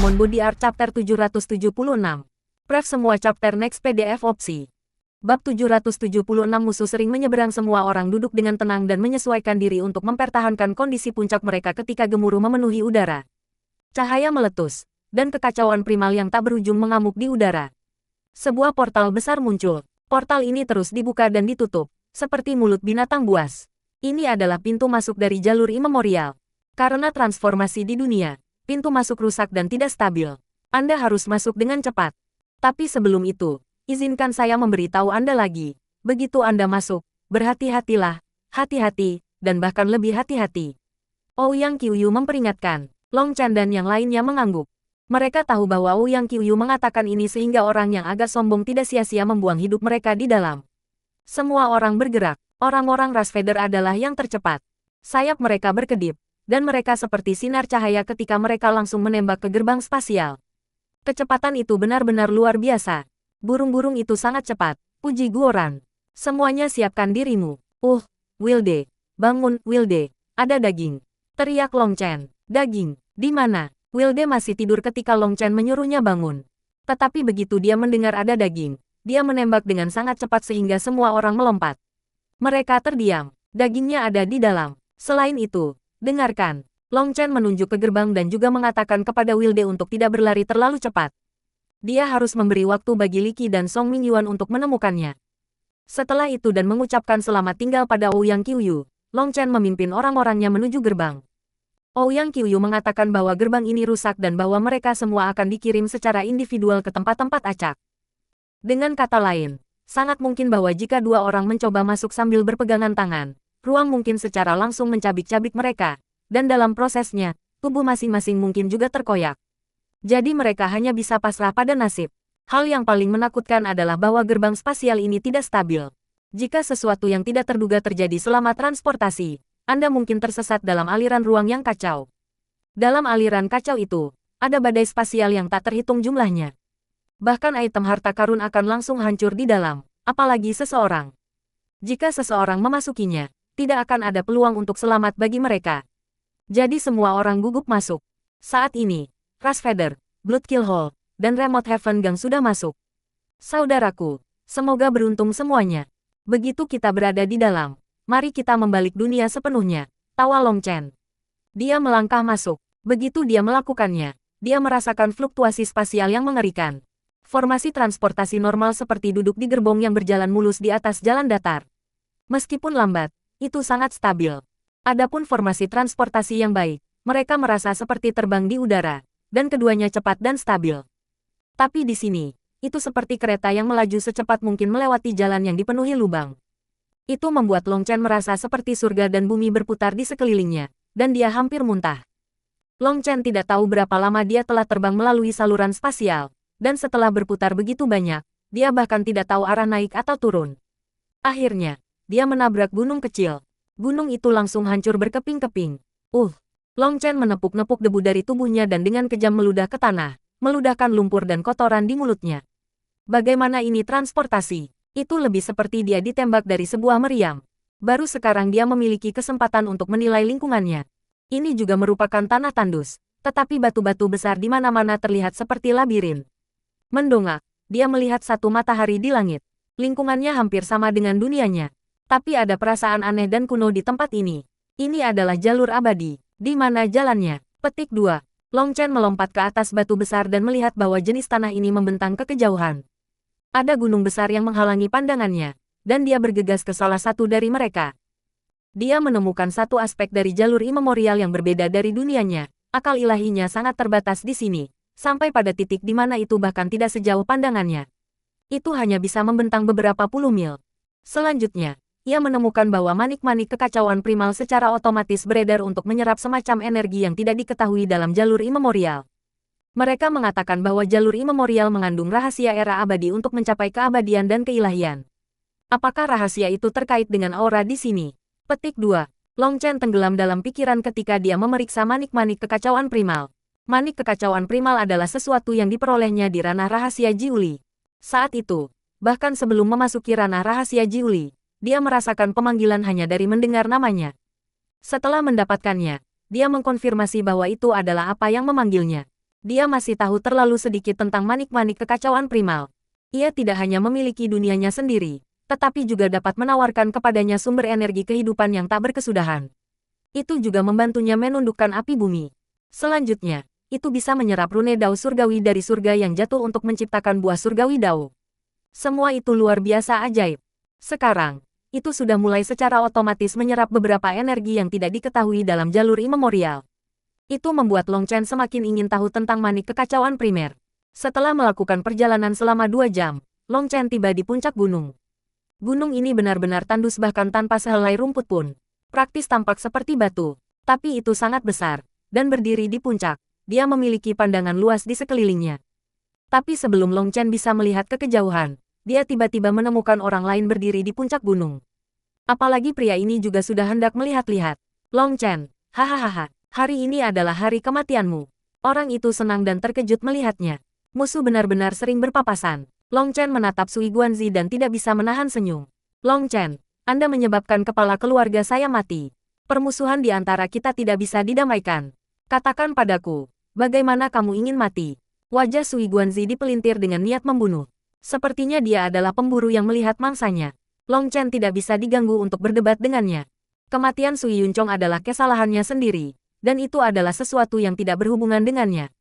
Summon Body Art Chapter 776. Pref semua chapter next PDF opsi. Bab 776 musuh sering menyeberang. Semua orang duduk dengan tenang dan menyesuaikan diri untuk mempertahankan kondisi puncak mereka ketika gemuruh memenuhi udara. Cahaya meletus, dan kekacauan primal yang tak berujung mengamuk di udara. Sebuah portal besar muncul. Portal ini terus dibuka dan ditutup, seperti mulut binatang buas. Ini adalah pintu masuk dari jalur imemorial. Karena transformasi di dunia, pintu masuk rusak dan tidak stabil. Anda harus masuk dengan cepat. Tapi sebelum itu, izinkan saya memberitahu Anda lagi. Begitu Anda masuk, berhati-hatilah, hati-hati, dan bahkan lebih hati-hati. Ouyang Qiuyu memperingatkan. Long Chen dan yang lainnya mengangguk. Mereka tahu bahwa Ouyang Qiuyu mengatakan ini sehingga orang yang agak sombong tidak sia-sia membuang hidup mereka di dalam. Semua orang bergerak. Orang-orang ras Vader adalah yang tercepat. Sayap mereka berkedip, dan mereka seperti sinar cahaya ketika mereka langsung menembak ke gerbang spasial. Kecepatan itu benar-benar luar biasa. Burung-burung itu sangat cepat, puji Guoran. Semuanya siapkan dirimu. Wilde. Bangun, Wilde. Ada daging. Teriak Long Chen. Daging. Di mana? Wilde masih tidur ketika Long Chen menyuruhnya bangun. Tetapi begitu dia mendengar ada daging, dia menembak dengan sangat cepat sehingga semua orang melompat. Mereka terdiam. Dagingnya ada di dalam. Selain itu, dengarkan. Long Chen menunjuk ke gerbang dan juga mengatakan kepada Wilde untuk tidak berlari terlalu cepat. Dia harus memberi waktu bagi Li Qi dan Song Mingyuan untuk menemukannya. Setelah itu dan mengucapkan selamat tinggal pada Ouyang Qiuyu, Long Chen memimpin orang-orangnya menuju gerbang. Ouyang Qiuyu mengatakan bahwa gerbang ini rusak dan bahwa mereka semua akan dikirim secara individual ke tempat-tempat acak. Dengan kata lain, sangat mungkin bahwa jika dua orang mencoba masuk sambil berpegangan tangan, ruang mungkin secara langsung mencabik-cabik mereka, dan dalam prosesnya, tubuh masing-masing mungkin juga terkoyak. Jadi mereka hanya bisa pasrah pada nasib. Hal yang paling menakutkan adalah bahwa gerbang spasial ini tidak stabil. Jika sesuatu yang tidak terduga terjadi selama transportasi, Anda mungkin tersesat dalam aliran ruang yang kacau. Dalam aliran kacau itu, ada badai spasial yang tak terhitung jumlahnya. Bahkan item harta karun akan langsung hancur di dalam, apalagi seseorang. Jika seseorang memasukinya, tidak akan ada peluang untuk selamat bagi mereka. Jadi semua orang gugup masuk. Saat ini, Ras Vader, Bloodkill Hall, dan Remote Heaven Gang sudah masuk. Saudaraku, semoga beruntung semuanya. Begitu kita berada di dalam, mari kita membalik dunia sepenuhnya, tawa Long Chen. Dia melangkah masuk. Begitu dia melakukannya, dia merasakan fluktuasi spasial yang mengerikan. Formasi transportasi normal seperti duduk di gerbong yang berjalan mulus di atas jalan datar. Meskipun lambat, itu sangat stabil. Adapun formasi transportasi yang baik, mereka merasa seperti terbang di udara, dan keduanya cepat dan stabil. Tapi di sini, itu seperti kereta yang melaju secepat mungkin melewati jalan yang dipenuhi lubang. Itu membuat Long Chen merasa seperti surga dan bumi berputar di sekelilingnya, dan dia hampir muntah. Long Chen tidak tahu berapa lama dia telah terbang melalui saluran spasial, dan setelah berputar begitu banyak, dia bahkan tidak tahu arah naik atau turun. Akhirnya, dia menabrak gunung kecil. Gunung itu langsung hancur berkeping-keping. Long Chen menepuk-nepuk debu dari tubuhnya dan dengan kejam meludah ke tanah, meludahkan lumpur dan kotoran di mulutnya. Bagaimana ini transportasi? Itu lebih seperti dia ditembak dari sebuah meriam. Baru sekarang dia memiliki kesempatan untuk menilai lingkungannya. Ini juga merupakan tanah tandus, tetapi batu-batu besar di mana-mana terlihat seperti labirin. Mendongak, dia melihat satu matahari di langit. Lingkungannya hampir sama dengan dunianya. Tapi ada perasaan aneh dan kuno di tempat ini. Ini adalah jalur abadi. Di mana jalannya? Petik 2. Long Chen melompat ke atas batu besar dan melihat bahwa jenis tanah ini membentang ke kejauhan. Ada gunung besar yang menghalangi pandangannya, dan dia bergegas ke salah satu dari mereka. Dia menemukan satu aspek dari jalur imemorial yang berbeda dari dunianya. Akal ilahinya sangat terbatas di sini, sampai pada titik di mana itu bahkan tidak sejauh pandangannya. Itu hanya bisa membentang beberapa puluh mil. Selanjutnya, ia menemukan bahwa manik-manik kekacauan primal secara otomatis beredar untuk menyerap semacam energi yang tidak diketahui dalam jalur imemorial. Mereka mengatakan bahwa jalur imemorial mengandung rahasia era abadi untuk mencapai keabadian dan keilahian. Apakah rahasia itu terkait dengan aura di sini? Petik 2. Long Chen tenggelam dalam pikiran ketika dia memeriksa manik-manik kekacauan primal. Manik kekacauan primal adalah sesuatu yang diperolehnya di ranah rahasia Jiuli. Saat itu, bahkan sebelum memasuki ranah rahasia Jiuli, dia merasakan pemanggilan hanya dari mendengar namanya. Setelah mendapatkannya, dia mengkonfirmasi bahwa itu adalah apa yang memanggilnya. Dia masih tahu terlalu sedikit tentang manik-manik kekacauan primal. Ia tidak hanya memiliki dunianya sendiri, tetapi juga dapat menawarkan kepadanya sumber energi kehidupan yang tak berkesudahan. Itu juga membantunya menundukkan api bumi. Selanjutnya, itu bisa menyerap rune dao surgawi dari surga yang jatuh untuk menciptakan buah surgawi dao. Semua itu luar biasa ajaib. Sekarang, itu sudah mulai secara otomatis menyerap beberapa energi yang tidak diketahui dalam jalur imemorial. Itu membuat Long Chen semakin ingin tahu tentang manik kekacauan primer. Setelah melakukan perjalanan selama 2 jam, Long Chen tiba di puncak gunung. Gunung ini benar-benar tandus bahkan tanpa sehelai rumput pun. Praktis tampak seperti batu, tapi itu sangat besar, dan berdiri di puncak, dia memiliki pandangan luas di sekelilingnya. Tapi sebelum Long Chen bisa melihat ke kejauhan, dia tiba-tiba menemukan orang lain berdiri di puncak gunung. Apalagi pria ini juga sudah hendak melihat-lihat. Long Chen, hahaha, hari ini adalah hari kematianmu. Orang itu senang dan terkejut melihatnya. Musuh benar-benar sering berpapasan. Long Chen menatap Sui Guanzi dan tidak bisa menahan senyum. Long Chen, Anda menyebabkan kepala keluarga saya mati. Permusuhan di antara kita tidak bisa didamaikan. Katakan padaku, bagaimana kamu ingin mati? Wajah Sui Guanzi dipelintir dengan niat membunuh. Sepertinya dia adalah pemburu yang melihat mangsanya. Long Chen tidak bisa diganggu untuk berdebat dengannya. Kematian Sui Yunchong adalah kesalahannya sendiri, dan itu adalah sesuatu yang tidak berhubungan dengannya.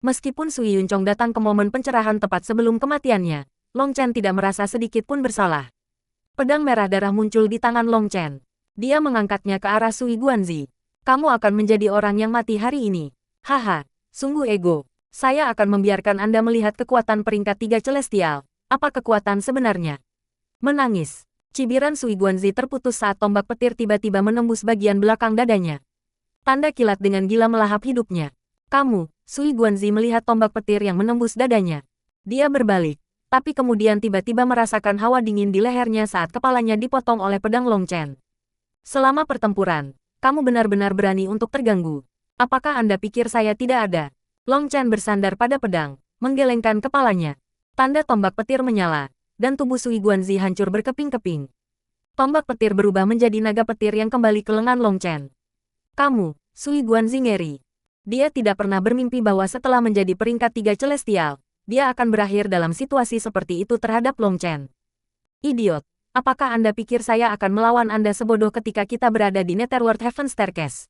Meskipun Sui Yunchong datang ke momen pencerahan tepat sebelum kematiannya, Long Chen tidak merasa sedikit pun bersalah. Pedang merah darah muncul di tangan Long Chen. Dia mengangkatnya ke arah Sui Guanzi. Kamu akan menjadi orang yang mati hari ini. Haha, sungguh ego. Saya akan membiarkan Anda melihat kekuatan peringkat 3 celestial. Apa kekuatan sebenarnya? Menangis. Cibiran Sui Guanzi terputus saat tombak petir tiba-tiba menembus bagian belakang dadanya. Tanda kilat dengan gila melahap hidupnya. Kamu, Sui Guanzi melihat tombak petir yang menembus dadanya. Dia berbalik, tapi kemudian tiba-tiba merasakan hawa dingin di lehernya saat kepalanya dipotong oleh pedang Long Chen. Selama pertempuran, kamu benar-benar berani untuk terganggu. Apakah Anda pikir saya tidak ada? Long Chen bersandar pada pedang, menggelengkan kepalanya. Tanda tombak petir menyala, dan tubuh Sui Guanzi hancur berkeping-keping. Tombak petir berubah menjadi naga petir yang kembali ke lengan Long Chen. Kamu, Sui Guanzi ngeri. Dia tidak pernah bermimpi bahwa setelah menjadi peringkat 3 celestial, dia akan berakhir dalam situasi seperti itu terhadap Long Chen. Idiot, apakah Anda pikir saya akan melawan Anda sebodoh ketika kita berada di Netherworld Heaven Staircase?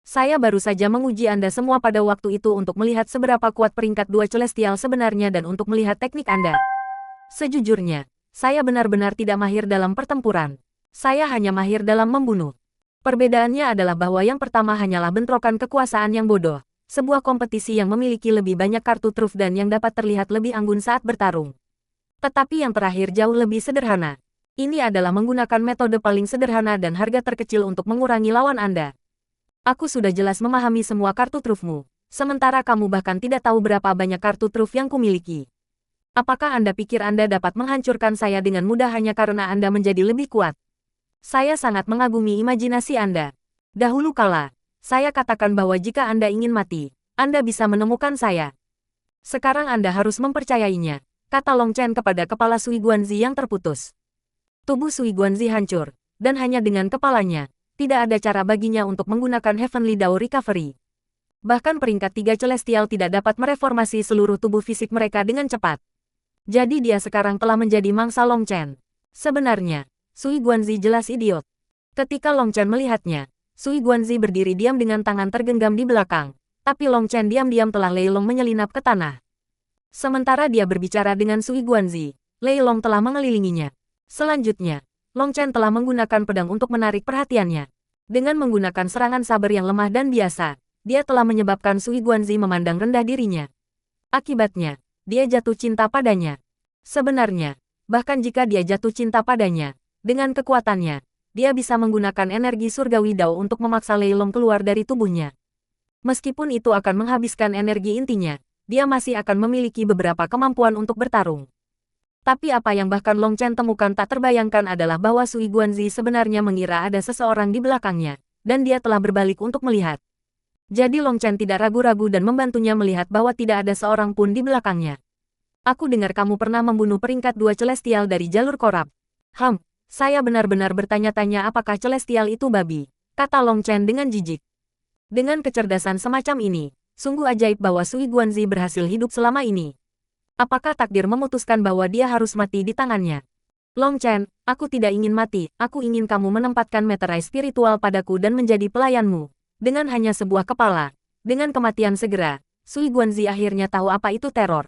Saya baru saja menguji Anda semua pada waktu itu untuk melihat seberapa kuat peringkat 2 celestial sebenarnya dan untuk melihat teknik Anda. Sejujurnya, saya benar-benar tidak mahir dalam pertempuran. Saya hanya mahir dalam membunuh. Perbedaannya adalah bahwa yang pertama hanyalah bentrokan kekuasaan yang bodoh, sebuah kompetisi yang memiliki lebih banyak kartu truf dan yang dapat terlihat lebih anggun saat bertarung. Tetapi yang terakhir jauh lebih sederhana. Ini adalah menggunakan metode paling sederhana dan harga terkecil untuk mengurangi lawan Anda. Aku sudah jelas memahami semua kartu trufmu, sementara kamu bahkan tidak tahu berapa banyak kartu truf yang kumiliki. Apakah Anda pikir Anda dapat menghancurkan saya dengan mudah hanya karena Anda menjadi lebih kuat? Saya sangat mengagumi imajinasi Anda. Dahulu kala, saya katakan bahwa jika Anda ingin mati, Anda bisa menemukan saya. Sekarang Anda harus mempercayainya, kata Long Chen kepada kepala Sui Guanzi yang terputus. Tubuh Sui Guanzi hancur, dan hanya dengan kepalanya, tidak ada cara baginya untuk menggunakan Heavenly Dao Recovery. Bahkan peringkat 3 celestial tidak dapat mereformasi seluruh tubuh fisik mereka dengan cepat. Jadi dia sekarang telah menjadi mangsa Long Chen. Sebenarnya, Sui Guanzi jelas idiot. Ketika Long Chen melihatnya, Sui Guanzi berdiri diam dengan tangan tergenggam di belakang, tapi Long Chen diam-diam telah Lei Long menyelinap ke tanah. Sementara dia berbicara dengan Sui Guanzi, Lei Long telah mengelilinginya. Selanjutnya, Long Chen telah menggunakan pedang untuk menarik perhatiannya. Dengan menggunakan serangan saber yang lemah dan biasa, dia telah menyebabkan Sui Guanzi memandang rendah dirinya. Akibatnya, dia jatuh cinta padanya. Sebenarnya, bahkan jika dia jatuh cinta padanya, dengan kekuatannya, dia bisa menggunakan energi surgawi Dao untuk memaksa Lei Long keluar dari tubuhnya. Meskipun itu akan menghabiskan energi intinya, dia masih akan memiliki beberapa kemampuan untuk bertarung. Tapi apa yang bahkan Long Chen temukan tak terbayangkan adalah bahwa Sui Guanzi sebenarnya mengira ada seseorang di belakangnya, dan dia telah berbalik untuk melihat. Jadi Long Chen tidak ragu-ragu dan membantunya melihat bahwa tidak ada seorang pun di belakangnya. Aku dengar kamu pernah membunuh peringkat 2 celestial dari jalur korab. Saya benar-benar bertanya-tanya apakah celestial itu babi, kata Long Chen dengan jijik. Dengan kecerdasan semacam ini, Sungguh ajaib bahwa Sui Guanzi berhasil hidup selama ini. Apakah takdir memutuskan bahwa dia harus mati di tangannya? Long Chen, aku tidak ingin mati, aku ingin kamu menempatkan meterai spiritual padaku dan menjadi pelayanmu. Dengan hanya sebuah kepala, dengan kematian segera, Sui Guanzi akhirnya tahu apa itu teror.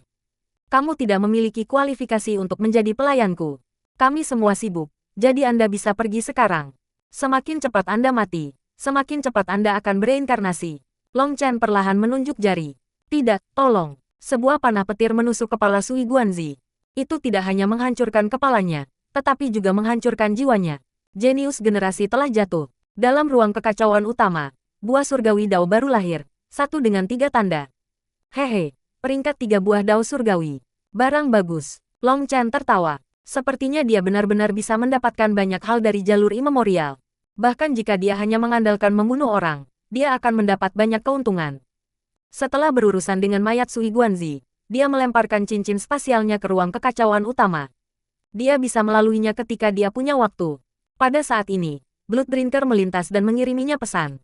Kamu tidak memiliki kualifikasi untuk menjadi pelayanku. Kami semua sibuk, jadi Anda bisa pergi sekarang. Semakin cepat Anda mati, semakin cepat Anda akan bereinkarnasi. Long Chen perlahan menunjuk jari. Tidak, tolong. Sebuah panah petir menusuk kepala Sui Guanzi. Itu tidak hanya menghancurkan kepalanya, tetapi juga menghancurkan jiwanya. Jenius generasi telah jatuh. Dalam ruang kekacauan utama, buah surgawi Dao baru lahir, satu dengan 3 tanda. Hehe, peringkat 3 buah Dao surgawi. Barang bagus. Long Chen tertawa. Sepertinya dia benar-benar bisa mendapatkan banyak hal dari jalur imemorial. Bahkan jika dia hanya mengandalkan membunuh orang, dia akan mendapat banyak keuntungan. Setelah berurusan dengan mayat Sui Guanzi, dia melemparkan cincin spasialnya ke ruang kekacauan utama. Dia bisa melaluinya ketika dia punya waktu. Pada saat ini, Blood Drinker melintas dan mengiriminya pesan.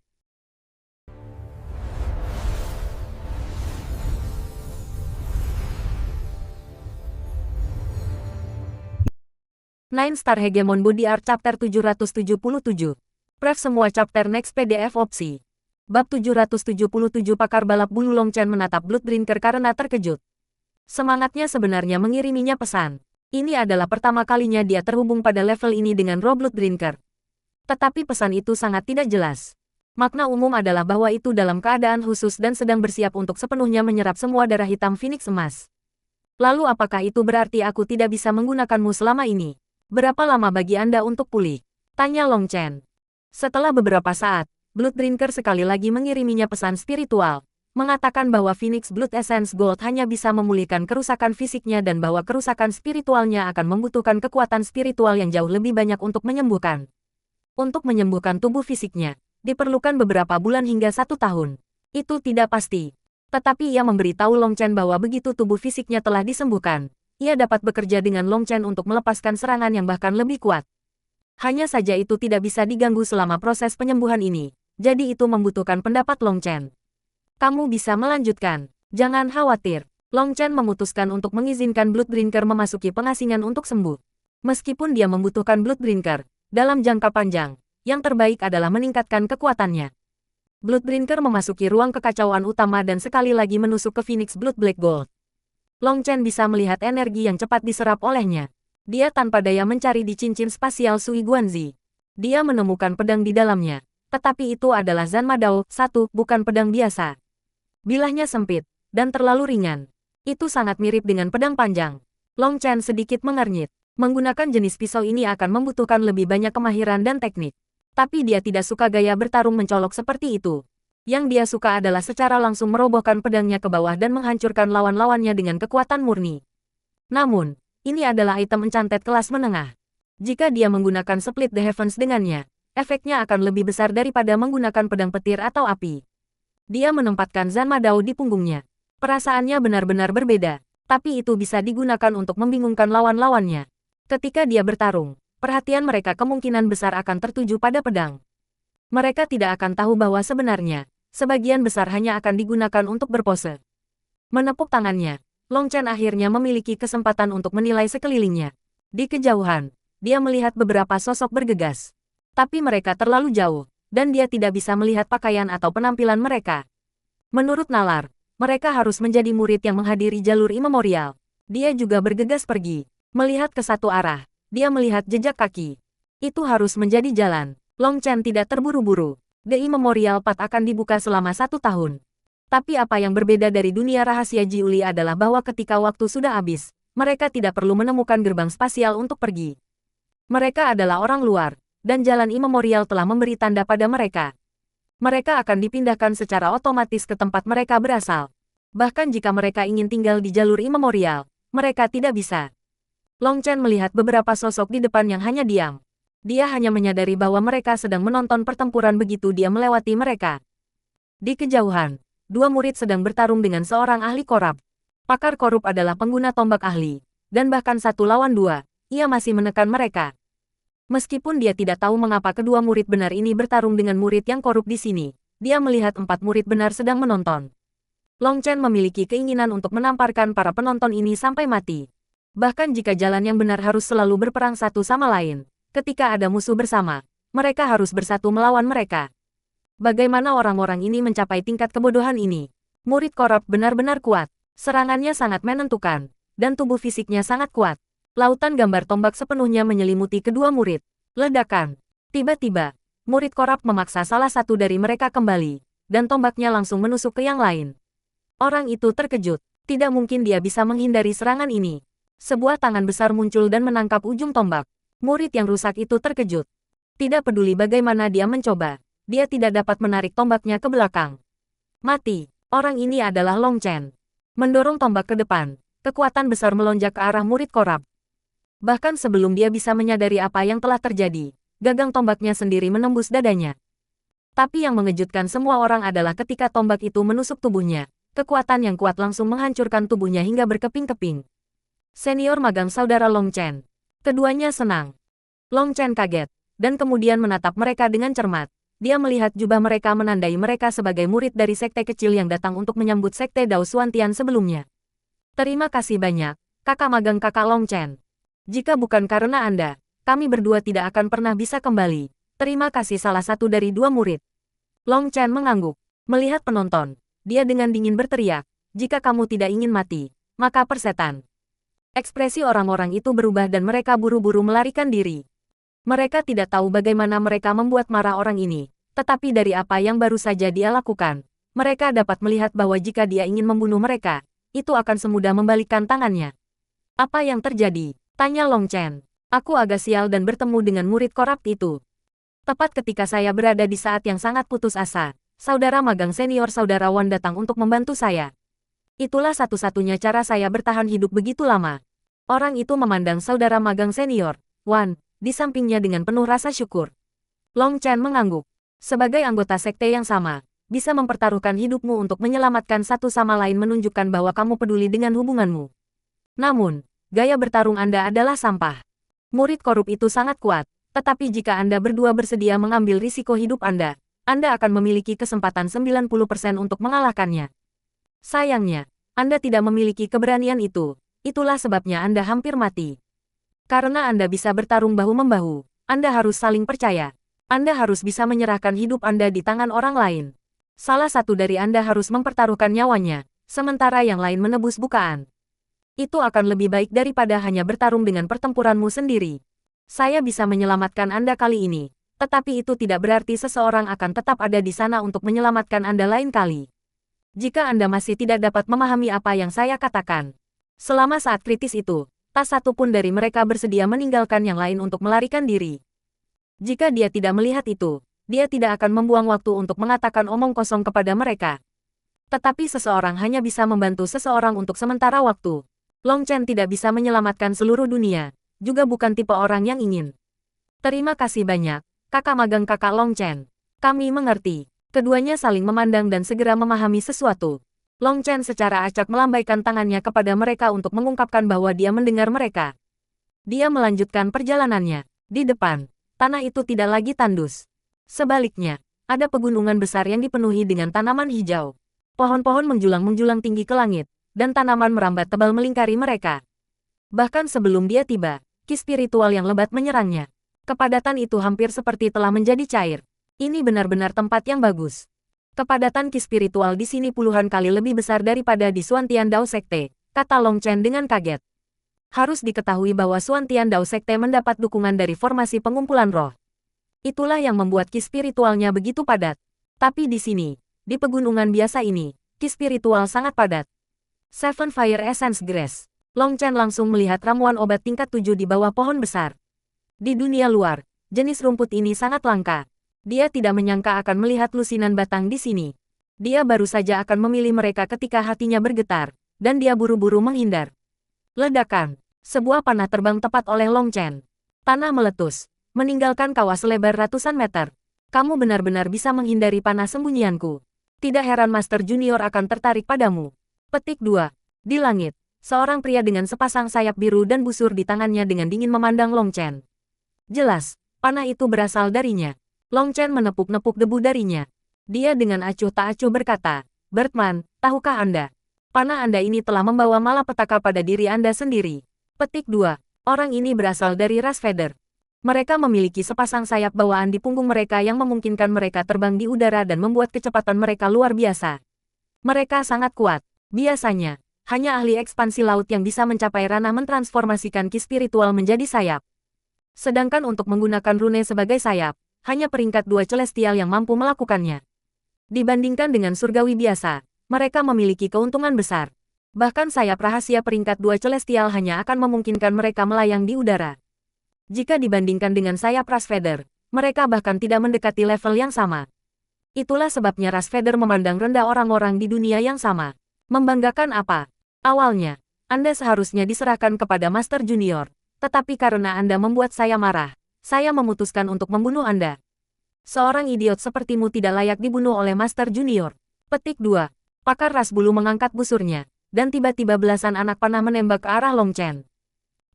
Nine Star Hegemon Body Art Chapter 777. Pref semua chapter next PDF opsi. Bab 777 Pakar Balap Bulu. Long Chen menatap Blood Drinker karena terkejut. Semangatnya sebenarnya mengiriminya pesan. Ini adalah pertama kalinya dia terhubung pada level ini dengan Roh Blood Drinker. Tetapi pesan itu sangat tidak jelas. Makna umum adalah bahwa itu dalam keadaan khusus dan sedang bersiap untuk sepenuhnya menyerap semua darah hitam Phoenix emas. Lalu apakah itu berarti aku tidak bisa menggunakanmu selama ini? Berapa lama bagi Anda untuk pulih? Tanya Long Chen. Setelah beberapa saat, Blood Drinker sekali lagi mengiriminya pesan spiritual, mengatakan bahwa Phoenix Blood Essence Gold hanya bisa memulihkan kerusakan fisiknya dan bahwa kerusakan spiritualnya akan membutuhkan kekuatan spiritual yang jauh lebih banyak untuk menyembuhkan. Untuk menyembuhkan tubuh fisiknya, diperlukan beberapa bulan hingga 1 tahun. Itu tidak pasti. Tetapi ia memberitahu Long Chen bahwa begitu tubuh fisiknya telah disembuhkan, ia dapat bekerja dengan Long Chen untuk melepaskan serangan yang bahkan lebih kuat. Hanya saja itu tidak bisa diganggu selama proses penyembuhan ini. Jadi itu membutuhkan pendapat Long Chen. Kamu bisa melanjutkan. Jangan khawatir. Long Chen memutuskan untuk mengizinkan Blood Drinker memasuki pengasingan untuk sembuh. Meskipun dia membutuhkan Blood Drinker, dalam jangka panjang, yang terbaik adalah meningkatkan kekuatannya. Blood Drinker memasuki ruang kekacauan utama dan sekali lagi menusuk ke Phoenix Blood Black Gold. Long Chen bisa melihat energi yang cepat diserap olehnya. Dia tanpa daya mencari di cincin spasial Sui Guanzi. Dia menemukan pedang di dalamnya. Tetapi itu adalah Zanma Dao 1, bukan pedang biasa. Bilahnya sempit, dan terlalu ringan. Itu sangat mirip dengan pedang panjang. Long Chen sedikit mengernyit. Menggunakan jenis pisau ini akan membutuhkan lebih banyak kemahiran dan teknik. Tapi dia tidak suka gaya bertarung mencolok seperti itu. Yang dia suka adalah secara langsung merobohkan pedangnya ke bawah dan menghancurkan lawan-lawannya dengan kekuatan murni. Namun, ini adalah item encanted kelas menengah. Jika dia menggunakan Split the Heavens dengannya, efeknya akan lebih besar daripada menggunakan pedang petir atau api. Dia menempatkan Zanma Dao di punggungnya. Perasaannya benar-benar berbeda, tapi itu bisa digunakan untuk membingungkan lawan-lawannya. Ketika dia bertarung, perhatian mereka kemungkinan besar akan tertuju pada pedang. Mereka tidak akan tahu bahwa sebenarnya, sebagian besar hanya akan digunakan untuk berpose. Menepuk tangannya, Long Chen akhirnya memiliki kesempatan untuk menilai sekelilingnya. Di kejauhan, dia melihat beberapa sosok bergegas. Tapi mereka terlalu jauh, dan dia tidak bisa melihat pakaian atau penampilan mereka. Menurut nalar, mereka harus menjadi murid yang menghadiri jalur imemorial. Dia juga bergegas pergi. Melihat ke satu arah, dia melihat jejak kaki. Itu harus menjadi jalan. Long Chen tidak terburu-buru. The Immemorial Path akan dibuka selama 1 tahun. Tapi apa yang berbeda dari dunia rahasia Jiuli adalah bahwa ketika waktu sudah habis, mereka tidak perlu menemukan gerbang spasial untuk pergi. Mereka adalah orang luar, dan jalan imemorial telah memberi tanda pada mereka. Mereka akan dipindahkan secara otomatis ke tempat mereka berasal. Bahkan jika mereka ingin tinggal di jalur imemorial, mereka tidak bisa. Long Chen melihat beberapa sosok di depan yang hanya diam. Dia hanya menyadari bahwa mereka sedang menonton pertempuran begitu dia melewati mereka. Di kejauhan, 2 murid sedang bertarung dengan seorang ahli korup. Pakar korup adalah pengguna tombak ahli, dan bahkan 1 lawan 2, ia masih menekan mereka. Meskipun dia tidak tahu mengapa kedua murid benar ini bertarung dengan murid yang korup di sini, dia melihat 4 murid benar sedang menonton. Long Chen memiliki keinginan untuk menamparkan para penonton ini sampai mati. Bahkan jika jalan yang benar harus selalu berperang satu sama lain, ketika ada musuh bersama, mereka harus bersatu melawan mereka. Bagaimana orang-orang ini mencapai tingkat kebodohan ini? Murid korup benar-benar kuat, serangannya sangat menentukan, dan tubuh fisiknya sangat kuat. Lautan gambar tombak sepenuhnya menyelimuti kedua murid. Ledakan. Tiba-tiba, murid korup memaksa salah satu dari mereka kembali, dan tombaknya langsung menusuk ke yang lain. Orang itu terkejut. Tidak mungkin dia bisa menghindari serangan ini. Sebuah tangan besar muncul dan menangkap ujung tombak. Murid yang rusak itu terkejut. Tidak peduli bagaimana dia mencoba, dia tidak dapat menarik tombaknya ke belakang. Mati. Orang ini adalah Long Chen. Mendorong tombak ke depan, kekuatan besar melonjak ke arah murid korup. Bahkan sebelum dia bisa menyadari apa yang telah terjadi, gagang tombaknya sendiri menembus dadanya. Tapi yang mengejutkan semua orang adalah ketika tombak itu menusuk tubuhnya. Kekuatan yang kuat langsung menghancurkan tubuhnya hingga berkeping-keping. Senior magang saudara Long Chen. Keduanya senang. Long Chen kaget, dan kemudian menatap mereka dengan cermat. Dia melihat jubah mereka menandai mereka sebagai murid dari sekte kecil yang datang untuk menyambut sekte Dao Xuantian sebelumnya. Terima kasih banyak, kakak magang kakak Long Chen. Jika bukan karena Anda, kami berdua tidak akan pernah bisa kembali. Terima kasih salah satu dari dua murid. Long Chen mengangguk. Melihat penonton, dia dengan dingin berteriak, jika kamu tidak ingin mati, maka persetan. Ekspresi orang-orang itu berubah dan mereka buru-buru melarikan diri. Mereka tidak tahu bagaimana mereka membuat marah orang ini, tetapi dari apa yang baru saja dia lakukan, mereka dapat melihat bahwa jika dia ingin membunuh mereka, itu akan semudah membalikkan tangannya. Apa yang terjadi? Tanya Long Chen. Aku agak sial dan bertemu dengan murid korup itu. Tepat ketika saya berada di saat yang sangat putus asa, saudara magang senior saudara Wan datang untuk membantu saya. Itulah satu-satunya cara saya bertahan hidup begitu lama. Orang itu memandang saudara magang senior, Wan, di sampingnya dengan penuh rasa syukur. Long Chen mengangguk. Sebagai anggota sekte yang sama, bisa mempertaruhkan hidupmu untuk menyelamatkan satu sama lain menunjukkan bahwa kamu peduli dengan hubunganmu. Namun, gaya bertarung Anda adalah sampah. Murid korup itu sangat kuat, tetapi jika Anda berdua bersedia mengambil risiko hidup Anda akan memiliki kesempatan 90% untuk mengalahkannya. Sayangnya, Anda tidak memiliki keberanian itu. Itulah sebabnya Anda hampir mati. Karena Anda bisa bertarung bahu-membahu, Anda harus saling percaya. Anda harus bisa menyerahkan hidup Anda di tangan orang lain. Salah satu dari Anda harus mempertaruhkan nyawanya, sementara yang lain menebus bukaan. Itu akan lebih baik daripada hanya bertarung dengan pertempuranmu sendiri. Saya bisa menyelamatkan Anda kali ini, tetapi itu tidak berarti seseorang akan tetap ada di sana untuk menyelamatkan Anda lain kali. Jika Anda masih tidak dapat memahami apa yang saya katakan, selama saat kritis itu, tak satu pun dari mereka bersedia meninggalkan yang lain untuk melarikan diri. Jika dia tidak melihat itu, dia tidak akan membuang waktu untuk mengatakan omong kosong kepada mereka. Tetapi seseorang hanya bisa membantu seseorang untuk sementara waktu. Long Chen tidak bisa menyelamatkan seluruh dunia, juga bukan tipe orang yang ingin. Terima kasih banyak, kakak magang kakak Long Chen. Kami mengerti. Keduanya saling memandang dan segera memahami sesuatu. Long Chen secara acak melambaikan tangannya kepada mereka untuk mengungkapkan bahwa dia mendengar mereka. Dia melanjutkan perjalanannya. Di depan, tanah itu tidak lagi tandus. Sebaliknya, ada pegunungan besar yang dipenuhi dengan tanaman hijau. Pohon-pohon menjulang-menjulang tinggi ke langit, dan tanaman merambat tebal melingkari mereka. Bahkan sebelum dia tiba, ki spiritual yang lebat menyerangnya. Kepadatan itu hampir seperti telah menjadi cair. Ini benar-benar tempat yang bagus. Kepadatan ki spiritual di sini puluhan kali lebih besar daripada di Xuantian Dao Sekte, kata Long Chen dengan kaget. Harus diketahui bahwa Xuantian Dao Sekte mendapat dukungan dari formasi pengumpulan roh. Itulah yang membuat ki spiritualnya begitu padat. Tapi di sini, di pegunungan biasa ini, ki spiritual sangat padat. Seven Fire Essence Grass. Long Chen langsung melihat ramuan obat tingkat 7 di bawah pohon besar. Di dunia luar, jenis rumput ini sangat langka. Dia tidak menyangka akan melihat lusinan batang di sini. Dia baru saja akan memilih mereka ketika hatinya bergetar, dan dia buru-buru menghindar. Ledakan. Sebuah panah terbang tepat oleh Long Chen. Tanah meletus, meninggalkan kawah selebar ratusan meter. Kamu benar-benar bisa menghindari panah sembunyianku. Tidak heran Master Junior akan tertarik padamu. Petik 2. Di langit, seorang pria dengan sepasang sayap biru dan busur di tangannya dengan dingin memandang Long Chen. Jelas, panah itu berasal darinya. Long Chen menepuk-nepuk debu darinya. Dia dengan acuh tak acuh berkata, Bertman, tahukah Anda? Panah Anda ini telah membawa malapetaka pada diri Anda sendiri. Petik 2. Orang ini berasal dari ras Feather. Mereka memiliki sepasang sayap bawaan di punggung mereka yang memungkinkan mereka terbang di udara dan membuat kecepatan mereka luar biasa. Mereka sangat kuat. Biasanya, hanya ahli ekspansi laut yang bisa mencapai ranah mentransformasikan ki spiritual menjadi sayap. Sedangkan untuk menggunakan rune sebagai sayap, hanya peringkat 2 celestial yang mampu melakukannya. Dibandingkan dengan surgawi biasa, mereka memiliki keuntungan besar. Bahkan sayap rahasia peringkat 2 celestial hanya akan memungkinkan mereka melayang di udara. Jika dibandingkan dengan sayap ras Feather, mereka bahkan tidak mendekati level yang sama. Itulah sebabnya ras Feather memandang rendah orang-orang di dunia yang sama. Membanggakan apa? Awalnya, Anda seharusnya diserahkan kepada Master Junior, tetapi karena Anda membuat saya marah, saya memutuskan untuk membunuh Anda. Seorang idiot sepertimu tidak layak dibunuh oleh Master Junior. Petik 2. Pakar ras bulu mengangkat busurnya, dan tiba-tiba belasan anak panah menembak ke arah Long Chen.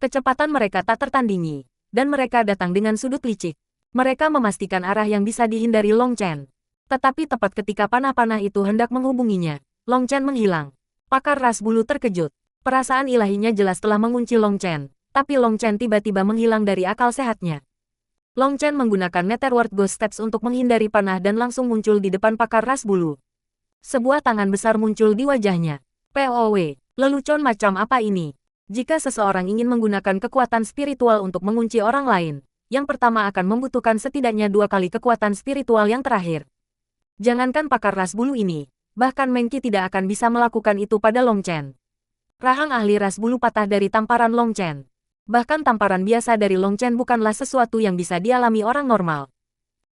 Kecepatan mereka tak tertandingi, dan mereka datang dengan sudut licik. Mereka memastikan arah yang bisa dihindari Long Chen. Tetapi tepat ketika panah-panah itu hendak menghubunginya, Long Chen menghilang. Pakar ras bulu terkejut. Perasaan ilahinya jelas telah mengunci Long Chen, tapi Long Chen tiba-tiba menghilang dari akal sehatnya. Long Chen menggunakan Netherworld Ghost Steps untuk menghindari panah dan langsung muncul di depan pakar ras bulu. Sebuah tangan besar muncul di wajahnya. POW, lelucon macam apa ini? Jika seseorang ingin menggunakan kekuatan spiritual untuk mengunci orang lain, yang pertama akan membutuhkan setidaknya 2 kali kekuatan spiritual yang terakhir. Jangankan pakar ras bulu ini, bahkan Mengki tidak akan bisa melakukan itu pada Long Chen. Rahang ahli ras bulu patah dari tamparan Long Chen. Bahkan tamparan biasa dari Long Chen bukanlah sesuatu yang bisa dialami orang normal.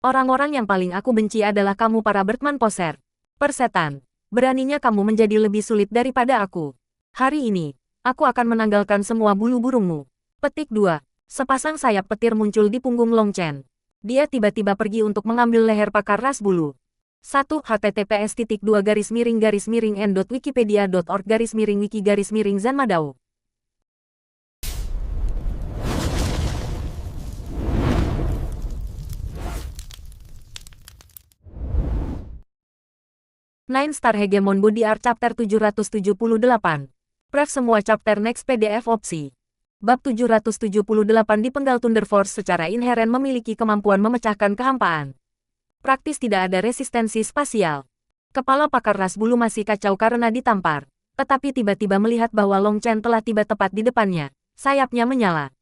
Orang-orang yang paling aku benci adalah kamu para Bertman Poser. Persetan, beraninya kamu menjadi lebih sulit daripada aku. Hari ini, aku akan menanggalkan semua bulu burungmu. Petik 2. Sepasang sayap petir muncul di punggung Long Chen. Dia tiba-tiba pergi untuk mengambil leher pakar ras bulu. 1. https://n.wikipedia.org/wiki-zenmadao. Nine Star Hegemon Body Art Chapter 778. Pref semua chapter next PDF opsi. Bab 778 dipenggal Thunder Force secara inheren memiliki kemampuan memecahkan kehampaan. Praktis tidak ada resistensi spasial. Kepala pakar ras bulu masih kacau karena ditampar. Tetapi tiba-tiba melihat bahwa Long Chen telah tiba tepat di depannya. Sayapnya menyala.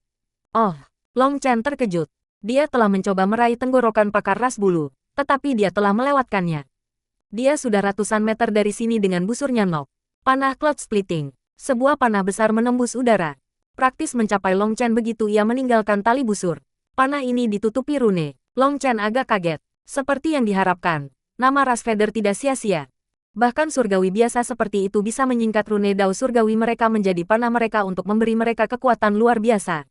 Oh, Long Chen terkejut. Dia telah mencoba meraih tenggorokan pakar ras bulu, tetapi dia telah melewatkannya. Dia sudah ratusan meter dari sini dengan busurnya Nok. Panah Cloud Splitting. Sebuah panah besar menembus udara. Praktis mencapai Long Chen begitu ia meninggalkan tali busur. Panah ini ditutupi rune. Long Chen agak kaget. Seperti yang diharapkan, nama ras Feather tidak sia-sia. Bahkan surgawi biasa seperti itu bisa menyingkat rune dao surgawi mereka menjadi panah mereka untuk memberi mereka kekuatan luar biasa.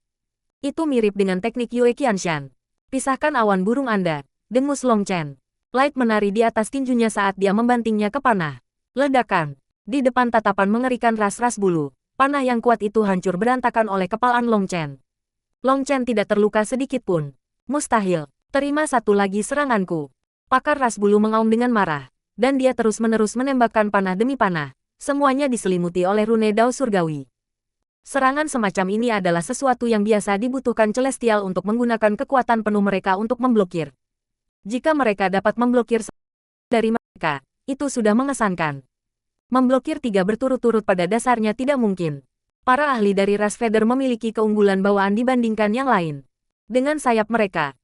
Itu mirip dengan teknik Yue Qianshan. Pisahkan awan burung Anda, dengus Long Chen. Light menari di atas tinjunya saat dia membantingnya ke panah. Ledakan. Di depan tatapan mengerikan ras-ras bulu, panah yang kuat itu hancur berantakan oleh kepalaan Long Chen. Long Chen tidak terluka sedikit pun. Mustahil. Terima satu lagi seranganku. Pakar ras bulu mengaum dengan marah, dan dia terus-menerus menembakkan panah demi panah. Semuanya diselimuti oleh rune dao surgawi. Serangan semacam ini adalah sesuatu yang biasa dibutuhkan celestial untuk menggunakan kekuatan penuh mereka untuk memblokir. Jika mereka dapat memblokir dari mereka, itu sudah mengesankan. Memblokir 3 berturut-turut pada dasarnya tidak mungkin. Para ahli dari ras Feather memiliki keunggulan bawaan dibandingkan yang lain. Dengan sayap mereka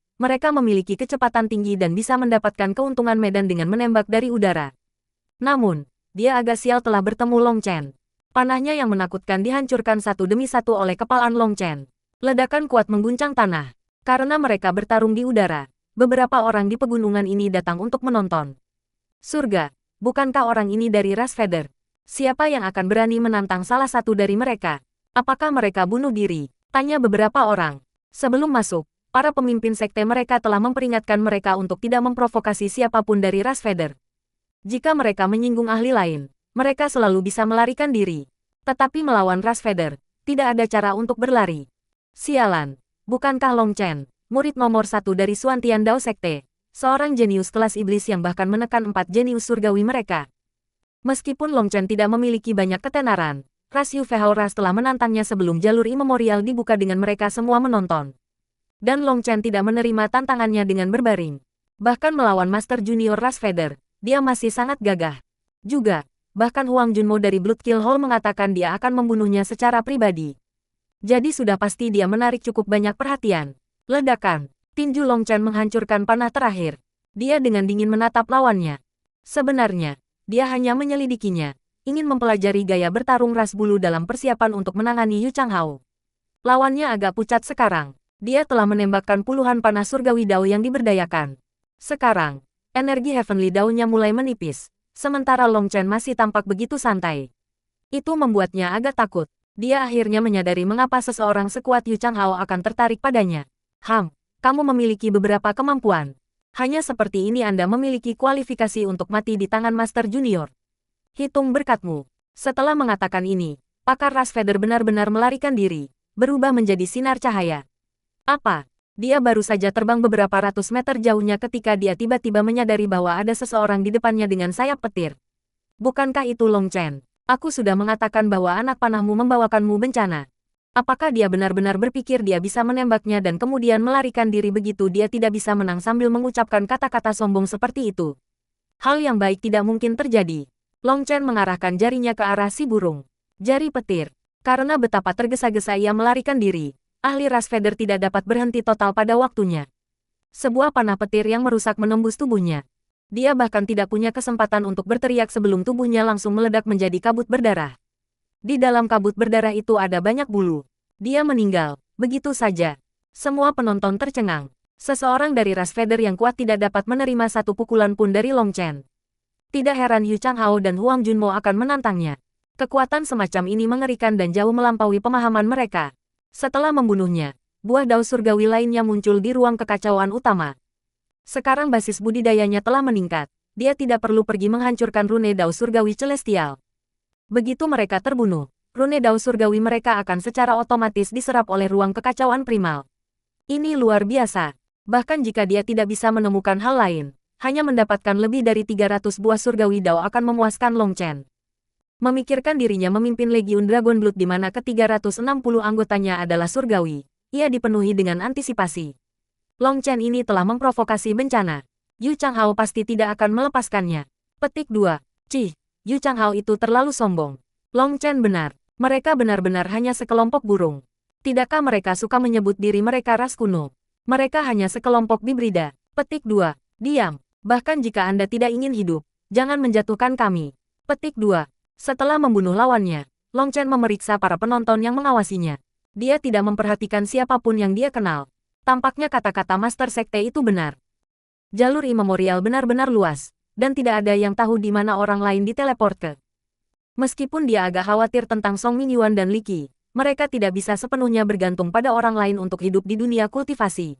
memiliki kecepatan tinggi dan bisa mendapatkan keuntungan medan dengan menembak dari udara. Namun, dia agak sial telah bertemu Long Chen. Panahnya yang menakutkan dihancurkan satu demi satu oleh kepalaan Long Chen. Ledakan kuat mengguncang tanah. Karena mereka bertarung di udara, beberapa orang di pegunungan ini datang untuk menonton. Surga, bukankah orang ini dari ras Feather? Siapa yang akan berani menantang salah satu dari mereka? Apakah mereka bunuh diri? Tanya beberapa orang. Sebelum masuk, para pemimpin sekte mereka telah memperingatkan mereka untuk tidak memprovokasi siapapun dari ras Feather. Jika mereka menyinggung ahli lain, mereka selalu bisa melarikan diri. Tetapi melawan ras Feather, tidak ada cara untuk berlari. Sialan, bukankah Long Chen, murid nomor 1 dari Suantian Dao Sekte, seorang jenius kelas iblis yang bahkan menekan 4 jenius surgawi mereka? Meskipun Long Chen tidak memiliki banyak ketenaran, ras Yu Fehaoras telah menantangnya sebelum jalur imemorial dibuka dengan mereka semua menonton. Dan Long Chen tidak menerima tantangannya dengan berbaring. Bahkan melawan Master Junior Ras Feather, dia masih sangat gagah. Juga, bahkan Huang Junmo dari Bloodkill Hall mengatakan dia akan membunuhnya secara pribadi. Jadi sudah pasti dia menarik cukup banyak perhatian. Ledakan, tinju Long Chen menghancurkan panah terakhir. Dia dengan dingin menatap lawannya. Sebenarnya, dia hanya menyelidikinya, ingin mempelajari gaya bertarung ras bulu dalam persiapan untuk menangani Yu Changhao. Lawannya agak pucat sekarang. Dia telah menembakkan puluhan panah surgawi Dao yang diberdayakan. Sekarang, energi Heavenly Dao-nya mulai menipis, sementara Long Chen masih tampak begitu santai. Itu membuatnya agak takut. Dia akhirnya menyadari mengapa seseorang sekuat Yu Changhao akan tertarik padanya. Kamu memiliki beberapa kemampuan. Hanya seperti ini Anda memiliki kualifikasi untuk mati di tangan Master Junior. Hitung berkatmu. Setelah mengatakan ini, pakar ras Feather benar-benar melarikan diri, berubah menjadi sinar cahaya. Apa? Dia baru saja terbang beberapa ratus meter jauhnya ketika dia tiba-tiba menyadari bahwa ada seseorang di depannya dengan sayap petir. Bukankah itu Long Chen? Aku sudah mengatakan bahwa anak panahmu membawakanmu bencana. Apakah dia benar-benar berpikir dia bisa menembaknya dan kemudian melarikan diri begitu dia tidak bisa menang sambil mengucapkan kata-kata sombong seperti itu? Hal yang baik tidak mungkin terjadi. Long Chen mengarahkan jarinya ke arah si burung. Jari petir. Karena betapa tergesa-gesa ia melarikan diri, ahli ras Feather tidak dapat berhenti total pada waktunya. Sebuah panah petir yang merusak menembus tubuhnya. Dia bahkan tidak punya kesempatan untuk berteriak sebelum tubuhnya langsung meledak menjadi kabut berdarah. Di dalam kabut berdarah itu ada banyak bulu. Dia meninggal, begitu saja. Semua penonton tercengang. Seseorang dari ras Feather yang kuat tidak dapat menerima satu pukulan pun dari Long Chen. Tidak heran Yu Changhao dan Huang Junmo akan menantangnya. Kekuatan semacam ini mengerikan dan jauh melampaui pemahaman mereka. Setelah membunuhnya, buah Dao surgawi lainnya muncul di ruang kekacauan utama. Sekarang basis budidayanya telah meningkat. Dia tidak perlu pergi menghancurkan rune Dao surgawi celestial. Begitu mereka terbunuh, rune Dao surgawi mereka akan secara otomatis diserap oleh ruang kekacauan primal. Ini luar biasa. Bahkan jika dia tidak bisa menemukan hal lain, hanya mendapatkan lebih dari 300 buah surgawi Dao akan memuaskan Long Chen. Memikirkan dirinya memimpin Legiun Dragon Blood di mana ke-360 anggotanya adalah surgawi, ia dipenuhi dengan antisipasi. Long Chen ini telah memprovokasi bencana. Yu Changhao pasti tidak akan melepaskannya. Petik 2. Yu Changhao itu terlalu sombong. Long Chen benar. Mereka benar-benar hanya sekelompok burung. Tidakkah mereka suka menyebut diri mereka ras kuno? Mereka hanya sekelompok bibrida. Petik 2. Diam. Bahkan jika Anda tidak ingin hidup, jangan menjatuhkan kami. Petik 2. Setelah membunuh lawannya, Long Chen memeriksa para penonton yang mengawasinya. Dia tidak memperhatikan siapapun yang dia kenal. Tampaknya kata-kata Master Sekte itu benar. Jalur imemorial benar-benar luas, dan tidak ada yang tahu di mana orang lain diteleport ke. Meskipun dia agak khawatir tentang Song Mingyuan dan Li Qi, mereka tidak bisa sepenuhnya bergantung pada orang lain untuk hidup di dunia kultivasi.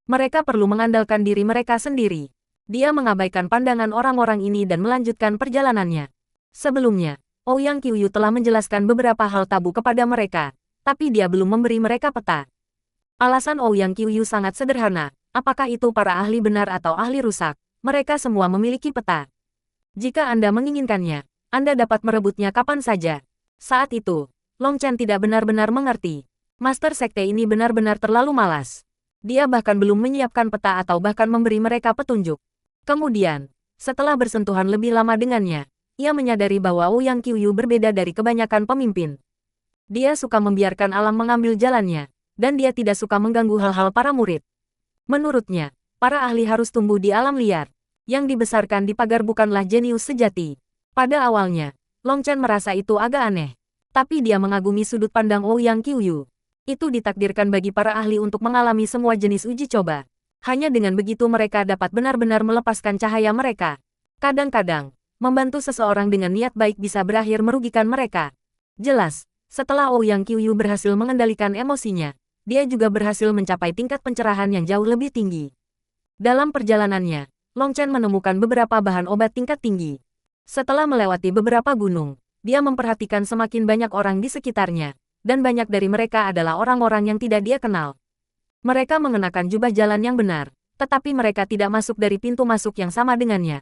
Mereka perlu mengandalkan diri mereka sendiri. Dia mengabaikan pandangan orang-orang ini dan melanjutkan perjalanannya. Sebelumnya, Ouyang Qiuyu telah menjelaskan beberapa hal tabu kepada mereka, tapi dia belum memberi mereka peta. Alasan Ouyang Qiuyu sangat sederhana, apakah itu para ahli benar atau ahli rusak, mereka semua memiliki peta. Jika Anda menginginkannya, Anda dapat merebutnya kapan saja. Saat itu, Long Chen tidak benar-benar mengerti. Master Sekte ini benar-benar terlalu malas. Dia bahkan belum menyiapkan peta atau bahkan memberi mereka petunjuk. Kemudian, setelah bersentuhan lebih lama dengannya, ia menyadari bahwa Ouyang Qiuyu berbeda dari kebanyakan pemimpin. Dia suka membiarkan alam mengambil jalannya, dan dia tidak suka mengganggu hal-hal para murid. Menurutnya, para ahli harus tumbuh di alam liar. Yang dibesarkan di pagar bukanlah jenius sejati. Pada awalnya, Long Chen merasa itu agak aneh. Tapi dia mengagumi sudut pandang Ouyang Qiuyu. Itu ditakdirkan bagi para ahli untuk mengalami semua jenis uji coba. Hanya dengan begitu mereka dapat benar-benar melepaskan cahaya mereka. Kadang-kadang, membantu seseorang dengan niat baik bisa berakhir merugikan mereka. Jelas, setelah Ouyang Qiuyu berhasil mengendalikan emosinya, dia juga berhasil mencapai tingkat pencerahan yang jauh lebih tinggi. Dalam perjalanannya, Long Chen menemukan beberapa bahan obat tingkat tinggi. Setelah melewati beberapa gunung, dia memperhatikan semakin banyak orang di sekitarnya, dan banyak dari mereka adalah orang-orang yang tidak dia kenal. Mereka mengenakan jubah jalan yang benar, tetapi mereka tidak masuk dari pintu masuk yang sama dengannya.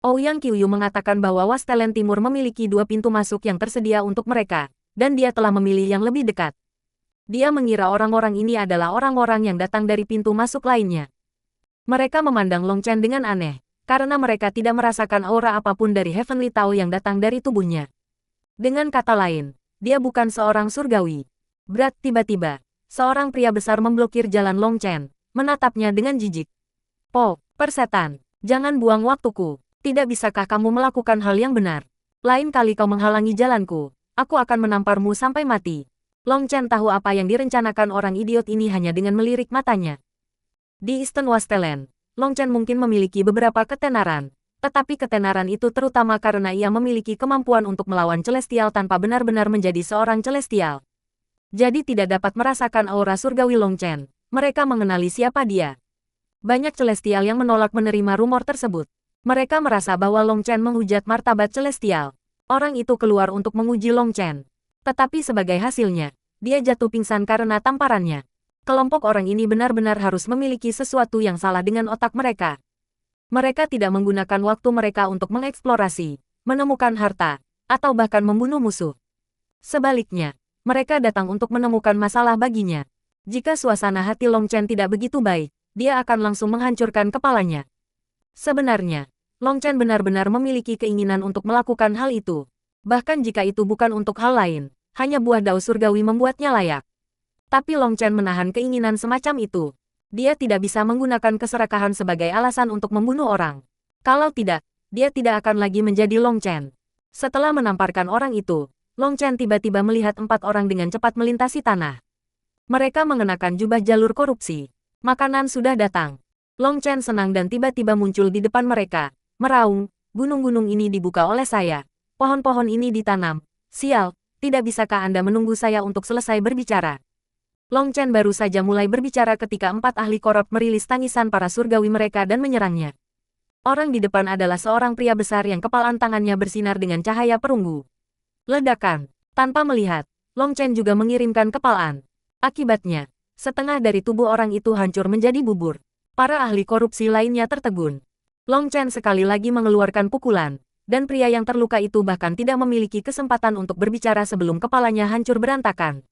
Ouyang Qiuyu mengatakan bahwa Wastelen Timur memiliki 2 pintu masuk yang tersedia untuk mereka, dan dia telah memilih yang lebih dekat. Dia mengira orang-orang ini adalah orang-orang yang datang dari pintu masuk lainnya. Mereka memandang Long Chen dengan aneh, karena mereka tidak merasakan aura apapun dari Heavenly Tao yang datang dari tubuhnya. Dengan kata lain, dia bukan seorang surgawi. Berat tiba-tiba, seorang pria besar memblokir jalan Long Chen, menatapnya dengan jijik. Po, persetan, jangan buang waktuku. Tidak bisakah kamu melakukan hal yang benar? Lain kali kau menghalangi jalanku, aku akan menamparmu sampai mati. Long Chen tahu apa yang direncanakan orang idiot ini hanya dengan melirik matanya. Di Eastern Wastelen, Long Chen mungkin memiliki beberapa ketenaran, tetapi ketenaran itu terutama karena ia memiliki kemampuan untuk melawan Celestial tanpa benar-benar menjadi seorang Celestial. Jadi tidak dapat merasakan aura surgawi Long Chen, mereka mengenali siapa dia. Banyak Celestial yang menolak menerima rumor tersebut. Mereka merasa bahwa Long Chen menghujat martabat Celestial. Orang itu keluar untuk menguji Long Chen. Tetapi sebagai hasilnya, dia jatuh pingsan karena tamparannya. Kelompok orang ini benar-benar harus memiliki sesuatu yang salah dengan otak mereka. Mereka tidak menggunakan waktu mereka untuk mengeksplorasi, menemukan harta, atau bahkan membunuh musuh. Sebaliknya, mereka datang untuk menemukan masalah baginya. Jika suasana hati Long Chen tidak begitu baik, dia akan langsung menghancurkan kepalanya. Sebenarnya, Long Chen benar-benar memiliki keinginan untuk melakukan hal itu. Bahkan jika itu bukan untuk hal lain, hanya buah dao surgawi membuatnya layak. Tapi Long Chen menahan keinginan semacam itu. Dia tidak bisa menggunakan keserakahan sebagai alasan untuk membunuh orang. Kalau tidak, dia tidak akan lagi menjadi Long Chen. Setelah menamparkan orang itu, Long Chen tiba-tiba melihat 4 orang dengan cepat melintasi tanah. Mereka mengenakan jubah jalur korupsi. Makanan sudah datang. Long Chen senang dan tiba-tiba muncul di depan mereka. Meraung, gunung-gunung ini dibuka oleh saya. Pohon-pohon ini ditanam. Sial, tidak bisakah Anda menunggu saya untuk selesai berbicara? Long Chen baru saja mulai berbicara ketika 4 ahli korup merilis tangisan para surgawi mereka dan menyerangnya. Orang di depan adalah seorang pria besar yang kepalan tangannya bersinar dengan cahaya perunggu. Ledakan. Tanpa melihat, Long Chen juga mengirimkan kepalan. Akibatnya, setengah dari tubuh orang itu hancur menjadi bubur. Para ahli korupsi lainnya tertegun. Long Chen sekali lagi mengeluarkan pukulan, dan pria yang terluka itu bahkan tidak memiliki kesempatan untuk berbicara sebelum kepalanya hancur berantakan.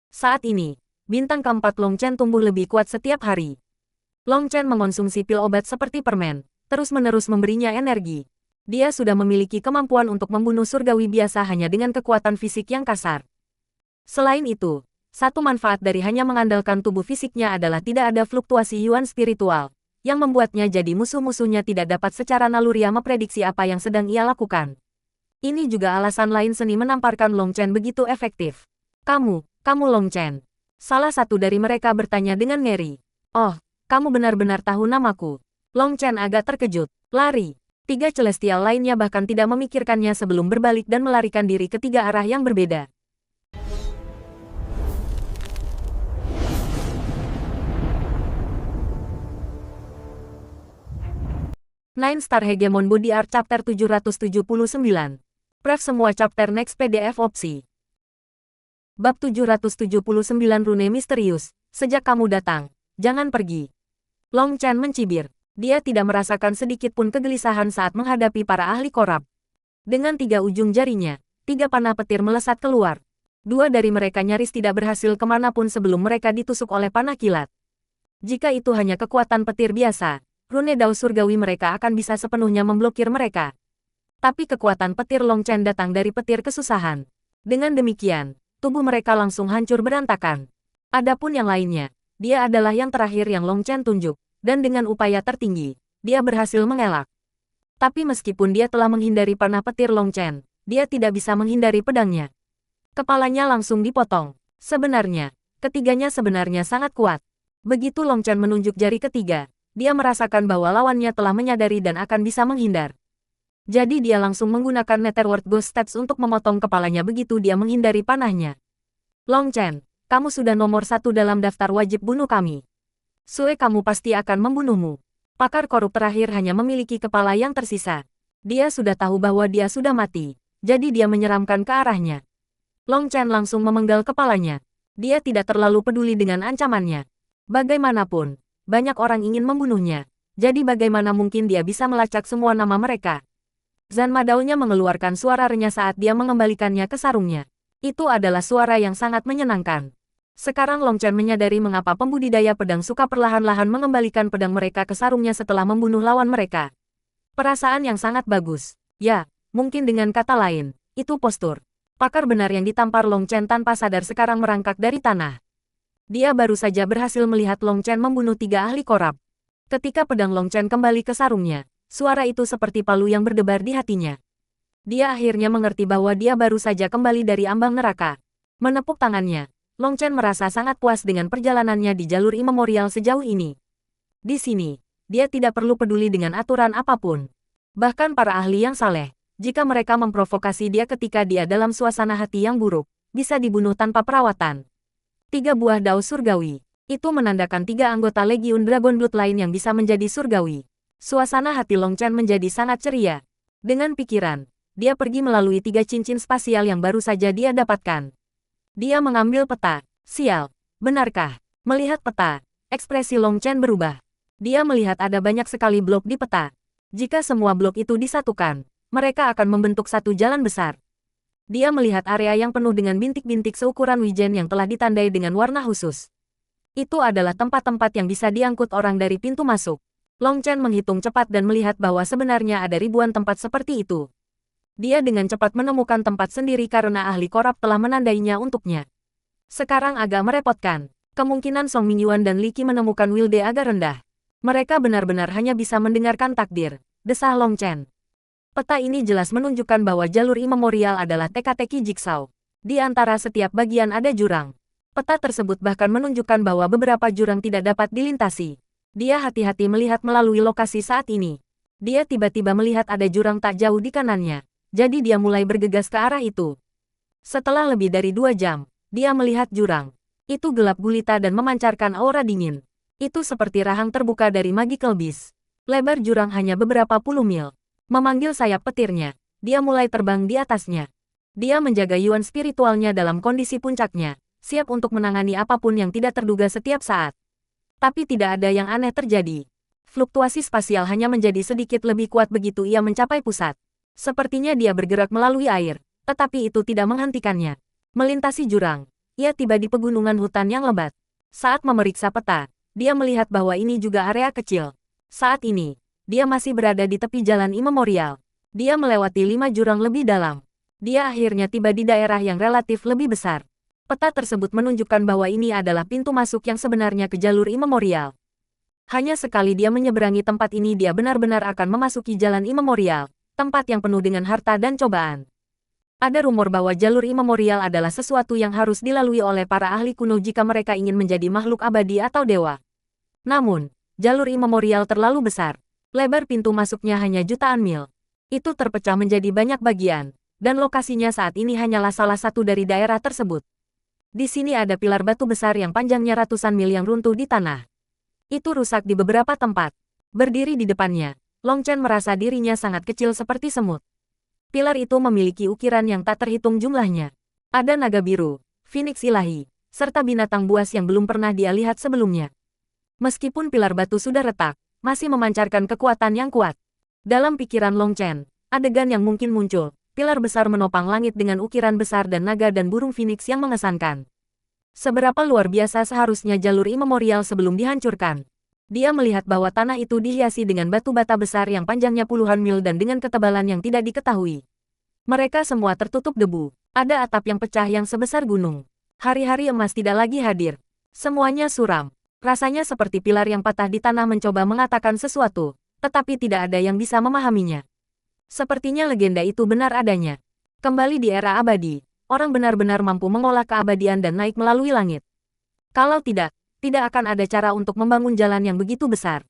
Saat ini, bintang keempat Long Chen tumbuh lebih kuat setiap hari. Long Chen mengonsumsi pil obat seperti permen, terus-menerus memberinya energi. Dia sudah memiliki kemampuan untuk membunuh surgawi biasa hanya dengan kekuatan fisik yang kasar. Selain itu, satu manfaat dari hanya mengandalkan tubuh fisiknya adalah tidak ada fluktuasi yuan spiritual, yang membuatnya jadi musuh-musuhnya tidak dapat secara naluriah memprediksi apa yang sedang ia lakukan. Ini juga alasan lain seni menamparkan Long Chen begitu efektif. Kamu Long Chen. Salah satu dari mereka bertanya dengan ngeri. Oh, kamu benar-benar tahu namaku. Long Chen agak terkejut. Lari. 3 celestial lainnya bahkan tidak memikirkannya sebelum berbalik dan melarikan diri ke 3 arah yang berbeda. Nine Star Hegemon Body Art Chapter 779. Pref semua chapter next PDF opsi. Bab 779 Rune Misterius. Sejak kamu datang, jangan pergi. Long Chen mencibir. Dia tidak merasakan sedikit pun kegelisahan saat menghadapi para ahli korup. Dengan 3 ujung jarinya, 3 panah petir melesat keluar. 2 dari mereka nyaris tidak berhasil kemanapun sebelum mereka ditusuk oleh panah kilat. Jika itu hanya kekuatan petir biasa, rune dao surgawi mereka akan bisa sepenuhnya memblokir mereka. Tapi kekuatan petir Long Chen datang dari petir kesusahan. Dengan demikian, tubuh mereka langsung hancur berantakan. Adapun yang lainnya, dia adalah yang terakhir yang Long Chen tunjuk, dan dengan upaya tertinggi, dia berhasil mengelak. Tapi meskipun dia telah menghindari panah petir Long Chen, dia tidak bisa menghindari pedangnya. Kepalanya langsung dipotong. Sebenarnya, ketiganya sebenarnya sangat kuat. Begitu Long Chen menunjuk jari ketiga, dia merasakan bahwa lawannya telah menyadari dan akan bisa menghindar. Jadi dia langsung menggunakan Netherworld Ghost Steps untuk memotong kepalanya begitu dia menghindari panahnya. Long Chen, kamu sudah nomor 1 dalam daftar wajib bunuh kami. Sue kamu pasti akan membunuhmu. Pakar korup terakhir hanya memiliki kepala yang tersisa. Dia sudah tahu bahwa dia sudah mati, jadi dia menyeramkan ke arahnya. Long Chen langsung memenggal kepalanya. Dia tidak terlalu peduli dengan ancamannya. Bagaimanapun, banyak orang ingin membunuhnya, jadi bagaimana mungkin dia bisa melacak semua nama mereka. Zan Madaunya mengeluarkan suara renyah saat dia mengembalikannya ke sarungnya. Itu adalah suara yang sangat menyenangkan. Sekarang Long Chen menyadari mengapa pembudidaya pedang suka perlahan-lahan mengembalikan pedang mereka ke sarungnya setelah membunuh lawan mereka. Perasaan yang sangat bagus. Ya, mungkin dengan kata lain, itu postur. Pakar benar yang ditampar Long Chen tanpa sadar sekarang merangkak dari tanah. Dia baru saja berhasil melihat Long Chen membunuh 3 ahli korab. Ketika pedang Long Chen kembali ke sarungnya, suara itu seperti palu yang berdebar di hatinya. Dia akhirnya mengerti bahwa dia baru saja kembali dari ambang neraka. Menepuk tangannya, Long Chen merasa sangat puas dengan perjalanannya di jalur imemorial sejauh ini. Di sini, dia tidak perlu peduli dengan aturan apapun. Bahkan para ahli yang saleh, jika mereka memprovokasi dia ketika dia dalam suasana hati yang buruk, bisa dibunuh tanpa perawatan. 3 buah dao surgawi. Itu menandakan 3 anggota Legiun Dragon Blood lain yang bisa menjadi surgawi. Suasana hati Long Chen menjadi sangat ceria. Dengan pikiran, dia pergi melalui 3 cincin spasial yang baru saja dia dapatkan. Dia mengambil peta. Sial, benarkah? Melihat peta, ekspresi Long Chen berubah. Dia melihat ada banyak sekali blok di peta. Jika semua blok itu disatukan, mereka akan membentuk satu jalan besar. Dia melihat area yang penuh dengan bintik-bintik seukuran wijen yang telah ditandai dengan warna khusus. Itu adalah tempat-tempat yang bisa diangkut orang dari pintu masuk. Long Chen menghitung cepat dan melihat bahwa sebenarnya ada ribuan tempat seperti itu. Dia dengan cepat menemukan tempat sendiri karena ahli korab telah menandainya untuknya. Sekarang agak merepotkan. Kemungkinan Song Mingyuan dan Li Qi menemukan Wilde agak rendah. Mereka benar-benar hanya bisa mendengarkan takdir, desah Long Chen. Peta ini jelas menunjukkan bahwa jalur imemorial adalah teka-teki jigsaw. Di antara setiap bagian ada jurang. Peta tersebut bahkan menunjukkan bahwa beberapa jurang tidak dapat dilintasi. Dia hati-hati melihat melalui lokasi saat ini. Dia tiba-tiba melihat ada jurang tak jauh di kanannya. Jadi dia mulai bergegas ke arah itu. Setelah lebih dari 2 jam, dia melihat jurang. Itu gelap gulita dan memancarkan aura dingin. Itu seperti rahang terbuka dari Magical Beast. Lebar jurang hanya beberapa puluh mil. Memanggil sayap petirnya, dia mulai terbang di atasnya. Dia menjaga yuan spiritualnya dalam kondisi puncaknya, siap untuk menangani apapun yang tidak terduga setiap saat. Tapi tidak ada yang aneh terjadi. Fluktuasi spasial hanya menjadi sedikit lebih kuat begitu ia mencapai pusat. Sepertinya dia bergerak melalui air, tetapi itu tidak menghentikannya. Melintasi jurang, ia tiba di pegunungan hutan yang lebat. Saat memeriksa peta, dia melihat bahwa ini juga area kecil. Saat ini, dia masih berada di tepi jalan imemorial. Dia melewati 5 jurang lebih dalam. Dia akhirnya tiba di daerah yang relatif lebih besar. Peta tersebut menunjukkan bahwa ini adalah pintu masuk yang sebenarnya ke jalur imemorial. Hanya sekali dia menyeberangi tempat ini dia benar-benar akan memasuki jalan imemorial, tempat yang penuh dengan harta dan cobaan. Ada rumor bahwa jalur imemorial adalah sesuatu yang harus dilalui oleh para ahli kuno jika mereka ingin menjadi makhluk abadi atau dewa. Namun, jalur imemorial terlalu besar. Lebar pintu masuknya hanya jutaan mil. Itu terpecah menjadi banyak bagian, dan lokasinya saat ini hanyalah salah satu dari daerah tersebut. Di sini ada pilar batu besar yang panjangnya ratusan mil yang runtuh di tanah. Itu rusak di beberapa tempat. Berdiri di depannya, Long Chen merasa dirinya sangat kecil seperti semut. Pilar itu memiliki ukiran yang tak terhitung jumlahnya. Ada naga biru, Phoenix ilahi, serta binatang buas yang belum pernah dia lihat sebelumnya. Meskipun pilar batu sudah retak, masih memancarkan kekuatan yang kuat. Dalam pikiran Long Chen, adegan yang mungkin muncul, pilar besar menopang langit dengan ukiran besar dan naga dan burung Phoenix yang mengesankan. Seberapa luar biasa seharusnya jalur imemorial sebelum dihancurkan. Dia melihat bahwa tanah itu dihiasi dengan batu bata besar yang panjangnya puluhan mil dan dengan ketebalan yang tidak diketahui. Mereka semua tertutup debu. Ada atap yang pecah yang sebesar gunung. Hari-hari emas tidak lagi hadir. Semuanya suram. Rasanya seperti pilar yang patah di tanah mencoba mengatakan sesuatu, tetapi tidak ada yang bisa memahaminya. Sepertinya legenda itu benar adanya. Kembali di era abadi, orang benar-benar mampu mengolah keabadian dan naik melalui langit. Kalau tidak akan ada cara untuk membangun jalan yang begitu besar.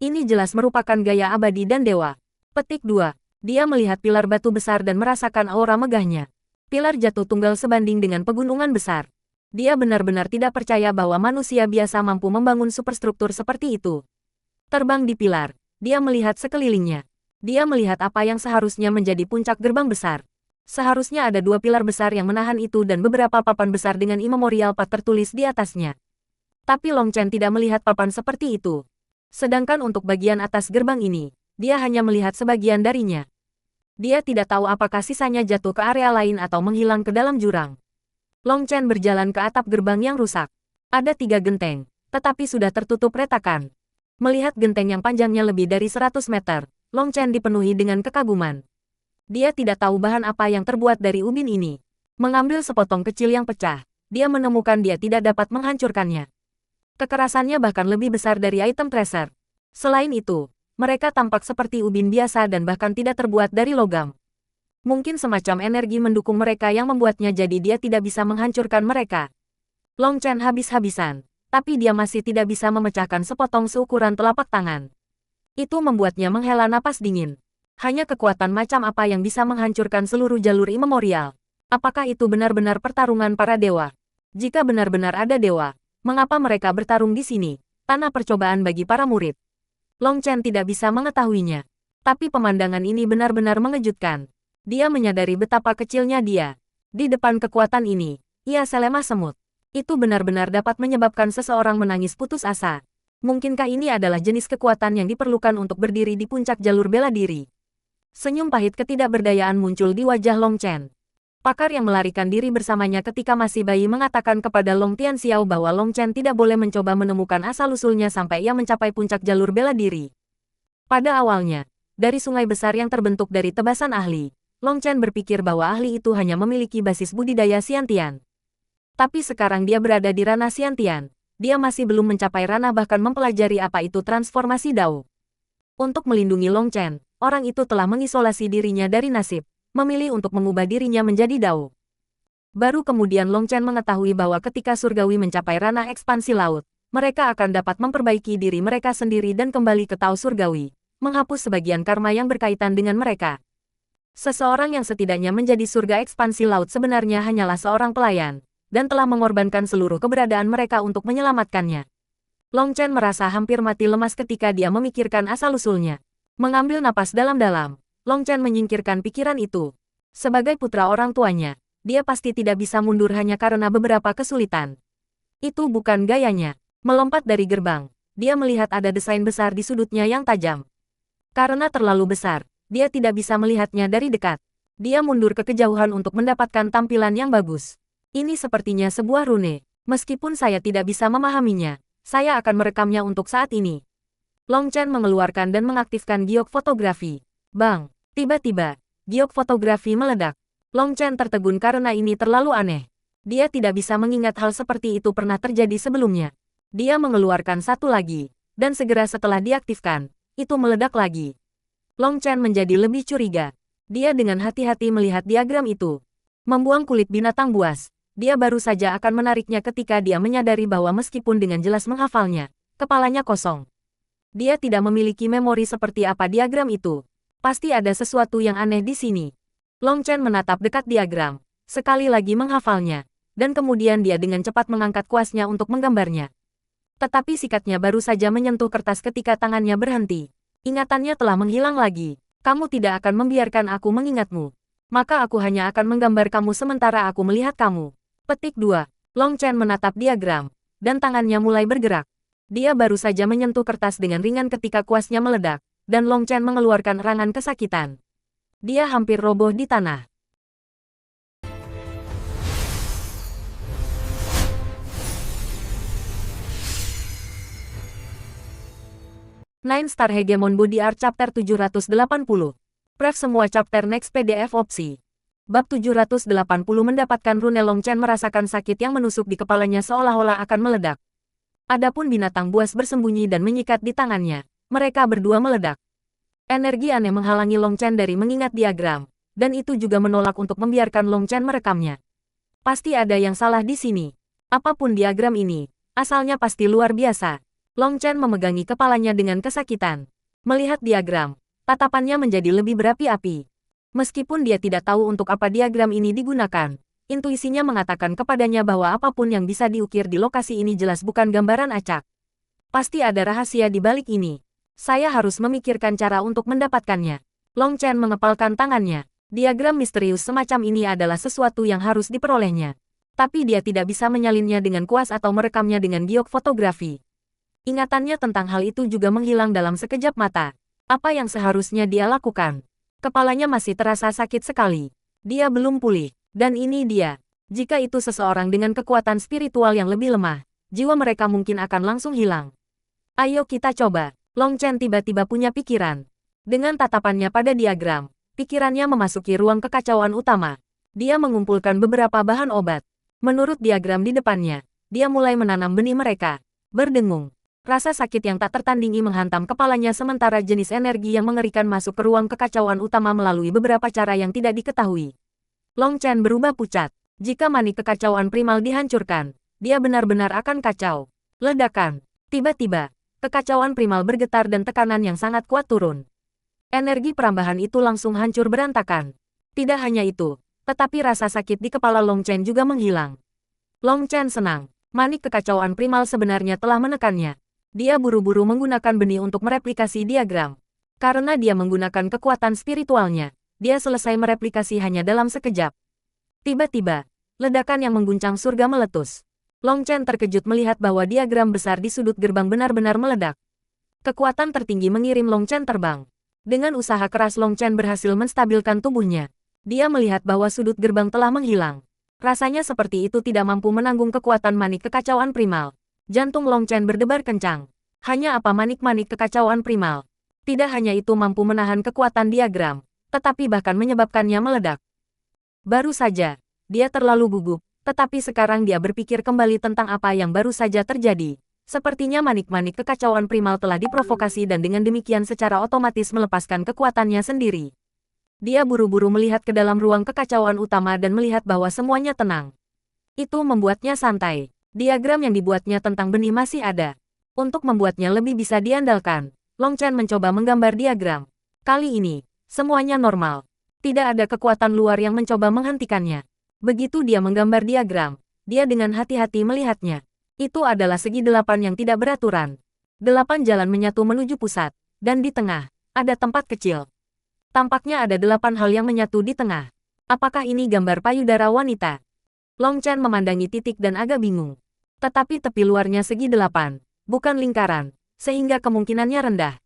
Ini jelas merupakan gaya abadi dan dewa. Petik 2. Dia melihat pilar batu besar dan merasakan aura megahnya. Pilar jatuh tunggal sebanding dengan pegunungan besar. Dia benar-benar tidak percaya bahwa manusia biasa mampu membangun superstruktur seperti itu. Terbang di pilar, dia melihat sekelilingnya. Dia melihat apa yang seharusnya menjadi puncak gerbang besar. Seharusnya ada 2 pilar besar yang menahan itu dan beberapa papan besar dengan imemorial path tertulis di atasnya. Tapi Long Chen tidak melihat papan seperti itu. Sedangkan untuk bagian atas gerbang ini, dia hanya melihat sebagian darinya. Dia tidak tahu apakah sisanya jatuh ke area lain atau menghilang ke dalam jurang. Long Chen berjalan ke atap gerbang yang rusak. Ada 3 genteng, tetapi sudah tertutup retakan. Melihat genteng yang panjangnya lebih dari 100 meter, Long Chen dipenuhi dengan kekaguman. Dia tidak tahu bahan apa yang terbuat dari ubin ini. Mengambil sepotong kecil yang pecah, dia menemukan dia tidak dapat menghancurkannya. Kekerasannya bahkan lebih besar dari item tracer. Selain itu, mereka tampak seperti ubin biasa dan bahkan tidak terbuat dari logam. Mungkin semacam energi mendukung mereka yang membuatnya jadi dia tidak bisa menghancurkan mereka. Long Chen habis-habisan, tapi dia masih tidak bisa memecahkan sepotong seukuran telapak tangan. Itu membuatnya menghela napas dingin. Hanya kekuatan macam apa yang bisa menghancurkan seluruh jalur imemorial? Apakah itu benar-benar pertarungan para dewa? Jika benar-benar ada dewa, mengapa mereka bertarung di sini? Tanah percobaan bagi para murid. Long Chen tidak bisa mengetahuinya. Tapi pemandangan ini benar-benar mengejutkan. Dia menyadari betapa kecilnya dia. Di depan kekuatan ini, ia selemah semut. Itu benar-benar dapat menyebabkan seseorang menangis putus asa. Mungkinkah ini adalah jenis kekuatan yang diperlukan untuk berdiri di puncak jalur bela diri? Senyum pahit ketidakberdayaan muncul di wajah Long Chen. Pakar yang melarikan diri bersamanya ketika masih bayi mengatakan kepada Long Tianxiao bahwa Long Chen tidak boleh mencoba menemukan asal-usulnya sampai ia mencapai puncak jalur bela diri. Pada awalnya, dari sungai besar yang terbentuk dari tebasan ahli, Long Chen berpikir bahwa ahli itu hanya memiliki basis budidaya Xiantian. Tapi sekarang dia berada di ranah Xiantian, dia masih belum mencapai ranah bahkan mempelajari apa itu transformasi Dao. Untuk melindungi Long Chen, orang itu telah mengisolasi dirinya dari nasib, memilih untuk mengubah dirinya menjadi Dao. Baru kemudian Long Chen mengetahui bahwa ketika surgawi mencapai ranah ekspansi laut, mereka akan dapat memperbaiki diri mereka sendiri dan kembali ke Tao surgawi, menghapus sebagian karma yang berkaitan dengan mereka. Seseorang yang setidaknya menjadi surga ekspansi laut sebenarnya hanyalah seorang pelayan, dan telah mengorbankan seluruh keberadaan mereka untuk menyelamatkannya. Long Chen merasa hampir mati lemas ketika dia memikirkan asal-usulnya. Mengambil napas dalam-dalam, Long Chen menyingkirkan pikiran itu. Sebagai putra orang tuanya, dia pasti tidak bisa mundur hanya karena beberapa kesulitan. Itu bukan gayanya. Melompat dari gerbang, dia melihat ada desain besar di sudutnya yang tajam. Karena terlalu besar, dia tidak bisa melihatnya dari dekat. Dia mundur ke kejauhan untuk mendapatkan tampilan yang bagus. Ini sepertinya sebuah rune. Meskipun saya tidak bisa memahaminya, saya akan merekamnya untuk saat ini. Long Chen mengeluarkan dan mengaktifkan giok fotografi. Bang! Tiba-tiba, giok fotografi meledak. Long Chen tertegun karena ini terlalu aneh. Dia tidak bisa mengingat hal seperti itu pernah terjadi sebelumnya. Dia mengeluarkan satu lagi, dan segera setelah diaktifkan, itu meledak lagi. Long Chen menjadi lebih curiga. Dia dengan hati-hati melihat diagram itu. Membuang kulit binatang buas. Dia baru saja akan menariknya ketika dia menyadari bahwa meskipun dengan jelas menghafalnya, kepalanya kosong. Dia tidak memiliki memori seperti apa diagram itu. Pasti ada sesuatu yang aneh di sini. Long Chen menatap dekat diagram, sekali lagi menghafalnya, dan kemudian dia dengan cepat mengangkat kuasnya untuk menggambarnya. Tetapi sikatnya baru saja menyentuh kertas ketika tangannya berhenti. Ingatannya telah menghilang lagi. Kamu tidak akan membiarkan aku mengingatmu. Maka aku hanya akan menggambar kamu sementara aku melihat kamu. Petik 2. Long Chen menatap diagram, dan tangannya mulai bergerak. Dia baru saja menyentuh kertas dengan ringan ketika kuasnya meledak, dan Long Chen mengeluarkan erangan kesakitan. Dia hampir roboh di tanah. Nine Star Hegemon Body Art Chapter 780. Pref semua chapter next PDF opsi. Bab 780 mendapatkan rune. Long Chen merasakan sakit yang menusuk di kepalanya seolah-olah akan meledak. Adapun binatang buas bersembunyi dan menyikat di tangannya. Mereka berdua meledak. Energi aneh menghalangi Long Chen dari mengingat diagram, dan itu juga menolak untuk membiarkan Long Chen merekamnya. Pasti ada yang salah di sini. Apapun diagram ini, asalnya pasti luar biasa. Long Chen memegangi kepalanya dengan kesakitan. Melihat diagram, tatapannya menjadi lebih berapi-api. Meskipun dia tidak tahu untuk apa diagram ini digunakan, intuisinya mengatakan kepadanya bahwa apapun yang bisa diukir di lokasi ini jelas bukan gambaran acak. Pasti ada rahasia di balik ini. Saya harus memikirkan cara untuk mendapatkannya. Long Chen mengepalkan tangannya. Diagram misterius semacam ini adalah sesuatu yang harus diperolehnya. Tapi dia tidak bisa menyalinnya dengan kuas atau merekamnya dengan giok fotografi. Ingatannya tentang hal itu juga menghilang dalam sekejap mata. Apa yang seharusnya dia lakukan? Kepalanya masih terasa sakit sekali. Dia belum pulih. Dan ini dia. Jika itu seseorang dengan kekuatan spiritual yang lebih lemah, jiwa mereka mungkin akan langsung hilang. Ayo kita coba. Long Chen tiba-tiba punya pikiran. Dengan tatapannya pada diagram, pikirannya memasuki ruang kekacauan utama. Dia mengumpulkan beberapa bahan obat. Menurut diagram di depannya, dia mulai menanam benih mereka. Berdengung. Rasa sakit yang tak tertandingi menghantam kepalanya sementara jenis energi yang mengerikan masuk ke ruang kekacauan utama melalui beberapa cara yang tidak diketahui. Long Chen berubah pucat. Jika manik kekacauan primal dihancurkan, dia benar-benar akan kacau. Ledakan. Tiba-tiba, kekacauan primal bergetar dan tekanan yang sangat kuat turun. Energi perambahan itu langsung hancur berantakan. Tidak hanya itu, tetapi rasa sakit di kepala Long Chen juga menghilang. Long Chen senang. Manik kekacauan primal sebenarnya telah menekannya. Dia buru-buru menggunakan benih untuk mereplikasi diagram. Karena dia menggunakan kekuatan spiritualnya, dia selesai mereplikasi hanya dalam sekejap. Tiba-tiba, ledakan yang mengguncang surga meletus. Long Chen terkejut melihat bahwa diagram besar di sudut gerbang benar-benar meledak. Kekuatan tertinggi mengirim Long Chen terbang. Dengan usaha keras Long Chen berhasil menstabilkan tubuhnya. Dia melihat bahwa sudut gerbang telah menghilang. Rasanya seperti itu tidak mampu menanggung kekuatan manik kekacauan primal. Jantung Long Chen berdebar kencang. Hanya apa manik-manik kekacauan primal? Tidak hanya itu mampu menahan kekuatan diagram, tetapi bahkan menyebabkannya meledak. Baru saja, dia terlalu gugup, tetapi sekarang dia berpikir kembali tentang apa yang baru saja terjadi. Sepertinya manik-manik kekacauan primal telah diprovokasi dan dengan demikian secara otomatis melepaskan kekuatannya sendiri. Dia buru-buru melihat ke dalam ruang kekacauan utama dan melihat bahwa semuanya tenang. Itu membuatnya santai. Diagram yang dibuatnya tentang benih masih ada. Untuk membuatnya lebih bisa diandalkan, Long Chen mencoba menggambar diagram. Kali ini, semuanya normal. Tidak ada kekuatan luar yang mencoba menghentikannya. Begitu dia menggambar diagram, dia dengan hati-hati melihatnya. Itu adalah segi 8 yang tidak beraturan. 8 jalan menyatu menuju pusat, dan di tengah, ada tempat kecil. Tampaknya ada 8 hal yang menyatu di tengah. Apakah ini gambar payudara wanita? Long Chen memandangi titik dan agak bingung. Tetapi tepi luarnya segi 8, bukan lingkaran, sehingga kemungkinannya rendah.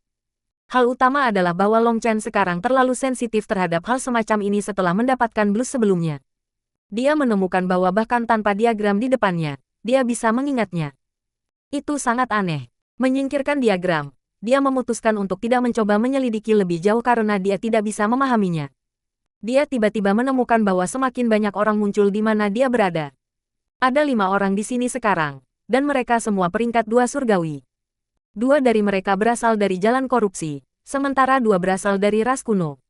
Hal utama adalah bahwa Long Chen sekarang terlalu sensitif terhadap hal semacam ini setelah mendapatkan blues sebelumnya. Dia menemukan bahwa bahkan tanpa diagram di depannya, dia bisa mengingatnya. Itu sangat aneh. Menyingkirkan diagram, dia memutuskan untuk tidak mencoba menyelidiki lebih jauh karena dia tidak bisa memahaminya. Dia tiba-tiba menemukan bahwa semakin banyak orang muncul di mana dia berada. Ada 5 orang di sini sekarang, dan mereka semua peringkat 2 surgawi. 2 dari mereka berasal dari jalan korupsi, sementara 2 berasal dari ras kuno.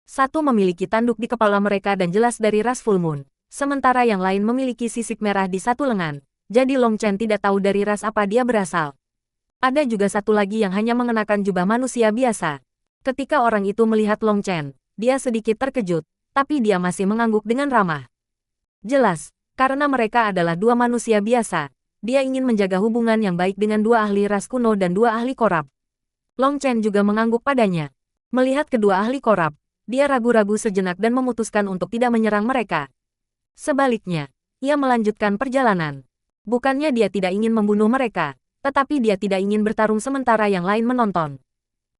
1 memiliki tanduk di kepala mereka dan jelas dari ras full moon, sementara yang lain memiliki sisik merah di satu lengan, jadi Long Chen tidak tahu dari ras apa dia berasal. Ada juga 1 lagi yang hanya mengenakan jubah manusia biasa. Ketika orang itu melihat Long Chen, dia sedikit terkejut, tapi dia masih mengangguk dengan ramah. Jelas. Karena mereka adalah 2 manusia biasa, dia ingin menjaga hubungan yang baik dengan 2 ahli ras kuno dan 2 ahli korab. Long Chen juga mengangguk padanya. Melihat kedua ahli korab, dia ragu-ragu sejenak dan memutuskan untuk tidak menyerang mereka. Sebaliknya, ia melanjutkan perjalanan. Bukannya dia tidak ingin membunuh mereka, tetapi dia tidak ingin bertarung sementara yang lain menonton.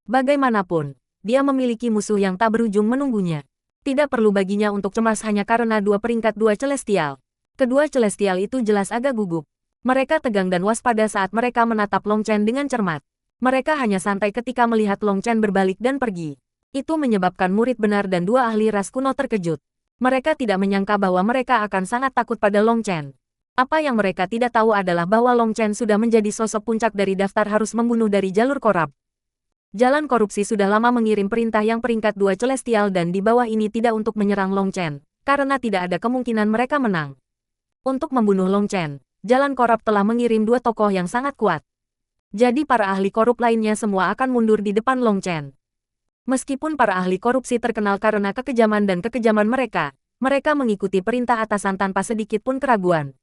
Bagaimanapun, dia memiliki musuh yang tak berujung menunggunya. Tidak perlu baginya untuk cemas hanya karena 2 peringkat 2 celestial. Kedua celestial itu jelas agak gugup. Mereka tegang dan waspada saat mereka menatap Long Chen dengan cermat. Mereka hanya santai ketika melihat Long Chen berbalik dan pergi. Itu menyebabkan murid benar dan 2 ahli ras kuno terkejut. Mereka tidak menyangka bahwa mereka akan sangat takut pada Long Chen. Apa yang mereka tidak tahu adalah bahwa Long Chen sudah menjadi sosok puncak dari daftar harus membunuh dari jalur korab. Jalan korupsi sudah lama mengirim perintah yang peringkat 2 celestial dan di bawah ini tidak untuk menyerang Long Chen, karena tidak ada kemungkinan mereka menang. Untuk membunuh Long Chen, jalan korup telah mengirim 2 tokoh yang sangat kuat. Jadi para ahli korup lainnya semua akan mundur di depan Long Chen. Meskipun para ahli korupsi terkenal karena kekejaman dan kekejaman mereka, mereka mengikuti perintah atasan tanpa sedikit pun keraguan.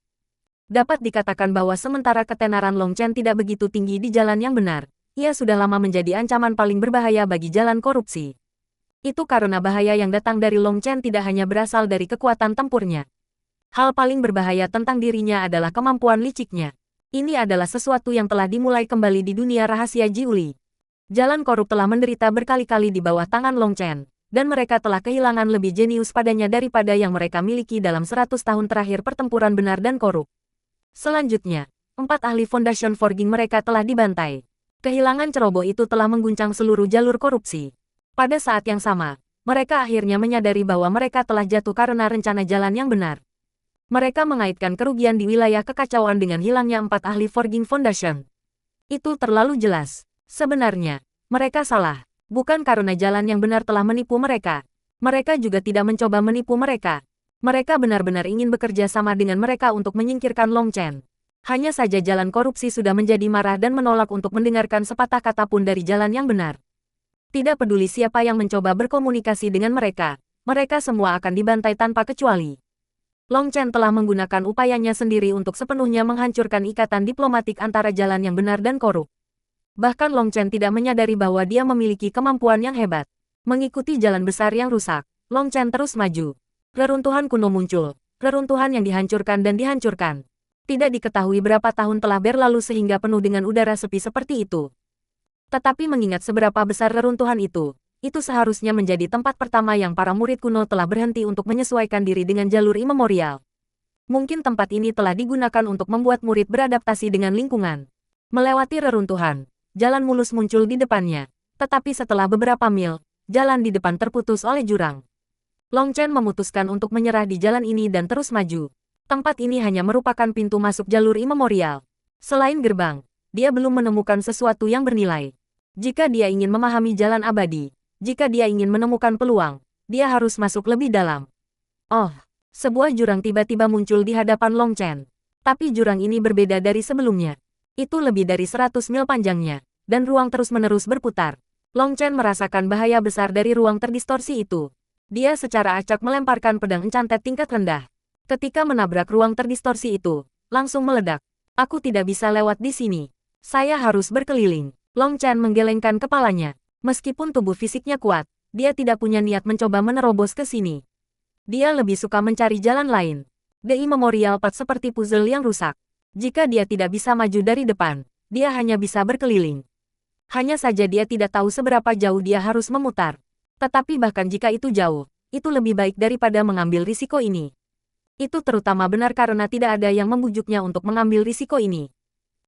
Dapat dikatakan bahwa sementara ketenaran Long Chen tidak begitu tinggi di jalan yang benar, ia sudah lama menjadi ancaman paling berbahaya bagi jalan korupsi. Itu karena bahaya yang datang dari Long Chen tidak hanya berasal dari kekuatan tempurnya. Hal paling berbahaya tentang dirinya adalah kemampuan liciknya. Ini adalah sesuatu yang telah dimulai kembali di dunia rahasia Jiuli. Jalan korup telah menderita berkali-kali di bawah tangan Long Chen, dan mereka telah kehilangan lebih jenius padanya daripada yang mereka miliki dalam 100 tahun terakhir pertempuran benar dan korup. Selanjutnya, 4 ahli Foundation Forging mereka telah dibantai. Kehilangan ceroboh itu telah mengguncang seluruh jalur korupsi. Pada saat yang sama, mereka akhirnya menyadari bahwa mereka telah jatuh karena rencana jalan yang benar. Mereka mengaitkan kerugian di wilayah kekacauan dengan hilangnya 4 ahli Forging Foundation. Itu terlalu jelas. Sebenarnya, mereka salah. Bukan karena jalan yang benar telah menipu mereka. Mereka juga tidak mencoba menipu mereka. Mereka benar-benar ingin bekerja sama dengan mereka untuk menyingkirkan Long Chen. Hanya saja jalan korupsi sudah menjadi marah dan menolak untuk mendengarkan sepatah kata pun dari jalan yang benar. Tidak peduli siapa yang mencoba berkomunikasi dengan mereka, mereka semua akan dibantai tanpa kecuali. Long Chen telah menggunakan upayanya sendiri untuk sepenuhnya menghancurkan ikatan diplomatik antara jalan yang benar dan korup. Bahkan Long Chen tidak menyadari bahwa dia memiliki kemampuan yang hebat. Mengikuti jalan besar yang rusak, Long Chen terus maju. Reruntuhan kuno muncul, reruntuhan yang dihancurkan dan dihancurkan. Tidak diketahui berapa tahun telah berlalu sehingga penuh dengan udara sepi seperti itu. Tetapi mengingat seberapa besar reruntuhan itu seharusnya menjadi tempat pertama yang para murid kuno telah berhenti untuk menyesuaikan diri dengan jalur imemorial. Mungkin tempat ini telah digunakan untuk membuat murid beradaptasi dengan lingkungan. Melewati reruntuhan, jalan mulus muncul di depannya. Tetapi setelah beberapa mil, jalan di depan terputus oleh jurang. Long Chen memutuskan untuk menyerah di jalan ini dan terus maju. Tempat ini hanya merupakan pintu masuk jalur imemorial. Selain gerbang, dia belum menemukan sesuatu yang bernilai. Jika dia ingin memahami jalan abadi, jika dia ingin menemukan peluang, dia harus masuk lebih dalam. Oh, sebuah jurang tiba-tiba muncul di hadapan Long Chen. Tapi jurang ini berbeda dari sebelumnya. Itu lebih dari 100 mil panjangnya, dan ruang terus-menerus berputar. Long Chen merasakan bahaya besar dari ruang terdistorsi itu. Dia secara acak melemparkan pedang encantet tingkat rendah. Ketika menabrak ruang terdistorsi itu, langsung meledak. Aku tidak bisa lewat di sini. Saya harus berkeliling. Long Chen menggelengkan kepalanya. Meskipun tubuh fisiknya kuat, dia tidak punya niat mencoba menerobos ke sini. Dia lebih suka mencari jalan lain. The Immemorial Path seperti puzzle yang rusak. Jika dia tidak bisa maju dari depan, dia hanya bisa berkeliling. Hanya saja dia tidak tahu seberapa jauh dia harus memutar. Tetapi bahkan jika itu jauh, itu lebih baik daripada mengambil risiko ini. Itu terutama benar karena tidak ada yang membujuknya untuk mengambil risiko ini.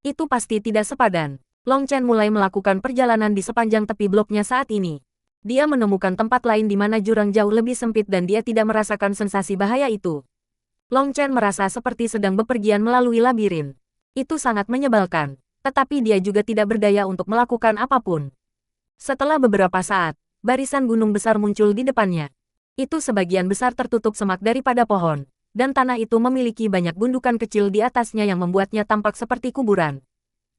Itu pasti tidak sepadan. Long Chen mulai melakukan perjalanan di sepanjang tepi bloknya saat ini. Dia menemukan tempat lain di mana jurang jauh lebih sempit dan dia tidak merasakan sensasi bahaya itu. Long Chen merasa seperti sedang bepergian melalui labirin. Itu sangat menyebalkan, tetapi dia juga tidak berdaya untuk melakukan apapun. Setelah beberapa saat, barisan gunung besar muncul di depannya. Itu sebagian besar tertutup semak daripada pohon, dan tanah itu memiliki banyak gundukan kecil di atasnya yang membuatnya tampak seperti kuburan.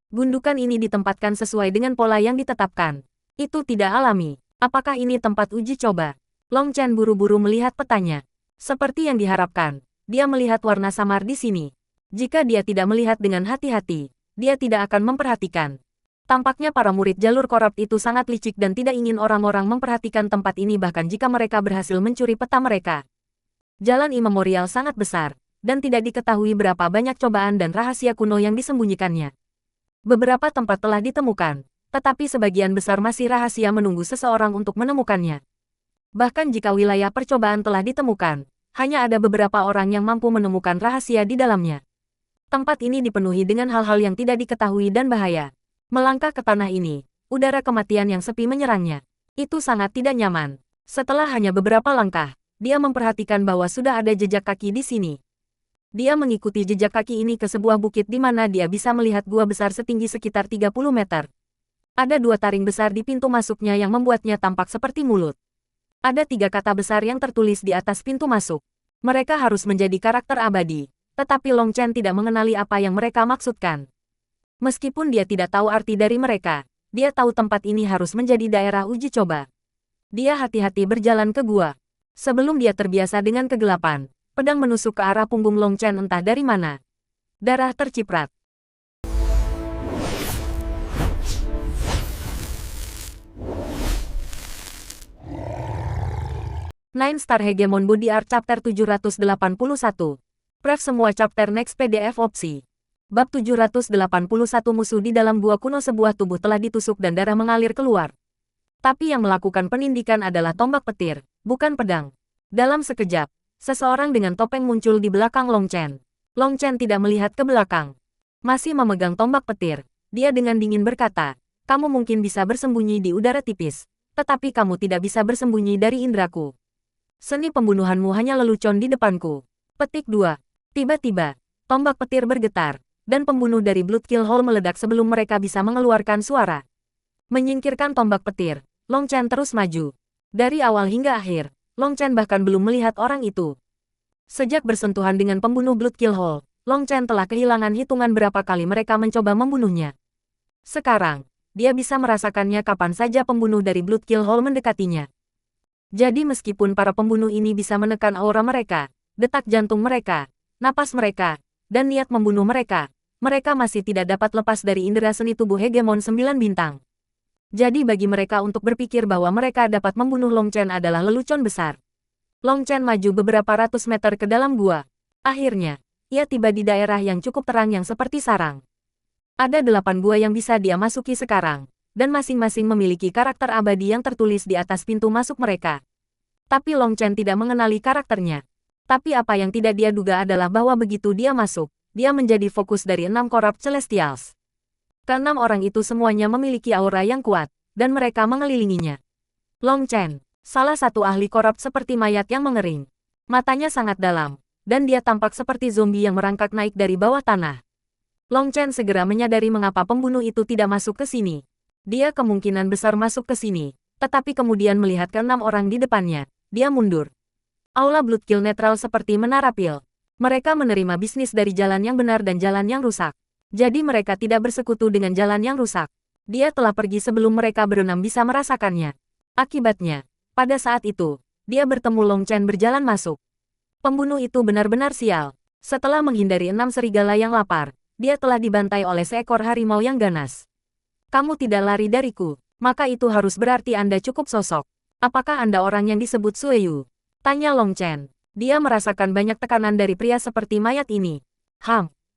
Gundukan ini ditempatkan sesuai dengan pola yang ditetapkan. Itu tidak alami. Apakah ini tempat uji coba? Long Chen buru-buru melihat petanya. Seperti yang diharapkan, dia melihat warna samar di sini. Jika dia tidak melihat dengan hati-hati, dia tidak akan memperhatikan. Tampaknya para murid jalur korup itu sangat licik dan tidak ingin orang-orang memperhatikan tempat ini bahkan jika mereka berhasil mencuri peta mereka. Jalan imemorial sangat besar, dan tidak diketahui berapa banyak cobaan dan rahasia kuno yang disembunyikannya. Beberapa tempat telah ditemukan, tetapi sebagian besar masih rahasia menunggu seseorang untuk menemukannya. Bahkan jika wilayah percobaan telah ditemukan, hanya ada beberapa orang yang mampu menemukan rahasia di dalamnya. Tempat ini dipenuhi dengan hal-hal yang tidak diketahui dan bahaya. Melangkah ke tanah ini, udara kematian yang sepi menyerangnya. Itu sangat tidak nyaman. Setelah hanya beberapa langkah, dia memperhatikan bahwa sudah ada jejak kaki di sini. Dia mengikuti jejak kaki ini ke sebuah bukit di mana dia bisa melihat gua besar setinggi sekitar 30 meter. Ada 2 taring besar di pintu masuknya yang membuatnya tampak seperti mulut. Ada 3 kata besar yang tertulis di atas pintu masuk. Mereka harus menjadi karakter abadi, tetapi Long Chen tidak mengenali apa yang mereka maksudkan. Meskipun dia tidak tahu arti dari mereka, dia tahu tempat ini harus menjadi daerah uji coba. Dia hati-hati berjalan ke gua. Sebelum dia terbiasa dengan kegelapan, pedang menusuk ke arah punggung Long Chen entah dari mana. Darah terciprat. Nine Star Hegemon Body Art Chapter 781. Pref semua chapter next PDF opsi. Bab 781 musuh di dalam gua kuno sebuah tubuh telah ditusuk dan darah mengalir keluar. Tapi yang melakukan penindikan adalah tombak petir, bukan pedang. Dalam sekejap, seseorang dengan topeng muncul di belakang Long Chen. Long Chen tidak melihat ke belakang. Masih memegang tombak petir, dia dengan dingin berkata, kamu mungkin bisa bersembunyi di udara tipis, tetapi kamu tidak bisa bersembunyi dari indraku. Seni pembunuhanmu hanya lelucon di depanku. Petik 2. Tiba-tiba, tombak petir bergetar, dan pembunuh dari Bloodkill Hall meledak sebelum mereka bisa mengeluarkan suara. Menyingkirkan tombak petir, Long Chen terus maju. Dari awal hingga akhir, Long Chen bahkan belum melihat orang itu. Sejak bersentuhan dengan pembunuh Bloodkill Hall, Long Chen telah kehilangan hitungan berapa kali mereka mencoba membunuhnya. Sekarang, dia bisa merasakannya kapan saja pembunuh dari Bloodkill Hall mendekatinya. Jadi meskipun para pembunuh ini bisa menekan aura mereka, detak jantung mereka, napas mereka, dan niat membunuh mereka, mereka masih tidak dapat lepas dari indera seni tubuh hegemon 9 bintang. Jadi bagi mereka untuk berpikir bahwa mereka dapat membunuh Long Chen adalah lelucon besar. Long Chen maju beberapa ratus meter ke dalam gua. Akhirnya, ia tiba di daerah yang cukup terang yang seperti sarang. Ada 8 gua yang bisa dia masuki sekarang, dan masing-masing memiliki karakter abadi yang tertulis di atas pintu masuk mereka. Tapi Long Chen tidak mengenali karakternya. Tapi apa yang tidak dia duga adalah bahwa begitu dia masuk, dia menjadi fokus dari 6 Corrupt Celestials. Keenam orang itu semuanya memiliki aura yang kuat, dan mereka mengelilinginya. Long Chen, salah satu ahli korup seperti mayat yang mengering. Matanya sangat dalam, dan dia tampak seperti zombie yang merangkak naik dari bawah tanah. Long Chen segera menyadari mengapa pembunuh itu tidak masuk ke sini. Dia kemungkinan besar masuk ke sini, tetapi kemudian melihat keenam orang di depannya, dia mundur. Aula Bloodkill netral seperti menara pil. Mereka menerima bisnis dari jalan yang benar dan jalan yang rusak. Jadi mereka tidak bersekutu dengan jalan yang rusak. Dia telah pergi sebelum mereka berenam bisa merasakannya. Akibatnya, pada saat itu, dia bertemu Long Chen berjalan masuk. Pembunuh itu benar-benar sial. Setelah menghindari 6 serigala yang lapar, dia telah dibantai oleh seekor harimau yang ganas. Kamu tidak lari dariku, maka itu harus berarti Anda cukup sosok. Apakah Anda orang yang disebut Sueyu? Tanya Long Chen. Dia merasakan banyak tekanan dari pria seperti mayat ini.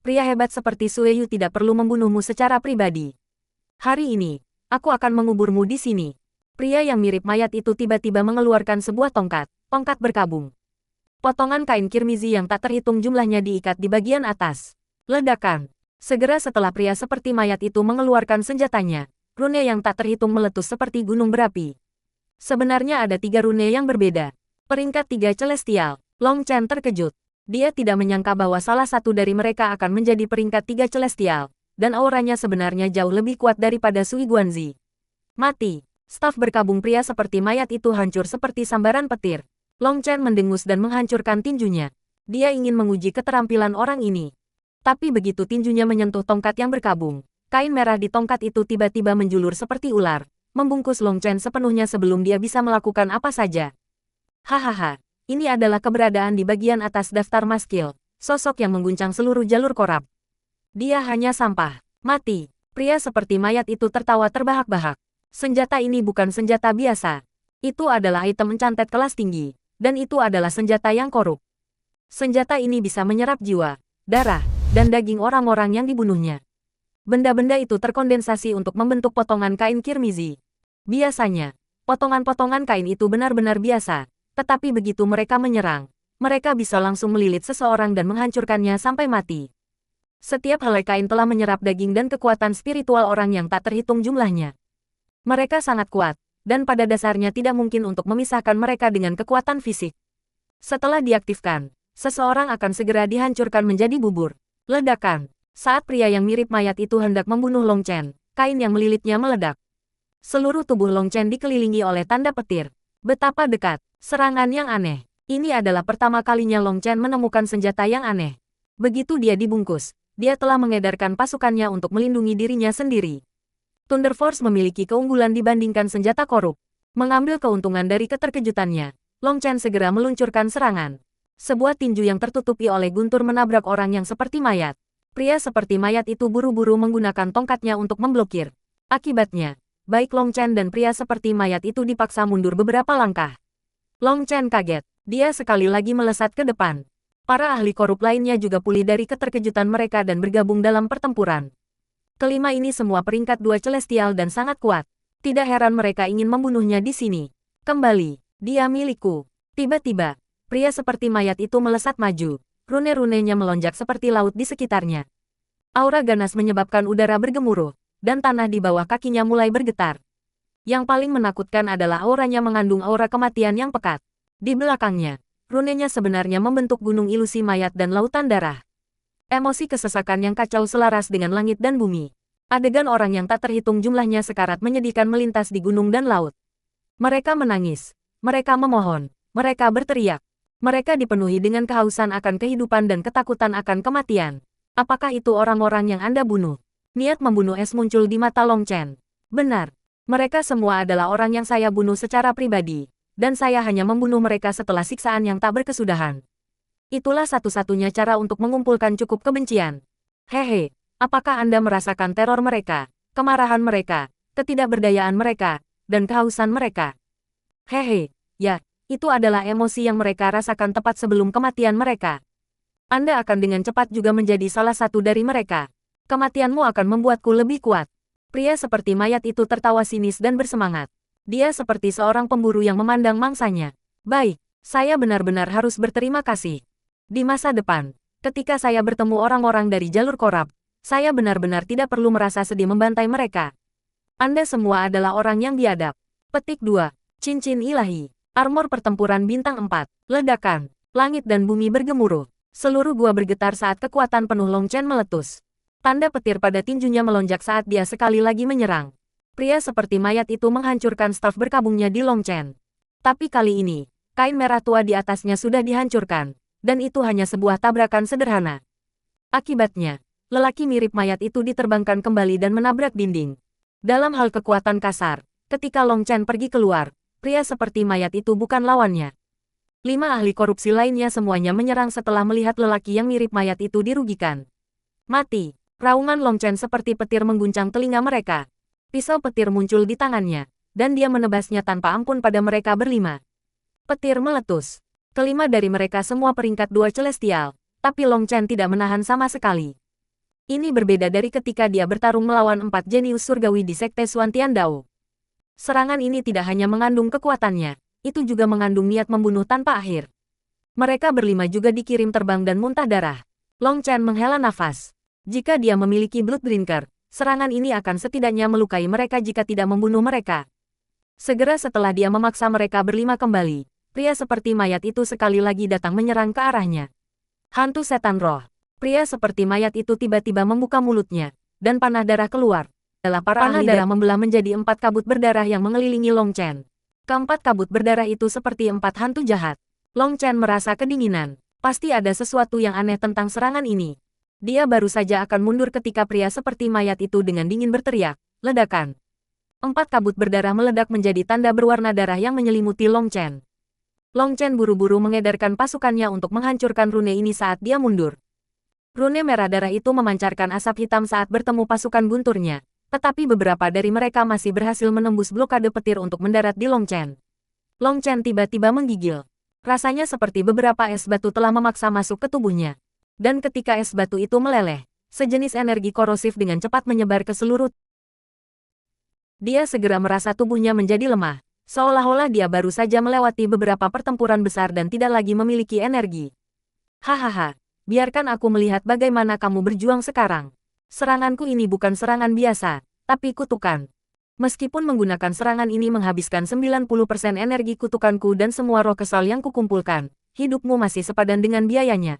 Pria hebat seperti Sueyu tidak perlu membunuhmu secara pribadi. Hari ini, aku akan menguburmu di sini. Pria yang mirip mayat itu tiba-tiba mengeluarkan sebuah tongkat berkabung. Potongan kain kirmizi yang tak terhitung jumlahnya diikat di bagian atas. Ledakan. Segera setelah pria seperti mayat itu mengeluarkan senjatanya, rune yang tak terhitung meletus seperti gunung berapi. Sebenarnya ada 3 rune yang berbeda. Peringkat 3 Celestial. Long Chen terkejut. Dia tidak menyangka bahwa salah satu dari mereka akan menjadi peringkat 3 Celestial, dan auranya sebenarnya jauh lebih kuat daripada Sui Guanzi. Mati. Staf berkabung pria seperti mayat itu hancur seperti sambaran petir. Long Chen mendengus dan menghancurkan tinjunya. Dia ingin menguji keterampilan orang ini. Tapi begitu tinjunya menyentuh tongkat yang berkabung, kain merah di tongkat itu tiba-tiba menjulur seperti ular, membungkus Long Chen sepenuhnya sebelum dia bisa melakukan apa saja. Hahaha. Ini adalah keberadaan di bagian atas daftar maskil, sosok yang mengguncang seluruh jalur korup. Dia hanya sampah. Mati. Pria seperti mayat itu tertawa terbahak-bahak. Senjata ini bukan senjata biasa. Itu adalah item encanted kelas tinggi, dan itu adalah senjata yang korup. Senjata ini bisa menyerap jiwa, darah, dan daging orang-orang yang dibunuhnya. Benda-benda itu terkondensasi untuk membentuk potongan kain kirmizi. Biasanya, potongan-potongan kain itu benar-benar biasa. Tetapi begitu mereka menyerang, mereka bisa langsung melilit seseorang dan menghancurkannya sampai mati. Setiap helai kain telah menyerap daging dan kekuatan spiritual orang yang tak terhitung jumlahnya. Mereka sangat kuat, dan pada dasarnya tidak mungkin untuk memisahkan mereka dengan kekuatan fisik. Setelah diaktifkan, seseorang akan segera dihancurkan menjadi bubur. Ledakan. Saat pria yang mirip mayat itu hendak membunuh Long Chen, kain yang melilitnya meledak. Seluruh tubuh Long Chen dikelilingi oleh tanda petir. Betapa dekat. Serangan yang aneh. Ini adalah pertama kalinya Long Chen menemukan senjata yang aneh. Begitu dia dibungkus, dia telah mengedarkan pasukannya untuk melindungi dirinya sendiri. Thunder Force memiliki keunggulan dibandingkan senjata korup. Mengambil keuntungan dari keterkejutannya, Long Chen segera meluncurkan serangan. Sebuah tinju yang tertutupi oleh guntur menabrak orang yang seperti mayat. Pria seperti mayat itu buru-buru menggunakan tongkatnya untuk memblokir. Akibatnya, baik Long Chen dan pria seperti mayat itu dipaksa mundur beberapa langkah. Long Chen kaget. Dia sekali lagi melesat ke depan. Para ahli korup lainnya juga pulih dari keterkejutan mereka dan bergabung dalam pertempuran. Kelima ini semua peringkat 2 Celestial dan sangat kuat. Tidak heran mereka ingin membunuhnya di sini. Kembali, dia milikku. Tiba-tiba, pria seperti mayat itu melesat maju. Rune-runenya melonjak seperti laut di sekitarnya. Aura ganas menyebabkan udara bergemuruh, dan tanah di bawah kakinya mulai bergetar. Yang paling menakutkan adalah auranya mengandung aura kematian yang pekat. Di belakangnya, runenya sebenarnya membentuk gunung ilusi mayat dan lautan darah. Emosi kesesakan yang kacau selaras dengan langit dan bumi. Adegan orang yang tak terhitung jumlahnya sekarat menyedihkan melintas di gunung dan laut. Mereka menangis, mereka memohon, mereka berteriak. Mereka dipenuhi dengan kehausan akan kehidupan dan ketakutan akan kematian. Apakah itu orang-orang yang Anda bunuh? Niat membunuh es muncul di mata Long Chen. Benar. Mereka semua adalah orang yang saya bunuh secara pribadi. Dan saya hanya membunuh mereka setelah siksaan yang tak berkesudahan. Itulah satu-satunya cara untuk mengumpulkan cukup kebencian. Hehe, apakah Anda merasakan teror mereka, kemarahan mereka, ketidakberdayaan mereka, dan kehausan mereka? Hehe, ya, itu adalah emosi yang mereka rasakan tepat sebelum kematian mereka. Anda akan dengan cepat juga menjadi salah satu dari mereka. Kematianmu akan membuatku lebih kuat. Pria seperti mayat itu tertawa sinis dan bersemangat. Dia seperti seorang pemburu yang memandang mangsanya. Baik, saya benar-benar harus berterima kasih. Di masa depan, ketika saya bertemu orang-orang dari jalur korab, saya benar-benar tidak perlu merasa sedih membantai mereka. Anda semua adalah orang yang biadab. Petik 2. Cincin ilahi. Armor pertempuran bintang 4. Ledakan. Langit dan bumi bergemuruh. Seluruh gua bergetar saat kekuatan penuh Long Chen meletus. Tanda petir pada tinjunya melonjak saat dia sekali lagi menyerang. Pria seperti mayat itu menghancurkan staf berkabungnya di Long Chen. Tapi kali ini, kain merah tua di atasnya sudah dihancurkan, dan itu hanya sebuah tabrakan sederhana. Akibatnya, lelaki mirip mayat itu diterbangkan kembali dan menabrak dinding. Dalam hal kekuatan kasar, ketika Long Chen pergi keluar, pria seperti mayat itu bukan lawannya. 5 ahli korupsi lainnya semuanya menyerang setelah melihat lelaki yang mirip mayat itu dirugikan. Mati. Raungan Long Chen seperti petir mengguncang telinga mereka. Pisau petir muncul di tangannya, dan dia menebasnya tanpa ampun pada mereka berlima. Petir meletus. Kelima dari mereka semua peringkat 2 celestial, tapi Long Chen tidak menahan sama sekali. Ini berbeda dari ketika dia bertarung melawan 4 jenius surgawi di Sekte Xuan Tiandao. Serangan ini tidak hanya mengandung kekuatannya, itu juga mengandung niat membunuh tanpa akhir. Mereka berlima juga dikirim terbang dan muntah darah. Long Chen menghela nafas. Jika dia memiliki Blood Drinker, serangan ini akan setidaknya melukai mereka jika tidak membunuh mereka. Segera setelah dia memaksa mereka berlima kembali, pria seperti mayat itu sekali lagi datang menyerang ke arahnya. Hantu setan roh. Pria seperti mayat itu tiba-tiba membuka mulutnya, dan panah darah keluar. Panah darah membelah menjadi 4 kabut berdarah yang mengelilingi Long Chen. Keempat kabut berdarah itu seperti 4 hantu jahat. Long Chen merasa kedinginan. Pasti ada sesuatu yang aneh tentang serangan ini. Dia baru saja akan mundur ketika pria seperti mayat itu dengan dingin berteriak, ledakan. 4 kabut berdarah meledak menjadi tanda berwarna darah yang menyelimuti Long Chen. Long Chen buru-buru mengedarkan pasukannya untuk menghancurkan rune ini saat dia mundur. Rune merah darah itu memancarkan asap hitam saat bertemu pasukan gunturnya. Tetapi beberapa dari mereka masih berhasil menembus blokade petir untuk mendarat di Long Chen. Long Chen tiba-tiba menggigil. Rasanya seperti beberapa es batu telah memaksa masuk ke tubuhnya. Dan ketika es batu itu meleleh, sejenis energi korosif dengan cepat menyebar ke seluruh. Dia segera merasa tubuhnya menjadi lemah, seolah-olah dia baru saja melewati beberapa pertempuran besar dan tidak lagi memiliki energi. Hahaha, biarkan aku melihat bagaimana kamu berjuang sekarang. Seranganku ini bukan serangan biasa, tapi kutukan. Meskipun menggunakan serangan ini menghabiskan 90% energi kutukanku dan semua roh kesal yang kukumpulkan, hidupmu masih sepadan dengan biayanya.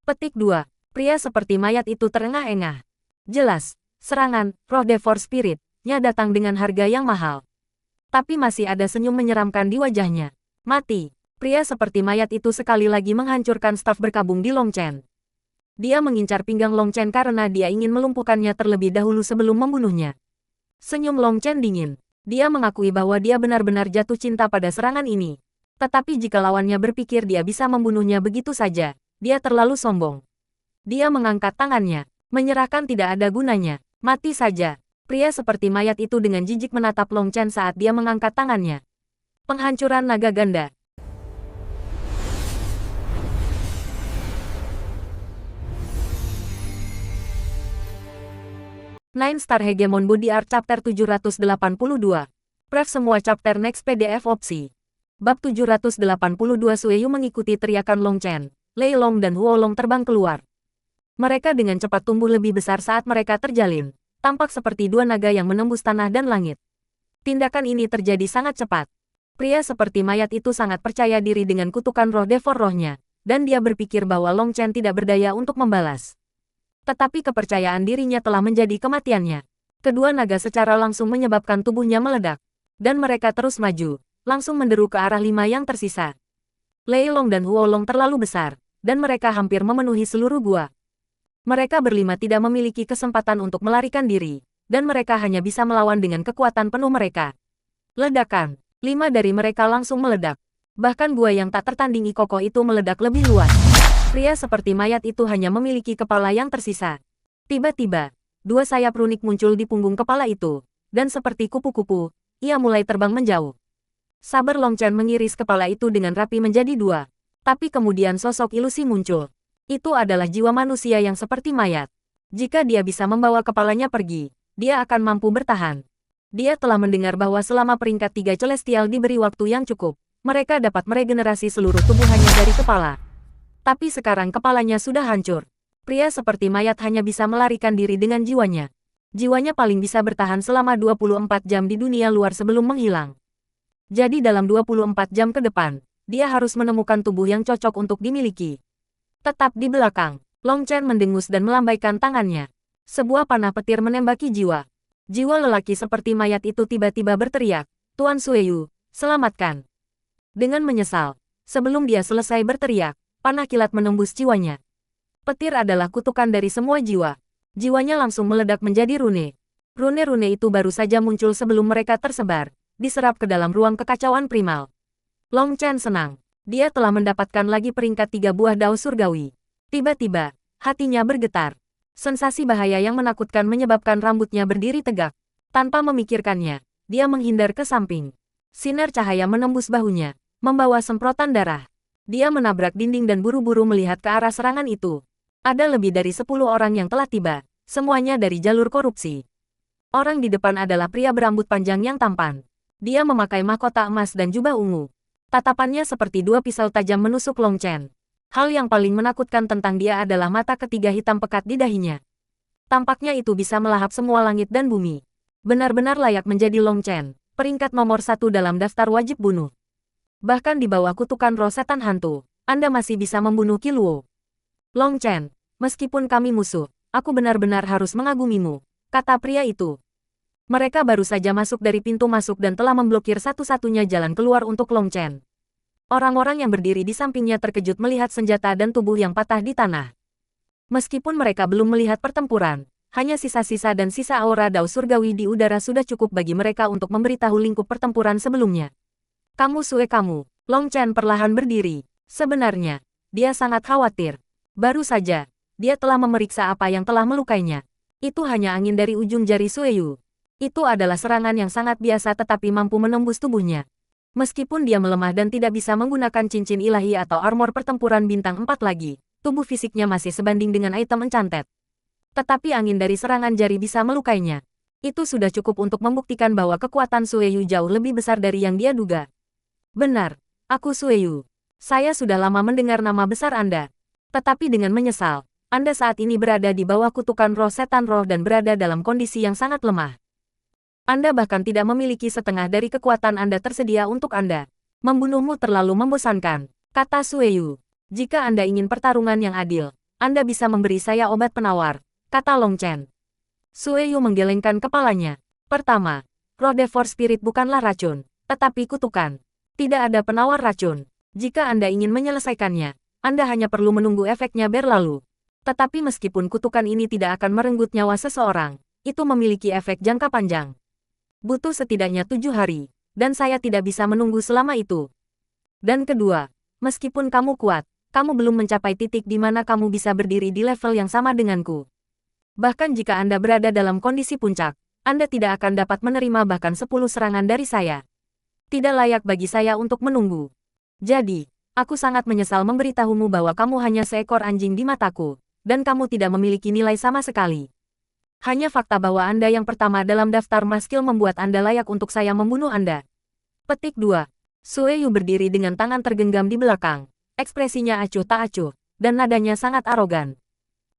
Petik 2. Pria seperti mayat itu terengah-engah. Jelas, serangan, roh Devor Spirit-nya datang dengan harga yang mahal. Tapi masih ada senyum menyeramkan di wajahnya. Mati. Pria seperti mayat itu sekali lagi menghancurkan staf berkabung di Long Chen. Dia mengincar pinggang Long Chen karena dia ingin melumpuhkannya terlebih dahulu sebelum membunuhnya. Senyum Long Chen dingin. Dia mengakui bahwa dia benar-benar jatuh cinta pada serangan ini. Tetapi jika lawannya berpikir dia bisa membunuhnya begitu saja, dia terlalu sombong. Dia mengangkat tangannya, menyerahkan tidak ada gunanya. Mati saja. Pria seperti mayat itu dengan jijik menatap Long Chen saat dia mengangkat tangannya. Penghancuran naga ganda. 9 Star Hegemon Body Art Chapter 782. Pref semua chapter next PDF opsi. Bab 782 Sueyu mengikuti teriakan Long Chen, Lei Long dan Huo Long terbang keluar. Mereka dengan cepat tumbuh lebih besar saat mereka terjalin, tampak seperti dua naga yang menembus tanah dan langit. Tindakan ini terjadi sangat cepat. Pria seperti mayat itu sangat percaya diri dengan kutukan roh devor rohnya, dan dia berpikir bahwa Long Chen tidak berdaya untuk membalas. Tetapi kepercayaan dirinya telah menjadi kematiannya. Kedua naga secara langsung menyebabkan tubuhnya meledak. Dan mereka terus maju, langsung menderu ke arah 5 yang tersisa. Lei Long dan Huo Long terlalu besar, dan mereka hampir memenuhi seluruh gua. Mereka berlima tidak memiliki kesempatan untuk melarikan diri, dan mereka hanya bisa melawan dengan kekuatan penuh mereka. Ledakan, 5 dari mereka langsung meledak. Bahkan gua yang tak tertandingi kokoh itu meledak lebih luas. Pria seperti mayat itu hanya memiliki kepala yang tersisa. Tiba-tiba, 2 sayap runik muncul di punggung kepala itu, dan seperti kupu-kupu, ia mulai terbang menjauh. Saber Long Chen mengiris kepala itu dengan rapi menjadi 2. Tapi kemudian sosok ilusi muncul. Itu adalah jiwa manusia yang seperti mayat. Jika dia bisa membawa kepalanya pergi, dia akan mampu bertahan. Dia telah mendengar bahwa selama peringkat 3 Celestial diberi waktu yang cukup, mereka dapat meregenerasi seluruh tubuh hanya dari kepala. Tapi sekarang kepalanya sudah hancur. Pria seperti mayat hanya bisa melarikan diri dengan jiwanya. Jiwanya paling bisa bertahan selama 24 jam di dunia luar sebelum menghilang. Jadi dalam 24 jam ke depan, dia harus menemukan tubuh yang cocok untuk dimiliki. Tetap di belakang, Long Chen mendengus dan melambaikan tangannya. Sebuah panah petir menembaki jiwa. Jiwa lelaki seperti mayat itu tiba-tiba berteriak, "Tuan Sueyu, selamatkan!" Dengan menyesal, sebelum dia selesai berteriak, panah kilat menembus jiwanya. Petir adalah kutukan dari semua jiwa. Jiwanya langsung meledak menjadi rune. Rune-rune itu baru saja muncul sebelum mereka tersebar, diserap ke dalam ruang kekacauan primal. Long Chen senang. Dia telah mendapatkan lagi peringkat 3 buah dao surgawi. Tiba-tiba, hatinya bergetar. Sensasi bahaya yang menakutkan menyebabkan rambutnya berdiri tegak. Tanpa memikirkannya, dia menghindar ke samping. Sinar cahaya menembus bahunya, membawa semprotan darah. Dia menabrak dinding dan buru-buru melihat ke arah serangan itu. Ada lebih dari 10 orang yang telah tiba, semuanya dari jalur korupsi. Orang di depan adalah pria berambut panjang yang tampan. Dia memakai mahkota emas dan jubah ungu. Tatapannya seperti 2 pisau tajam menusuk Long Chen. Hal yang paling menakutkan tentang dia adalah mata ketiga hitam pekat di dahinya. Tampaknya itu bisa melahap semua langit dan bumi. Benar-benar layak menjadi Long Chen, peringkat nomor 1 dalam daftar wajib bunuh. Bahkan di bawah kutukan roh setan hantu, Anda masih bisa membunuh Qi Luo. Long Chen, meskipun kami musuh, aku benar-benar harus mengagumimu, kata pria itu. Mereka baru saja masuk dari pintu masuk dan telah memblokir satu-satunya jalan keluar untuk Long Chen. Orang-orang yang berdiri di sampingnya terkejut melihat senjata dan tubuh yang patah di tanah. Meskipun mereka belum melihat pertempuran, hanya sisa-sisa dan sisa aura dao surgawi di udara sudah cukup bagi mereka untuk memberitahu lingkup pertempuran sebelumnya. Kamu Sue kamu, Long Chen perlahan berdiri. Sebenarnya, dia sangat khawatir. Baru saja, dia telah memeriksa apa yang telah melukainya. Itu hanya angin dari ujung jari Sueyu. Itu adalah serangan yang sangat biasa tetapi mampu menembus tubuhnya. Meskipun dia melemah dan tidak bisa menggunakan cincin ilahi atau armor pertempuran bintang 4 lagi, tubuh fisiknya masih sebanding dengan item encanted. Tetapi angin dari serangan jari bisa melukainya. Itu sudah cukup untuk membuktikan bahwa kekuatan Sueyu jauh lebih besar dari yang dia duga. Benar, aku Sueyu. Saya sudah lama mendengar nama besar Anda. Tetapi dengan menyesal, Anda saat ini berada di bawah kutukan roh setan roh dan berada dalam kondisi yang sangat lemah. Anda bahkan tidak memiliki setengah dari kekuatan Anda tersedia untuk Anda. Membunuhmu terlalu membosankan, kata Sueyu. Jika Anda ingin pertarungan yang adil, Anda bisa memberi saya obat penawar, kata Long Chen. Sueyu menggelengkan kepalanya. Pertama, roh devor spirit bukanlah racun, tetapi kutukan. Tidak ada penawar racun. Jika Anda ingin menyelesaikannya, Anda hanya perlu menunggu efeknya berlalu. Tetapi meskipun kutukan ini tidak akan merenggut nyawa seseorang, itu memiliki efek jangka panjang. Butuh setidaknya 7 hari, dan saya tidak bisa menunggu selama itu. Dan kedua, meskipun kamu kuat, kamu belum mencapai titik di mana kamu bisa berdiri di level yang sama denganku. Bahkan jika Anda berada dalam kondisi puncak, Anda tidak akan dapat menerima bahkan 10 serangan dari saya. Tidak layak bagi saya untuk menunggu. Jadi, aku sangat menyesal memberitahumu bahwa kamu hanya seekor anjing di mataku, dan kamu tidak memiliki nilai sama sekali. Hanya fakta bahwa Anda yang pertama dalam daftar maskil membuat Anda layak untuk saya membunuh Anda. Petik 2. Sue Yu berdiri dengan tangan tergenggam di belakang. Ekspresinya acuh tak acuh, dan nadanya sangat arogan.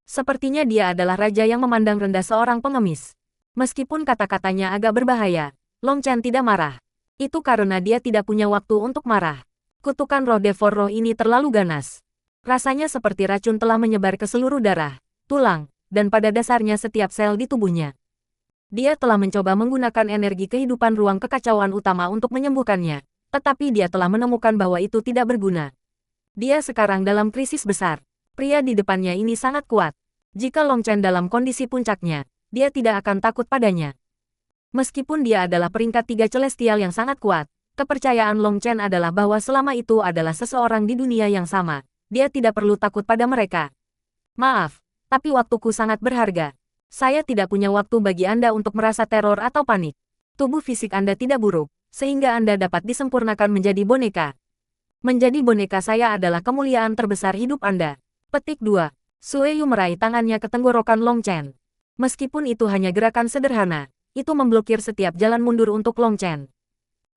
Sepertinya dia adalah raja yang memandang rendah seorang pengemis. Meskipun kata-katanya agak berbahaya, Long Chen tidak marah. Itu karena dia tidak punya waktu untuk marah. Kutukan roh devor roh ini terlalu ganas. Rasanya seperti racun telah menyebar ke seluruh darah, tulang, dan pada dasarnya setiap sel di tubuhnya. Dia telah mencoba menggunakan energi kehidupan ruang kekacauan utama untuk menyembuhkannya, tetapi dia telah menemukan bahwa itu tidak berguna. Dia sekarang dalam krisis besar. Pria di depannya ini sangat kuat. Jika Long Chen dalam kondisi puncaknya, dia tidak akan takut padanya. Meskipun dia adalah peringkat 3 celestial yang sangat kuat, kepercayaan Long Chen adalah bahwa selama itu adalah seseorang di dunia yang sama. Dia tidak perlu takut pada mereka. Maaf, tapi waktuku sangat berharga. Saya tidak punya waktu bagi Anda untuk merasa teror atau panik. Tubuh fisik Anda tidak buruk, sehingga Anda dapat disempurnakan menjadi boneka. Menjadi boneka saya adalah kemuliaan terbesar hidup Anda. Petik 2. Sue Yu meraih tangannya ke tenggorokan Long Chen. Meskipun itu hanya gerakan sederhana, itu memblokir setiap jalan mundur untuk Long Chen.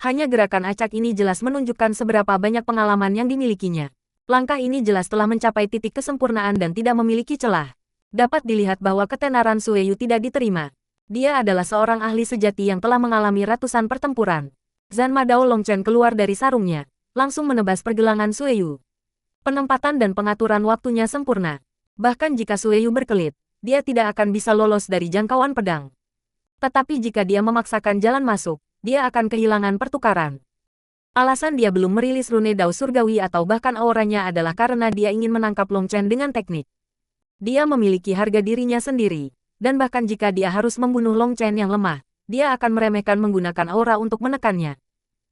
Hanya gerakan acak ini jelas menunjukkan seberapa banyak pengalaman yang dimilikinya. Langkah ini jelas telah mencapai titik kesempurnaan dan tidak memiliki celah. Dapat dilihat bahwa ketenaran Sue Yu tidak diterima. Dia adalah seorang ahli sejati yang telah mengalami ratusan pertempuran. Zan Madao Long Chen keluar dari sarungnya, langsung menebas pergelangan Sue Yu. Penempatan dan pengaturan waktunya sempurna. Bahkan jika Sue Yu berkelit, dia tidak akan bisa lolos dari jangkauan pedang. Tetapi jika dia memaksakan jalan masuk, dia akan kehilangan pertukaran. Alasan dia belum merilis rune Dao Surgawi atau bahkan auranya adalah karena dia ingin menangkap Long Chen dengan teknik. Dia memiliki harga dirinya sendiri, dan bahkan jika dia harus membunuh Long Chen yang lemah, dia akan meremehkan menggunakan aura untuk menekannya.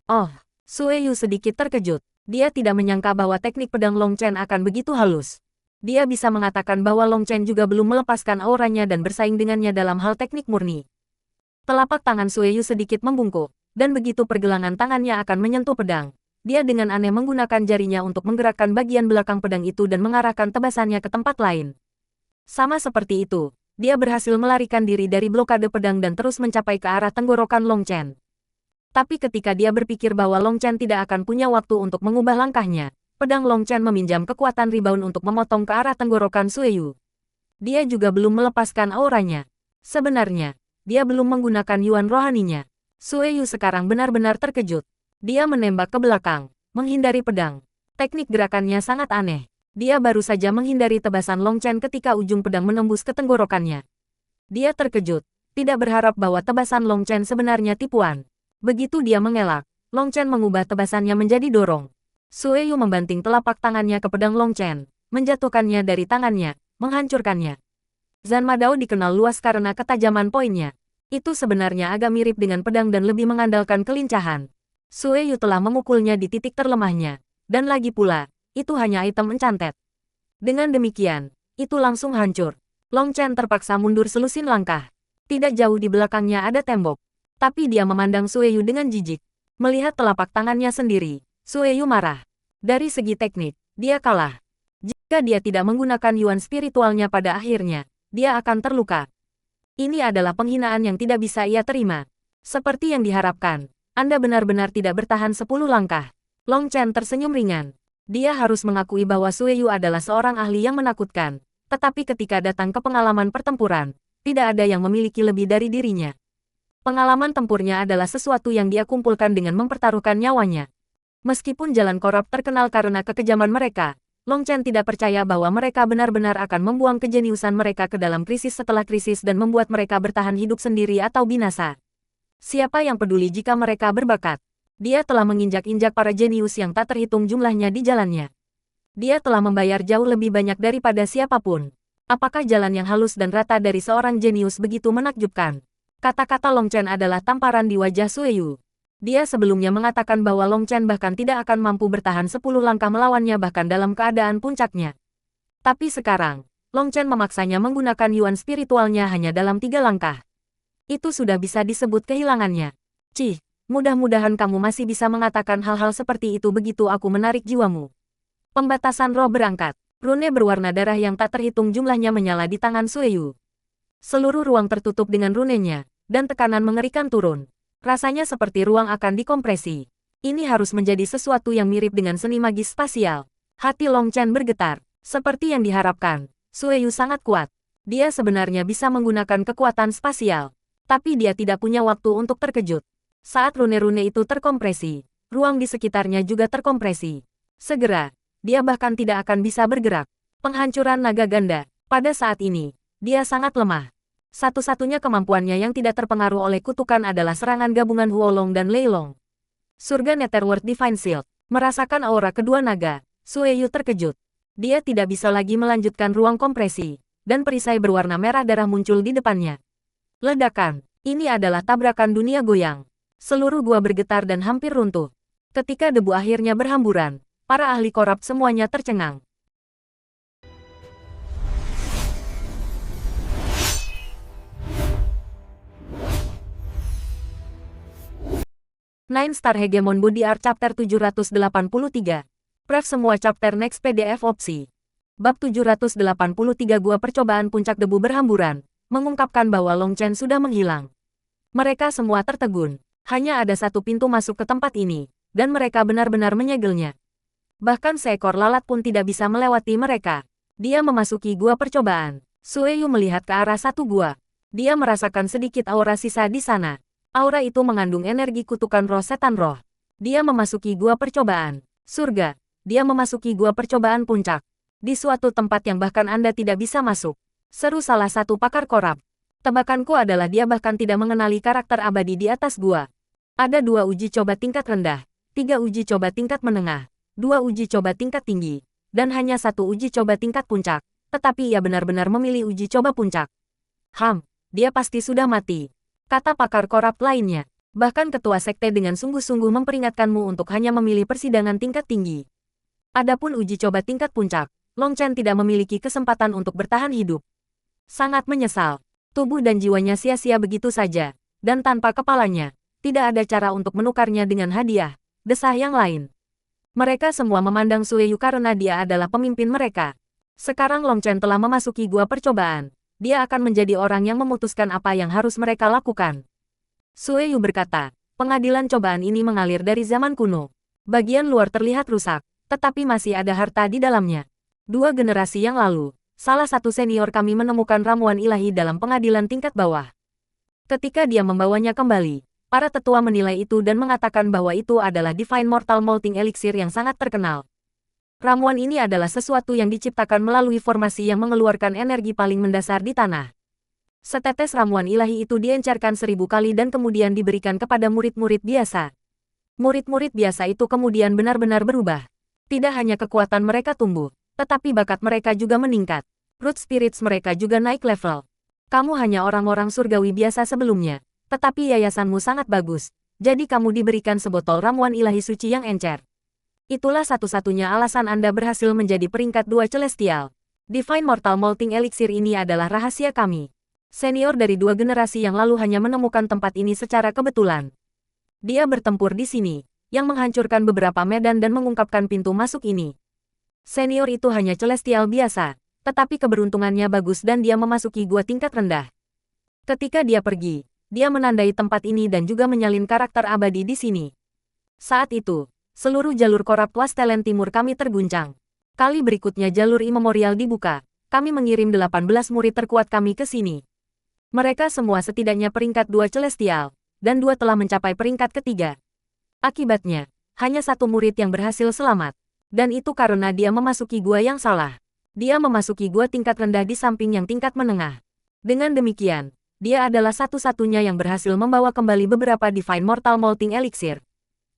Oh, Sue Yu sedikit terkejut. Dia tidak menyangka bahwa teknik pedang Long Chen akan begitu halus. Dia bisa mengatakan bahwa Long Chen juga belum melepaskan auranya dan bersaing dengannya dalam hal teknik murni. Telapak tangan Sue Yu sedikit membungkuk, dan begitu pergelangan tangannya akan menyentuh pedang, dia dengan aneh menggunakan jarinya untuk menggerakkan bagian belakang pedang itu dan mengarahkan tebasannya ke tempat lain. Sama seperti itu, dia berhasil melarikan diri dari blokade pedang dan terus mencapai ke arah tenggorokan Long Chen. Tapi ketika dia berpikir bahwa Long Chen tidak akan punya waktu untuk mengubah langkahnya, pedang Long Chen meminjam kekuatan rebound untuk memotong ke arah tenggorokan Sue Yu. Dia juga belum melepaskan auranya. Sebenarnya, dia belum menggunakan yuan rohaninya. Sue Yu sekarang benar-benar terkejut. Dia menembak ke belakang, menghindari pedang. Teknik gerakannya sangat aneh. Dia baru saja menghindari tebasan Long Chen ketika ujung pedang menembus ke tenggorokannya. Dia terkejut, tidak berharap bahwa tebasan Long Chen sebenarnya tipuan. Begitu dia mengelak, Long Chen mengubah tebasannya menjadi dorong. Sue Yu membanting telapak tangannya ke pedang Long Chen, menjatuhkannya dari tangannya, menghancurkannya. Zan Madao dikenal luas karena ketajaman poinnya. Itu sebenarnya agak mirip dengan pedang dan lebih mengandalkan kelincahan. Sue Yu telah memukulnya di titik terlemahnya. Dan lagi pula, itu hanya item encanted. Dengan demikian, itu langsung hancur. Long Chen terpaksa mundur selusin langkah. Tidak jauh di belakangnya ada tembok. Tapi dia memandang Sue Yu dengan jijik. Melihat telapak tangannya sendiri, Sue Yu marah. Dari segi teknik, dia kalah. Jika dia tidak menggunakan yuan spiritualnya pada akhirnya, dia akan terluka. Ini adalah penghinaan yang tidak bisa ia terima. Seperti yang diharapkan, Anda benar-benar tidak bertahan 10 langkah. Long Chen tersenyum ringan. Dia harus mengakui bahwa Sue Yu adalah seorang ahli yang menakutkan. Tetapi ketika datang ke pengalaman pertempuran, tidak ada yang memiliki lebih dari dirinya. Pengalaman tempurnya adalah sesuatu yang dia kumpulkan dengan mempertaruhkan nyawanya. Meskipun jalan korup terkenal karena kekejaman mereka, Long Chen tidak percaya bahwa mereka benar-benar akan membuang kejeniusan mereka ke dalam krisis setelah krisis dan membuat mereka bertahan hidup sendiri atau binasa. Siapa yang peduli jika mereka berbakat? Dia telah menginjak-injak para jenius yang tak terhitung jumlahnya di jalannya. Dia telah membayar jauh lebih banyak daripada siapapun. Apakah jalan yang halus dan rata dari seorang jenius begitu menakjubkan? Kata-kata Long Chen adalah tamparan di wajah Sue Yu. Dia sebelumnya mengatakan bahwa Long Chen bahkan tidak akan mampu bertahan 10 langkah melawannya bahkan dalam keadaan puncaknya. Tapi sekarang, Long Chen memaksanya menggunakan yuan spiritualnya hanya dalam 3 langkah. Itu sudah bisa disebut kehilangannya. Cih. Mudah-mudahan kamu masih bisa mengatakan hal-hal seperti itu begitu aku menarik jiwamu. Pembatasan roh berangkat. Rune berwarna darah yang tak terhitung jumlahnya menyala di tangan Sue Yu. Seluruh ruang tertutup dengan runenya, dan tekanan mengerikan turun. Rasanya seperti ruang akan dikompresi. Ini harus menjadi sesuatu yang mirip dengan seni magis spasial. Hati Long Chen bergetar. Seperti yang diharapkan, Sueyu sangat kuat. Dia sebenarnya bisa menggunakan kekuatan spasial. Tapi dia tidak punya waktu untuk terkejut. Saat rune-rune itu terkompresi, ruang di sekitarnya juga terkompresi. Segera, dia bahkan tidak akan bisa bergerak. Penghancuran naga ganda. Pada saat ini, dia sangat lemah. Satu-satunya kemampuannya yang tidak terpengaruh oleh kutukan adalah serangan gabungan Huolong dan Leilong. Surga Netherworld Divine Shield. Merasakan aura kedua naga, Sueyu terkejut. Dia tidak bisa lagi melanjutkan ruang kompresi, dan perisai berwarna merah darah muncul di depannya. Ledakan. Ini adalah tabrakan dunia goyang. Seluruh gua bergetar dan hampir runtuh. Ketika debu akhirnya berhamburan, para ahli korab semuanya tercengang. Nine Star Hegemon Body Art Chapter 783. Pref semua chapter next PDF opsi. Bab 783 Gua percobaan puncak debu berhamburan, mengungkapkan bahwa Long Chen sudah menghilang. Mereka semua tertegun. Hanya ada satu pintu masuk ke tempat ini, dan mereka benar-benar menyegelnya. Bahkan seekor lalat pun tidak bisa melewati mereka. Dia memasuki gua percobaan. Sueyu melihat ke arah satu gua. Dia merasakan sedikit aura sisa di sana. Aura itu mengandung energi kutukan roh setan roh. Dia memasuki gua percobaan. Surga. Dia memasuki gua percobaan puncak. Di suatu tempat yang bahkan Anda tidak bisa masuk. Seru salah satu pakar korab. Tebakanku adalah dia bahkan tidak mengenali karakter abadi di atas gua. Ada 2 uji coba tingkat rendah, 3 uji coba tingkat menengah, 2 uji coba tingkat tinggi, dan hanya 1 uji coba tingkat puncak, tetapi ia benar-benar memilih uji coba puncak. Dia pasti sudah mati, kata pakar korab lainnya. Bahkan ketua sekte dengan sungguh-sungguh memperingatkanmu untuk hanya memilih persidangan tingkat tinggi. Adapun uji coba tingkat puncak, Long Chen tidak memiliki kesempatan untuk bertahan hidup. Sangat menyesal, tubuh dan jiwanya sia-sia begitu saja, dan tanpa kepalanya. Tidak ada cara untuk menukarnya dengan hadiah, desah yang lain. Mereka semua memandang Sueyu karena dia adalah pemimpin mereka. Sekarang Long Chen telah memasuki gua percobaan. Dia akan menjadi orang yang memutuskan apa yang harus mereka lakukan. Sueyu berkata, pengadilan cobaan ini mengalir dari zaman kuno. Bagian luar terlihat rusak, tetapi masih ada harta di dalamnya. 2 generasi yang lalu, salah satu senior kami menemukan ramuan ilahi dalam pengadilan tingkat bawah. Ketika dia membawanya kembali, para tetua menilai itu dan mengatakan bahwa itu adalah Divine Mortal Molting Elixir yang sangat terkenal. Ramuan ini adalah sesuatu yang diciptakan melalui formasi yang mengeluarkan energi paling mendasar di tanah. Setetes ramuan ilahi itu diencerkan 1000 kali dan kemudian diberikan kepada murid-murid biasa. Murid-murid biasa itu kemudian benar-benar berubah. Tidak hanya kekuatan mereka tumbuh, tetapi bakat mereka juga meningkat. Root spirits mereka juga naik level. Kamu hanya orang-orang surgawi biasa sebelumnya. Tetapi yayasanmu sangat bagus, jadi kamu diberikan sebotol ramuan ilahi suci yang encer. Itulah satu-satunya alasan Anda berhasil menjadi peringkat 2 celestial. Divine Mortal Molting Elixir ini adalah rahasia kami. Senior dari 2 generasi yang lalu hanya menemukan tempat ini secara kebetulan. Dia bertempur di sini, yang menghancurkan beberapa medan dan mengungkapkan pintu masuk ini. Senior itu hanya celestial biasa, tetapi keberuntungannya bagus dan dia memasuki gua tingkat rendah. Ketika dia pergi, dia menandai tempat ini dan juga menyalin karakter abadi di sini. Saat itu, seluruh jalur korab Wastelen Timur kami terguncang. Kali berikutnya jalur imemorial dibuka. Kami mengirim 18 murid terkuat kami ke sini. Mereka semua setidaknya peringkat 2 celestial, dan 2 telah mencapai peringkat ketiga. Akibatnya, hanya 1 murid yang berhasil selamat. Dan itu karena dia memasuki gua yang salah. Dia memasuki gua tingkat rendah di samping yang tingkat menengah. Dengan demikian, dia adalah satu-satunya yang berhasil membawa kembali beberapa Divine Mortal Molting Elixir.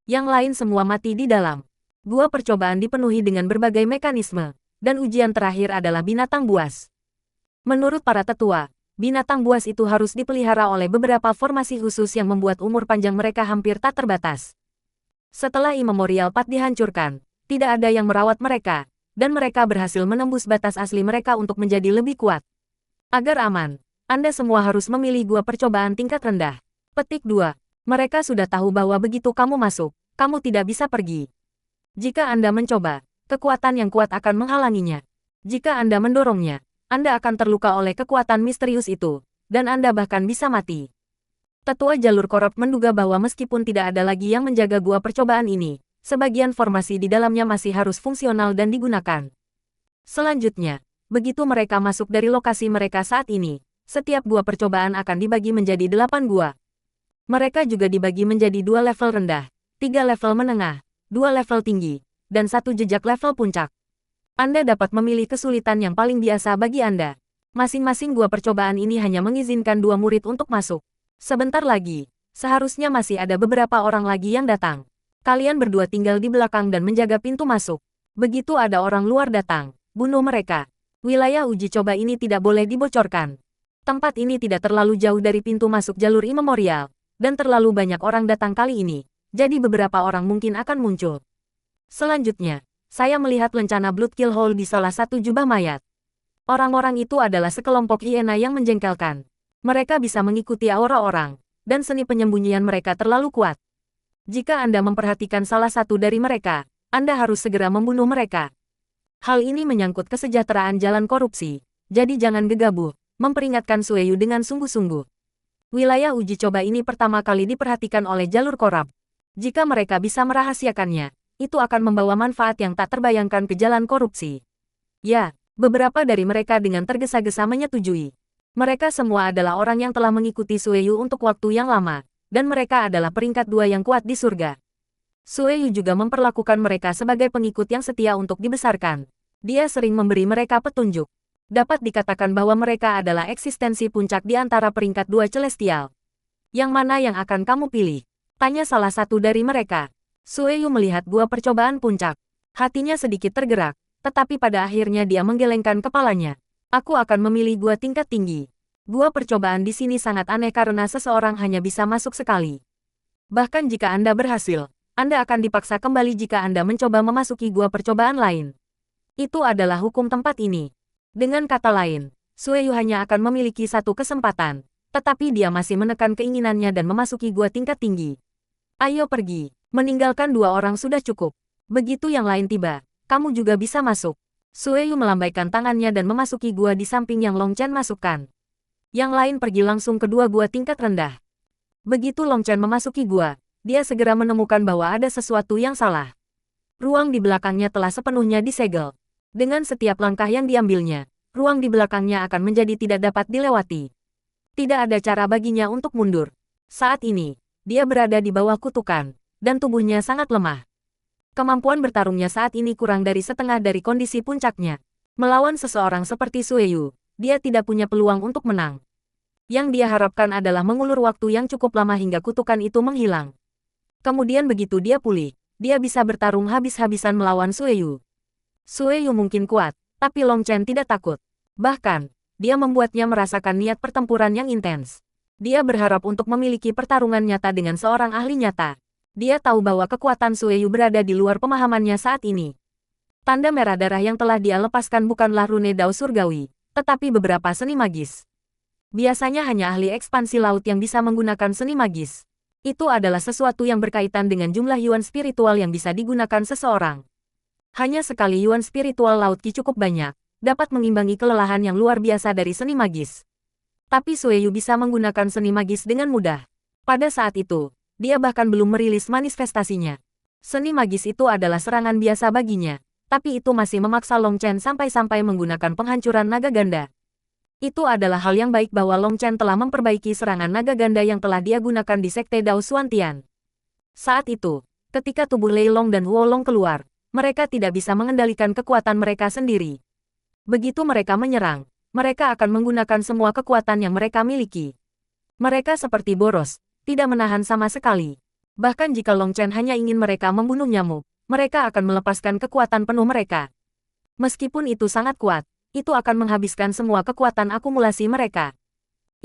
Yang lain semua mati di dalam. Gua percobaan dipenuhi dengan berbagai mekanisme, dan ujian terakhir adalah binatang buas. Menurut para tetua, binatang buas itu harus dipelihara oleh beberapa formasi khusus yang membuat umur panjang mereka hampir tak terbatas. Setelah Immemorial Path dihancurkan, tidak ada yang merawat mereka, dan mereka berhasil menembus batas asli mereka untuk menjadi lebih kuat. Agar aman, Anda semua harus memilih gua percobaan tingkat rendah. Petik 2. Mereka sudah tahu bahwa begitu kamu masuk, kamu tidak bisa pergi. Jika Anda mencoba, kekuatan yang kuat akan menghalanginya. Jika Anda mendorongnya, Anda akan terluka oleh kekuatan misterius itu, dan Anda bahkan bisa mati. Tetua Jalur Korup menduga bahwa meskipun tidak ada lagi yang menjaga gua percobaan ini, sebagian formasi di dalamnya masih harus fungsional dan digunakan. Selanjutnya, begitu mereka masuk dari lokasi mereka saat ini, setiap gua percobaan akan dibagi menjadi 8 gua. Mereka juga dibagi menjadi 2 level rendah, 3 level menengah, 2 level tinggi, dan 1 jejak level puncak. Anda dapat memilih kesulitan yang paling biasa bagi Anda. Masing-masing gua percobaan ini hanya mengizinkan 2 murid untuk masuk. Sebentar lagi, seharusnya masih ada beberapa orang lagi yang datang. Kalian berdua tinggal di belakang dan menjaga pintu masuk. Begitu ada orang luar datang, bunuh mereka. Wilayah uji coba ini tidak boleh dibocorkan. Tempat ini tidak terlalu jauh dari pintu masuk jalur imemorial, dan terlalu banyak orang datang kali ini, jadi beberapa orang mungkin akan muncul. Selanjutnya, saya melihat lencana Blood Kill Hole di salah satu jubah mayat. Orang-orang itu adalah sekelompok hiena yang menjengkelkan. Mereka bisa mengikuti aura orang, dan seni penyembunyian mereka terlalu kuat. Jika Anda memperhatikan salah satu dari mereka, Anda harus segera membunuh mereka. Hal ini menyangkut kesejahteraan jalan korupsi, jadi jangan gegabah, memperingatkan Sueyu dengan sungguh-sungguh. Wilayah uji coba ini pertama kali diperhatikan oleh Jalur Korup. Jika mereka bisa merahasiakannya, itu akan membawa manfaat yang tak terbayangkan ke jalan korupsi. Ya, beberapa dari mereka dengan tergesa-gesa menyetujui. Mereka semua adalah orang yang telah mengikuti Sueyu untuk waktu yang lama, dan mereka adalah peringkat 2 yang kuat di surga. Sueyu juga memperlakukan mereka sebagai pengikut yang setia untuk dibesarkan. Dia sering memberi mereka petunjuk. Dapat dikatakan bahwa mereka adalah eksistensi puncak di antara peringkat 2 celestial. Yang mana yang akan kamu pilih? Tanya salah satu dari mereka. Sueyu melihat gua percobaan puncak. Hatinya sedikit tergerak, tetapi pada akhirnya dia menggelengkan kepalanya. Aku akan memilih gua tingkat tinggi. Gua percobaan di sini sangat aneh karena seseorang hanya bisa masuk sekali. Bahkan jika Anda berhasil, Anda akan dipaksa kembali jika Anda mencoba memasuki gua percobaan lain. Itu adalah hukum tempat ini. Dengan kata lain, Sueyu hanya akan memiliki satu kesempatan, tetapi dia masih menekan keinginannya dan memasuki gua tingkat tinggi. Ayo pergi, meninggalkan 2 orang sudah cukup. Begitu yang lain tiba, kamu juga bisa masuk. Sueyu melambaikan tangannya dan memasuki gua di samping yang Long Chen masukkan. Yang lain pergi langsung ke 2 gua tingkat rendah. Begitu Long Chen memasuki gua, dia segera menemukan bahwa ada sesuatu yang salah. Ruang di belakangnya telah sepenuhnya disegel. Dengan setiap langkah yang diambilnya, ruang di belakangnya akan menjadi tidak dapat dilewati. Tidak ada cara baginya untuk mundur. Saat ini, dia berada di bawah kutukan, dan tubuhnya sangat lemah. Kemampuan bertarungnya saat ini kurang dari setengah dari kondisi puncaknya. Melawan seseorang seperti Sueyu, dia tidak punya peluang untuk menang. Yang dia harapkan adalah mengulur waktu yang cukup lama hingga kutukan itu menghilang. Kemudian begitu dia pulih, dia bisa bertarung habis-habisan melawan Sueyu. Sueyu mungkin kuat, tapi Long Chen tidak takut. Bahkan, dia membuatnya merasakan niat pertempuran yang intens. Dia berharap untuk memiliki pertarungan nyata dengan seorang ahli nyata. Dia tahu bahwa kekuatan Sueyu berada di luar pemahamannya saat ini. Tanda merah darah yang telah dia lepaskan bukanlah rune Dao Surgawi, tetapi beberapa seni magis. Biasanya hanya ahli ekspansi laut yang bisa menggunakan seni magis. Itu adalah sesuatu yang berkaitan dengan jumlah yuan spiritual yang bisa digunakan seseorang. Hanya sekali yuan spiritual laut Qi cukup banyak, dapat mengimbangi kelelahan yang luar biasa dari seni magis. Tapi Sueyu bisa menggunakan seni magis dengan mudah. Pada saat itu, dia bahkan belum merilis manifestasinya. Seni magis itu adalah serangan biasa baginya, tapi itu masih memaksa Long Chen sampai-sampai menggunakan penghancuran naga ganda. Itu adalah hal yang baik bahwa Long Chen telah memperbaiki serangan naga ganda yang telah dia gunakan di Sekte Dao Xuantian. Saat itu, ketika tubuh Lei Long dan Huo Long keluar, mereka tidak bisa mengendalikan kekuatan mereka sendiri. Begitu mereka menyerang, mereka akan menggunakan semua kekuatan yang mereka miliki. Mereka seperti boros, tidak menahan sama sekali. Bahkan jika Long Chen hanya ingin mereka membunuh nyamuk, mereka akan melepaskan kekuatan penuh mereka. Meskipun itu sangat kuat, itu akan menghabiskan semua kekuatan akumulasi mereka.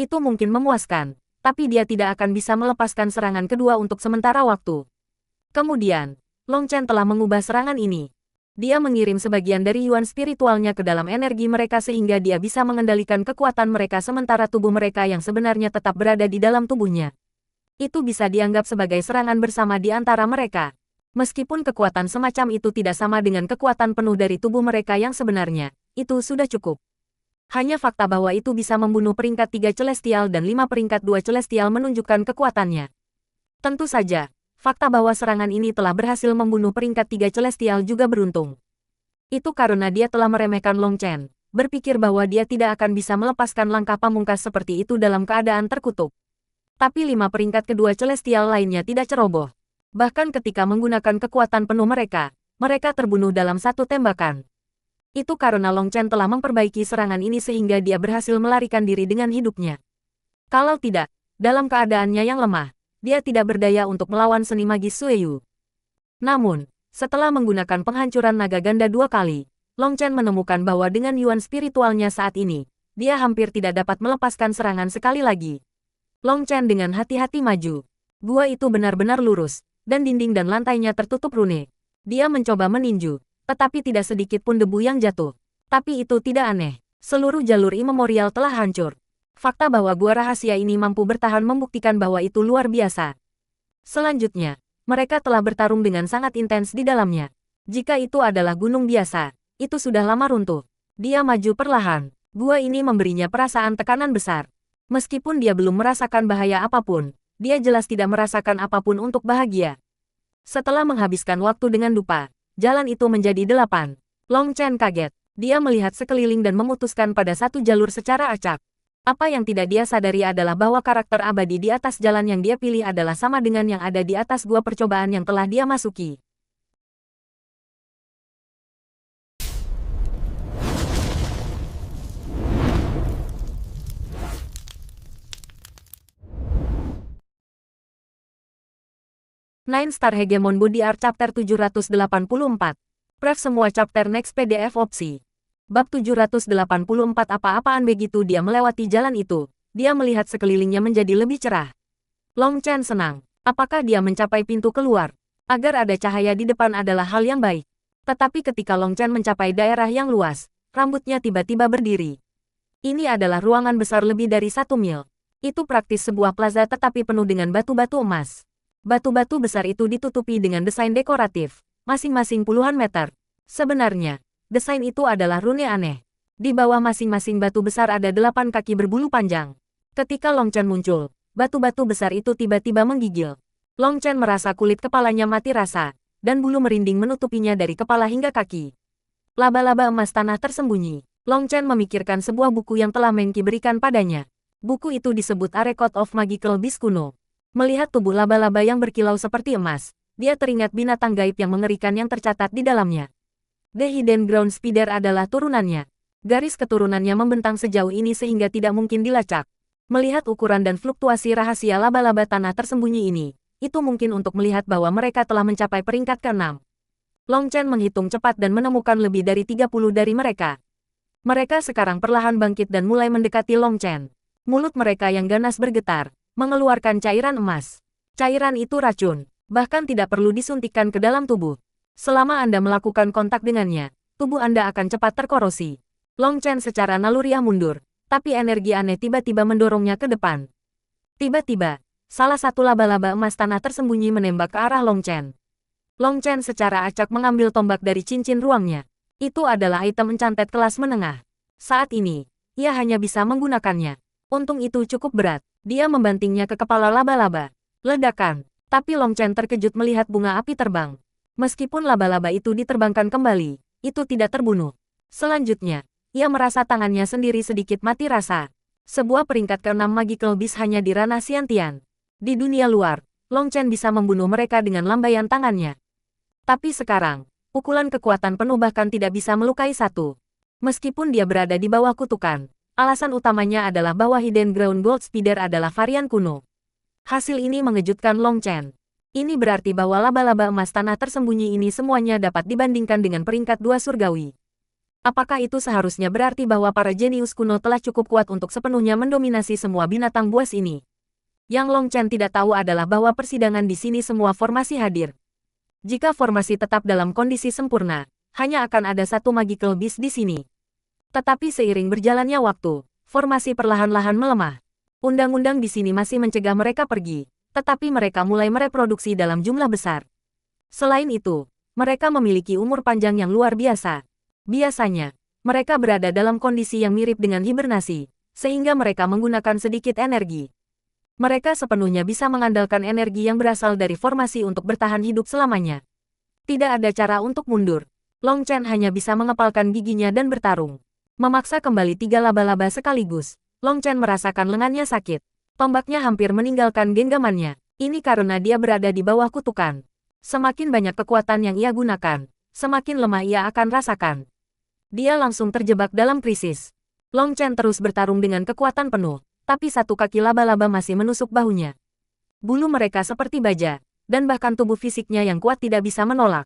Itu mungkin memuaskan, tapi dia tidak akan bisa melepaskan serangan kedua untuk sementara waktu. Kemudian, Long Chen telah mengubah serangan ini. Dia mengirim sebagian dari yuan spiritualnya ke dalam energi mereka sehingga dia bisa mengendalikan kekuatan mereka sementara tubuh mereka yang sebenarnya tetap berada di dalam tubuhnya. Itu bisa dianggap sebagai serangan bersama di antara mereka. Meskipun kekuatan semacam itu tidak sama dengan kekuatan penuh dari tubuh mereka yang sebenarnya, itu sudah cukup. Hanya fakta bahwa itu bisa membunuh peringkat 3 Celestial dan 5 peringkat 2 Celestial menunjukkan kekuatannya. Tentu saja, fakta bahwa serangan ini telah berhasil membunuh peringkat 3 Celestial juga beruntung. Itu karena dia telah meremehkan Long Chen, berpikir bahwa dia tidak akan bisa melepaskan langkah pamungkas seperti itu dalam keadaan terkutuk. Tapi 5 peringkat kedua Celestial lainnya tidak ceroboh. Bahkan ketika menggunakan kekuatan penuh mereka terbunuh dalam satu tembakan. Itu karena Long Chen telah memperbaiki serangan ini sehingga dia berhasil melarikan diri dengan hidupnya. Kalau tidak, dalam keadaannya yang lemah, dia tidak berdaya untuk melawan seni magis Sueyu. Namun, setelah menggunakan penghancuran naga ganda 2 kali, Long Chen menemukan bahwa dengan yuan spiritualnya saat ini, dia hampir tidak dapat melepaskan serangan sekali lagi. Long Chen dengan hati-hati maju. Gua itu benar-benar lurus, dan dinding dan lantainya tertutup rune. Dia mencoba meninju, tetapi tidak sedikit pun debu yang jatuh. Tapi itu tidak aneh. Seluruh jalur immemorial telah hancur. Fakta bahwa gua rahasia ini mampu bertahan membuktikan bahwa itu luar biasa. Selanjutnya, mereka telah bertarung dengan sangat intens di dalamnya. Jika itu adalah gunung biasa, itu sudah lama runtuh. Dia maju perlahan. Gua ini memberinya perasaan tekanan besar. Meskipun dia belum merasakan bahaya apapun, dia jelas tidak merasakan apapun untuk bahagia. Setelah menghabiskan waktu dengan dupa, jalan itu menjadi 8. Long Chen kaget. Dia melihat sekeliling dan memutuskan pada satu jalur secara acak. Apa yang tidak dia sadari adalah bahwa karakter abadi di atas jalan yang dia pilih adalah sama dengan yang ada di atas gua percobaan yang telah dia masuki. Nine Star Hegemon Body Art Chapter 784. Pref semua chapter next PDF opsi. Bab 784 apa-apaan begitu dia melewati jalan itu, dia melihat sekelilingnya menjadi lebih cerah. Long Chen senang. Apakah dia mencapai pintu keluar? Agar ada cahaya di depan adalah hal yang baik. Tetapi ketika Long Chen mencapai daerah yang luas, rambutnya tiba-tiba berdiri. Ini adalah ruangan besar lebih dari 1 mil. Itu praktis sebuah plaza tetapi penuh dengan batu-batu emas. Batu-batu besar itu ditutupi dengan desain dekoratif, masing-masing puluhan meter. Sebenarnya, desain itu adalah rune aneh. Di bawah masing-masing batu besar ada 8 kaki berbulu panjang. Ketika Long Chen muncul, batu-batu besar itu tiba-tiba menggigil. Long Chen merasa kulit kepalanya mati rasa, dan bulu merinding menutupinya dari kepala hingga kaki. Laba-laba emas tanah tersembunyi. Long Chen memikirkan sebuah buku yang telah Mengki berikan padanya. Buku itu disebut A Record of Magical Beasts kuno. Melihat tubuh laba-laba yang berkilau seperti emas, dia teringat binatang gaib yang mengerikan yang tercatat di dalamnya. The Hidden Ground Spider adalah turunannya. Garis keturunannya membentang sejauh ini sehingga tidak mungkin dilacak. Melihat ukuran dan fluktuasi rahasia laba-laba tanah tersembunyi ini, itu mungkin untuk melihat bahwa mereka telah mencapai peringkat ke-6. Long Chen menghitung cepat dan menemukan lebih dari 30 dari mereka. Mereka sekarang perlahan bangkit dan mulai mendekati Long Chen. Mulut mereka yang ganas bergetar, mengeluarkan cairan emas. Cairan itu racun, bahkan tidak perlu disuntikkan ke dalam tubuh. Selama Anda melakukan kontak dengannya, tubuh Anda akan cepat terkorosi. Long Chen secara naluriah mundur, tapi energi aneh tiba-tiba mendorongnya ke depan. Tiba-tiba, salah satu laba-laba emas tanah tersembunyi menembak ke arah Long Chen. Long Chen secara acak mengambil tombak dari cincin ruangnya. Itu adalah item encanted kelas menengah. Saat ini, ia hanya bisa menggunakannya. Untung itu cukup berat. Dia membantingnya ke kepala laba-laba. Ledakan. Tapi Long Chen terkejut melihat bunga api terbang. Meskipun laba-laba itu diterbangkan kembali, itu tidak terbunuh. Selanjutnya, ia merasa tangannya sendiri sedikit mati rasa. Sebuah peringkat ke-6 Magical Beast hanya di ranah Xiantian. Di dunia luar, Long Chen bisa membunuh mereka dengan lambaian tangannya. Tapi sekarang, pukulan kekuatan penuh bahkan tidak bisa melukai satu. Meskipun dia berada di bawah kutukan, alasan utamanya adalah bahwa Hidden Ground Gold Spider adalah varian kuno. Hasil ini mengejutkan Long Chen. Ini berarti bahwa laba-laba emas tanah tersembunyi ini semuanya dapat dibandingkan dengan peringkat 2 surgawi. Apakah itu seharusnya berarti bahwa para jenius kuno telah cukup kuat untuk sepenuhnya mendominasi semua binatang buas ini? Yang Long Chen tidak tahu adalah bahwa persidangan di sini semua formasi hadir. Jika formasi tetap dalam kondisi sempurna, hanya akan ada satu Magical Beast di sini. Tetapi seiring berjalannya waktu, formasi perlahan-lahan melemah. Undang-undang di sini masih mencegah mereka pergi, tetapi mereka mulai mereproduksi dalam jumlah besar. Selain itu, mereka memiliki umur panjang yang luar biasa. Biasanya, Mereka berada dalam kondisi yang mirip dengan hibernasi, sehingga mereka menggunakan sedikit energi. Mereka sepenuhnya bisa mengandalkan energi yang berasal dari formasi untuk bertahan hidup selamanya. Tidak ada cara untuk mundur. Long Chen hanya bisa mengepalkan giginya dan bertarung. Memaksa kembali 3 laba-laba sekaligus, Long Chen merasakan lengannya sakit. Tombaknya hampir meninggalkan genggamannya. Ini karena dia berada di bawah kutukan. Semakin banyak kekuatan yang ia gunakan, semakin lemah ia akan rasakan. Dia langsung terjebak dalam krisis. Long Chen terus bertarung dengan kekuatan penuh, tapi satu kaki laba-laba masih menusuk bahunya. Bulu mereka seperti baja, dan bahkan tubuh fisiknya yang kuat tidak bisa menolak.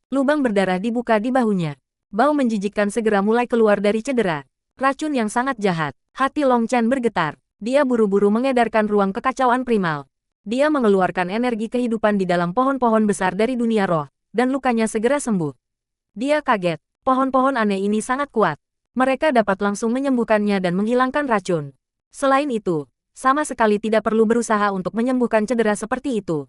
Lubang berdarah dibuka di bahunya. Bau menjijikkan segera mulai keluar dari cedera. Racun yang sangat jahat. Hati Long Chen bergetar. Dia buru-buru mengedarkan ruang kekacauan primal. Dia mengeluarkan energi kehidupan di dalam pohon-pohon besar dari dunia roh, dan lukanya segera sembuh. Dia kaget. Pohon-pohon aneh ini sangat kuat. Mereka dapat langsung menyembuhkannya dan menghilangkan racun. Selain itu, sama sekali tidak perlu berusaha untuk menyembuhkan cedera seperti itu.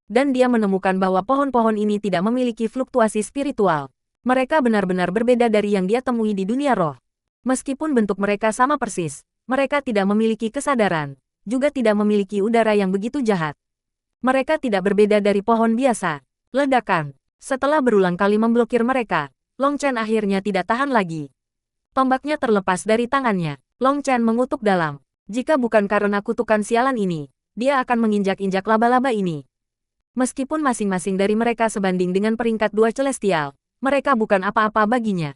Dan dia menemukan bahwa pohon-pohon ini tidak memiliki fluktuasi spiritual. Mereka benar-benar berbeda dari yang dia temui di dunia roh. Meskipun bentuk mereka sama persis, mereka tidak memiliki kesadaran, juga tidak memiliki udara yang begitu jahat. Mereka tidak berbeda dari pohon biasa. Ledakan. Setelah berulang kali memblokir mereka, Long Chen akhirnya tidak tahan lagi. Tombaknya terlepas dari tangannya. Long Chen mengutuk dalam. Jika bukan karena kutukan sialan ini, dia akan menginjak-injak laba-laba ini. Meskipun masing-masing dari mereka sebanding dengan peringkat 2 celestial, mereka bukan apa-apa baginya.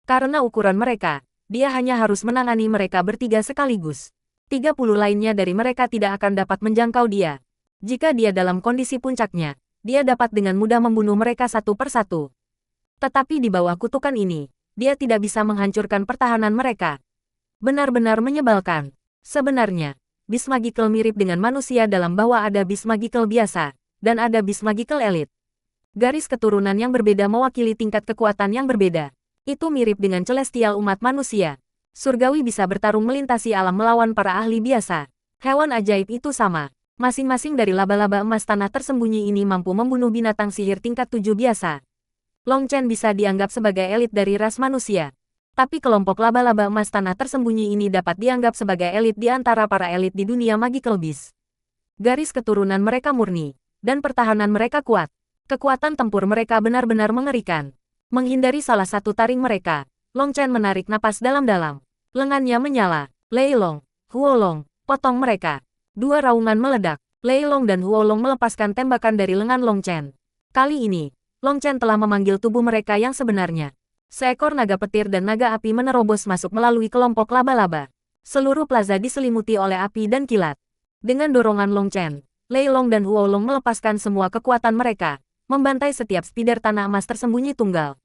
Karena ukuran mereka, dia hanya harus menangani mereka bertiga sekaligus. 30 lainnya dari mereka tidak akan dapat menjangkau dia. Jika dia dalam kondisi puncaknya, dia dapat dengan mudah membunuh mereka satu persatu. Tetapi di bawah kutukan ini, dia tidak bisa menghancurkan pertahanan mereka. Benar-benar menyebalkan. Sebenarnya, Beast Magical mirip dengan manusia dalam bahwa ada Beast Magical biasa, dan ada Beast Magical Elite. Garis keturunan yang berbeda mewakili tingkat kekuatan yang berbeda. Itu mirip dengan celestial umat manusia. Surgawi bisa bertarung melintasi alam melawan para ahli biasa. Hewan ajaib itu sama. Masing-masing dari laba-laba emas tanah tersembunyi ini mampu membunuh binatang sihir tingkat 7 biasa. Long Chen bisa dianggap sebagai elit dari ras manusia. Tapi kelompok laba-laba emas tanah tersembunyi ini dapat dianggap sebagai elit di antara para elit di dunia Magical Beast. Garis keturunan mereka murni, dan pertahanan mereka kuat. Kekuatan tempur mereka benar-benar mengerikan. Menghindari salah satu taring mereka, Long Chen menarik napas dalam-dalam. Lengannya menyala. Lei Long, Huo Long, potong mereka. Dua raungan meledak. Lei Long dan Huo Long melepaskan tembakan dari lengan Long Chen. Kali ini, Long Chen telah memanggil tubuh mereka yang sebenarnya. Seekor naga petir dan naga api menerobos masuk melalui kelompok laba-laba. Seluruh plaza diselimuti oleh api dan kilat. Dengan dorongan Long Chen, Lei Long dan Huo Long melepaskan semua kekuatan mereka, membantai setiap spider tanah emas tersembunyi tunggal.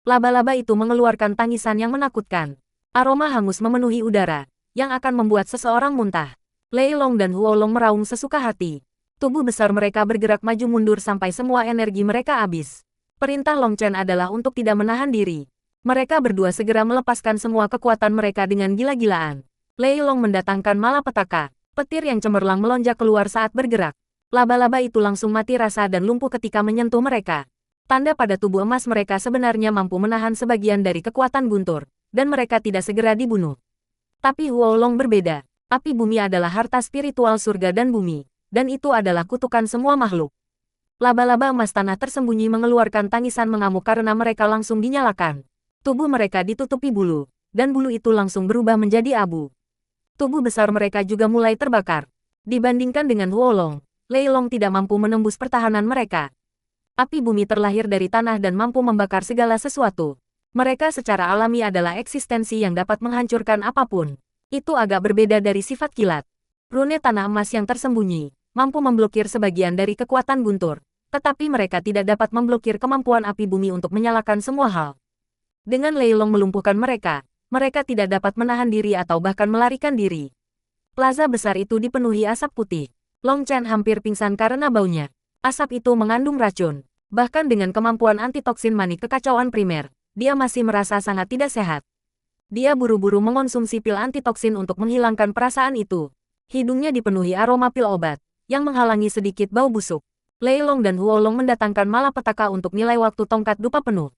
Laba-laba itu mengeluarkan tangisan yang menakutkan. Aroma hangus memenuhi udara, yang akan membuat seseorang muntah. Lei Long dan Huo Long meraung sesuka hati. Tubuh besar mereka bergerak maju mundur sampai semua energi mereka habis. Perintah Long Chen adalah untuk tidak menahan diri. Mereka berdua segera melepaskan semua kekuatan mereka dengan gila-gilaan. Lei Long mendatangkan malapetaka. Petir yang cemerlang melonjak keluar saat bergerak. Laba-laba itu langsung mati rasa dan lumpuh ketika menyentuh mereka. Tanda pada tubuh emas mereka sebenarnya mampu menahan sebagian dari kekuatan guntur, dan mereka tidak segera dibunuh. Tapi Huo Long berbeda. Api bumi adalah harta spiritual surga dan bumi. Dan itu adalah kutukan semua makhluk. Laba-laba emas tanah tersembunyi mengeluarkan tangisan mengamuk karena mereka langsung dinyalakan. Tubuh mereka ditutupi bulu, dan bulu itu langsung berubah menjadi abu. Tubuh besar mereka juga mulai terbakar. Dibandingkan dengan Huo Long, Lei Long tidak mampu menembus pertahanan mereka. Api bumi terlahir dari tanah dan mampu membakar segala sesuatu. Mereka secara alami adalah eksistensi yang dapat menghancurkan apapun. Itu agak berbeda dari sifat kilat. Rune tanah emas yang tersembunyi mampu memblokir sebagian dari kekuatan guntur, tetapi mereka tidak dapat memblokir kemampuan api bumi untuk menyalakan semua hal. Dengan Lei Long melumpuhkan mereka, mereka tidak dapat menahan diri atau bahkan melarikan diri. Plaza besar itu dipenuhi asap putih. Long Chen hampir pingsan karena baunya. Asap itu mengandung racun. Bahkan dengan kemampuan antitoksin manik kekacauan primer, dia masih merasa sangat tidak sehat. Dia buru-buru mengonsumsi pil antitoksin untuk menghilangkan perasaan itu. Hidungnya dipenuhi aroma pil obat yang menghalangi sedikit bau busuk. Lei Long dan Huo Long mendatangkan malapetaka untuk nilai waktu tongkat dupa penuh.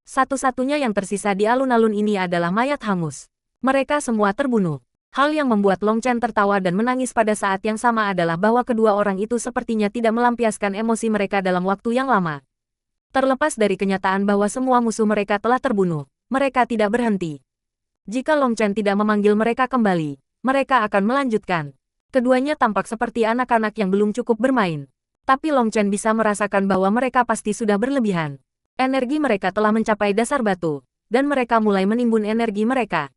Satu-satunya yang tersisa di alun-alun ini adalah mayat hangus. Mereka semua terbunuh. Hal yang membuat Long Chen tertawa dan menangis pada saat yang sama adalah bahwa kedua orang itu sepertinya tidak melampiaskan emosi mereka dalam waktu yang lama. Terlepas dari kenyataan bahwa semua musuh mereka telah terbunuh, mereka tidak berhenti. Jika Long Chen tidak memanggil mereka kembali, mereka akan melanjutkan. Keduanya tampak seperti anak-anak yang belum cukup bermain. Tapi Long Chen bisa merasakan bahwa mereka pasti sudah berlebihan. Energi mereka telah mencapai dasar batu, dan mereka mulai menimbun energi mereka.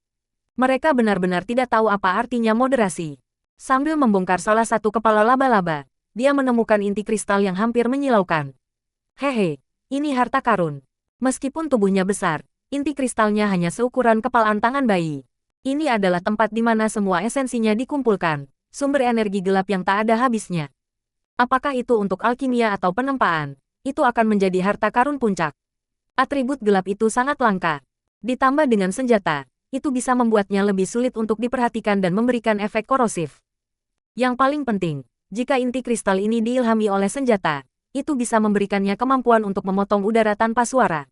Mereka benar-benar tidak tahu apa artinya moderasi. Sambil membongkar salah satu kepala laba-laba, dia menemukan inti kristal yang hampir menyilaukan. Hehe. Ini harta karun. Meskipun tubuhnya besar, inti kristalnya hanya seukuran kepalan tangan bayi. Ini adalah tempat di mana semua esensinya dikumpulkan, sumber energi gelap yang tak ada habisnya. Apakah itu untuk alkimia atau penempaan, itu akan menjadi harta karun puncak. Atribut gelap itu sangat langka. Ditambah dengan senjata, itu bisa membuatnya lebih sulit untuk diperhatikan dan memberikan efek korosif. Yang paling penting, jika inti kristal ini diilhami oleh senjata, itu bisa memberikannya kemampuan untuk memotong udara tanpa suara.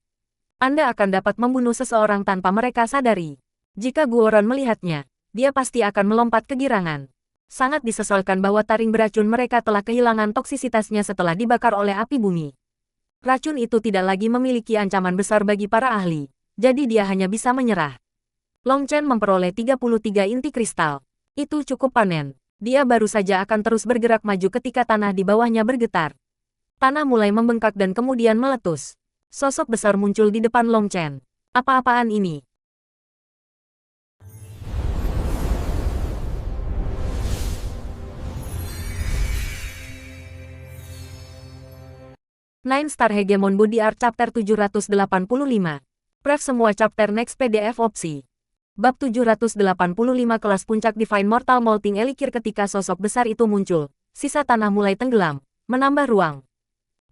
Anda akan dapat membunuh seseorang tanpa mereka sadari. Jika Guoran melihatnya, dia pasti akan melompat kegirangan. Sangat disesalkan bahwa taring beracun mereka telah kehilangan toksisitasnya setelah dibakar oleh api bumi. Racun itu tidak lagi memiliki ancaman besar bagi para ahli, jadi dia hanya bisa menyerah. Long Chen memperoleh 33 inti kristal. Itu cukup panen. Dia baru saja akan terus bergerak maju ketika tanah di bawahnya bergetar. Tanah mulai membengkak dan kemudian meletus. Sosok besar muncul di depan Long Chen. Apa-apaan ini? Nine Star Hegemon Body Art Chapter 785. Pref semua chapter next PDF opsi. Bab 785 kelas puncak Divine Mortal Molting Elikir. Ketika sosok besar itu muncul, sisa tanah mulai tenggelam, menambah ruang.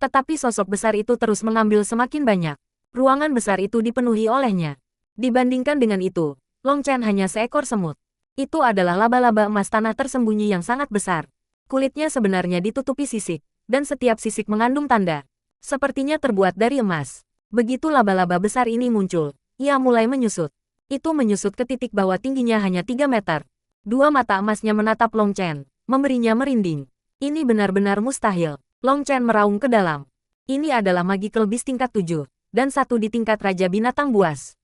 Tetapi sosok besar itu terus mengambil semakin banyak. Ruangan besar itu dipenuhi olehnya. Dibandingkan dengan itu, Long Chen hanya seekor semut. Itu adalah laba-laba emas tanah tersembunyi yang sangat besar. Kulitnya sebenarnya ditutupi sisik, dan setiap sisik mengandung tanda. Sepertinya terbuat dari emas. Begitu laba-laba besar ini muncul, ia mulai menyusut. Itu menyusut ke titik bawah tingginya hanya 3 meter. Dua mata emasnya menatap Long Chen, memberinya merinding. Ini benar-benar mustahil. Long Chen meraung ke dalam. Ini adalah magical beast tingkat 7, dan satu di tingkat Raja Binatang Buas.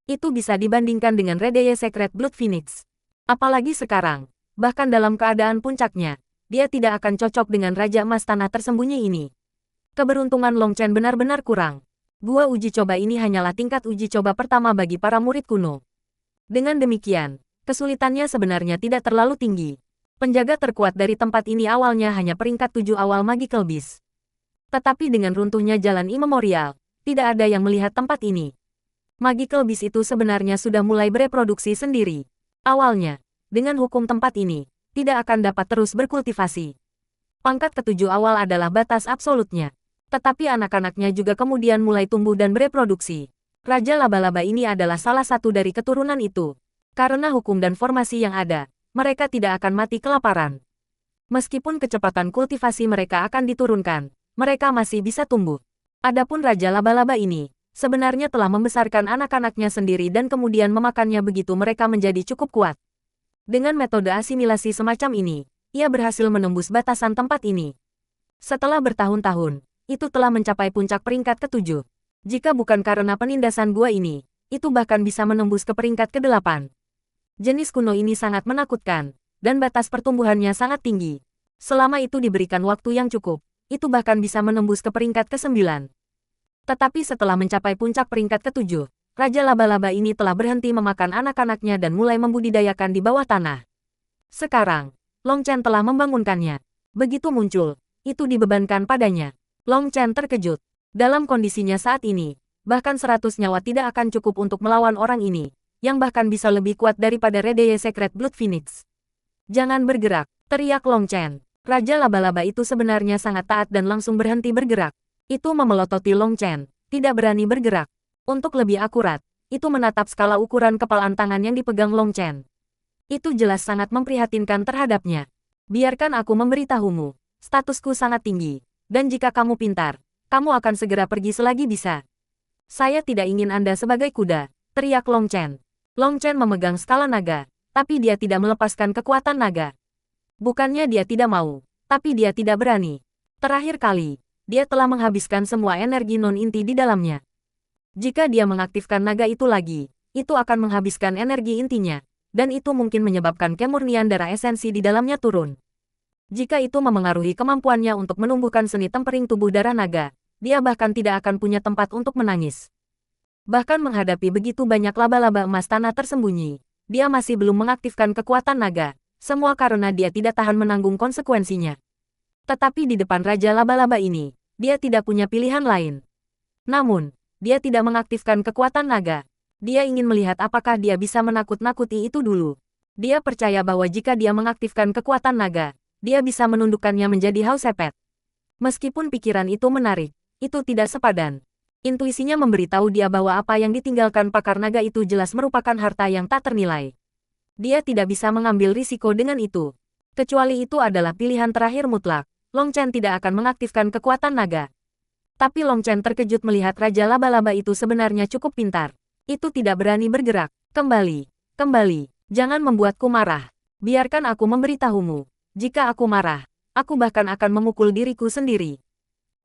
Itu bisa dibandingkan dengan Redeye Secret Blood Phoenix. Apalagi sekarang, bahkan dalam keadaan puncaknya, dia tidak akan cocok dengan Raja Emas Tanah tersembunyi ini. Keberuntungan Long Chen benar-benar kurang. Gua uji coba ini hanyalah tingkat uji coba pertama bagi para murid kuno. Dengan demikian, kesulitannya sebenarnya tidak terlalu tinggi. Penjaga terkuat dari tempat ini awalnya hanya peringkat 7 awal Magical Beast. Tetapi dengan runtuhnya jalan immemorial, tidak ada yang melihat tempat ini. Magical Beast itu sebenarnya sudah mulai bereproduksi sendiri. Awalnya, dengan hukum tempat ini, tidak akan dapat terus berkultivasi. Pangkat ketujuh awal adalah batas absolutnya. Tetapi anak-anaknya juga kemudian mulai tumbuh dan bereproduksi. Raja laba-laba ini adalah salah satu dari keturunan itu. Karena hukum dan formasi yang ada, mereka tidak akan mati kelaparan. Meskipun kecepatan kultivasi mereka akan diturunkan, mereka masih bisa tumbuh. Adapun Raja Laba-Laba ini, sebenarnya telah membesarkan anak-anaknya sendiri dan kemudian memakannya begitu mereka menjadi cukup kuat. Dengan metode asimilasi semacam ini, ia berhasil menembus batasan tempat ini. Setelah bertahun-tahun, itu telah mencapai puncak peringkat ke-7. Jika bukan karena penindasan gua ini, itu bahkan bisa menembus ke peringkat ke-8. Jenis kuno ini sangat menakutkan, dan batas pertumbuhannya sangat tinggi. Selama itu diberikan waktu yang cukup, itu bahkan bisa menembus ke peringkat ke-9. Tetapi setelah mencapai puncak peringkat ke-7, Raja Laba-Laba ini telah berhenti memakan anak-anaknya dan mulai membudidayakan di bawah tanah. Sekarang, Long Chen telah membangunkannya. Begitu muncul, itu dibebankan padanya. Long Chen terkejut. Dalam kondisinya saat ini, bahkan 100 nyawa tidak akan cukup untuk melawan orang ini, yang bahkan bisa lebih kuat daripada Redeye Secret Blood Phoenix. Jangan bergerak, teriak Long Chen. Raja Laba-Laba itu sebenarnya sangat taat dan langsung berhenti bergerak. Itu memelototi Long Chen, tidak berani bergerak. Untuk lebih akurat, itu menatap skala ukuran kepalan tangan yang dipegang Long Chen. Itu jelas sangat memprihatinkan terhadapnya. Biarkan aku memberitahumu, statusku sangat tinggi, dan jika kamu pintar, kamu akan segera pergi selagi bisa. Saya tidak ingin Anda sebagai kuda, teriak Long Chen. Long Chen memegang skala naga, tapi dia tidak melepaskan kekuatan naga. Bukannya dia tidak mau, tapi dia tidak berani. Terakhir kali, dia telah menghabiskan semua energi non-inti di dalamnya. Jika dia mengaktifkan naga itu lagi, itu akan menghabiskan energi intinya, dan itu mungkin menyebabkan kemurnian darah esensi di dalamnya turun. Jika itu memengaruhi kemampuannya untuk menumbuhkan seni tempering tubuh darah naga, dia bahkan tidak akan punya tempat untuk menangis. Bahkan menghadapi begitu banyak laba-laba emas tanah tersembunyi, dia masih belum mengaktifkan kekuatan naga, semua karena dia tidak tahan menanggung konsekuensinya. Tetapi di depan Raja Laba-Laba ini, dia tidak punya pilihan lain. Namun, dia tidak mengaktifkan kekuatan naga. Dia ingin melihat apakah dia bisa menakut-nakuti itu dulu. Dia percaya bahwa jika dia mengaktifkan kekuatan naga, dia bisa menundukkannya menjadi Hausepet. Meskipun pikiran itu menarik, itu tidak sepadan. Intuisinya memberitahu dia bahwa apa yang ditinggalkan pakar naga itu jelas merupakan harta yang tak ternilai. Dia tidak bisa mengambil risiko dengan itu. Kecuali itu adalah pilihan terakhir mutlak, Long Chen tidak akan mengaktifkan kekuatan naga. Tapi Long Chen terkejut melihat Raja Laba-Laba itu sebenarnya cukup pintar. Itu tidak berani bergerak. Kembali, jangan membuatku marah. Biarkan aku memberitahumu. Jika aku marah, aku bahkan akan memukul diriku sendiri.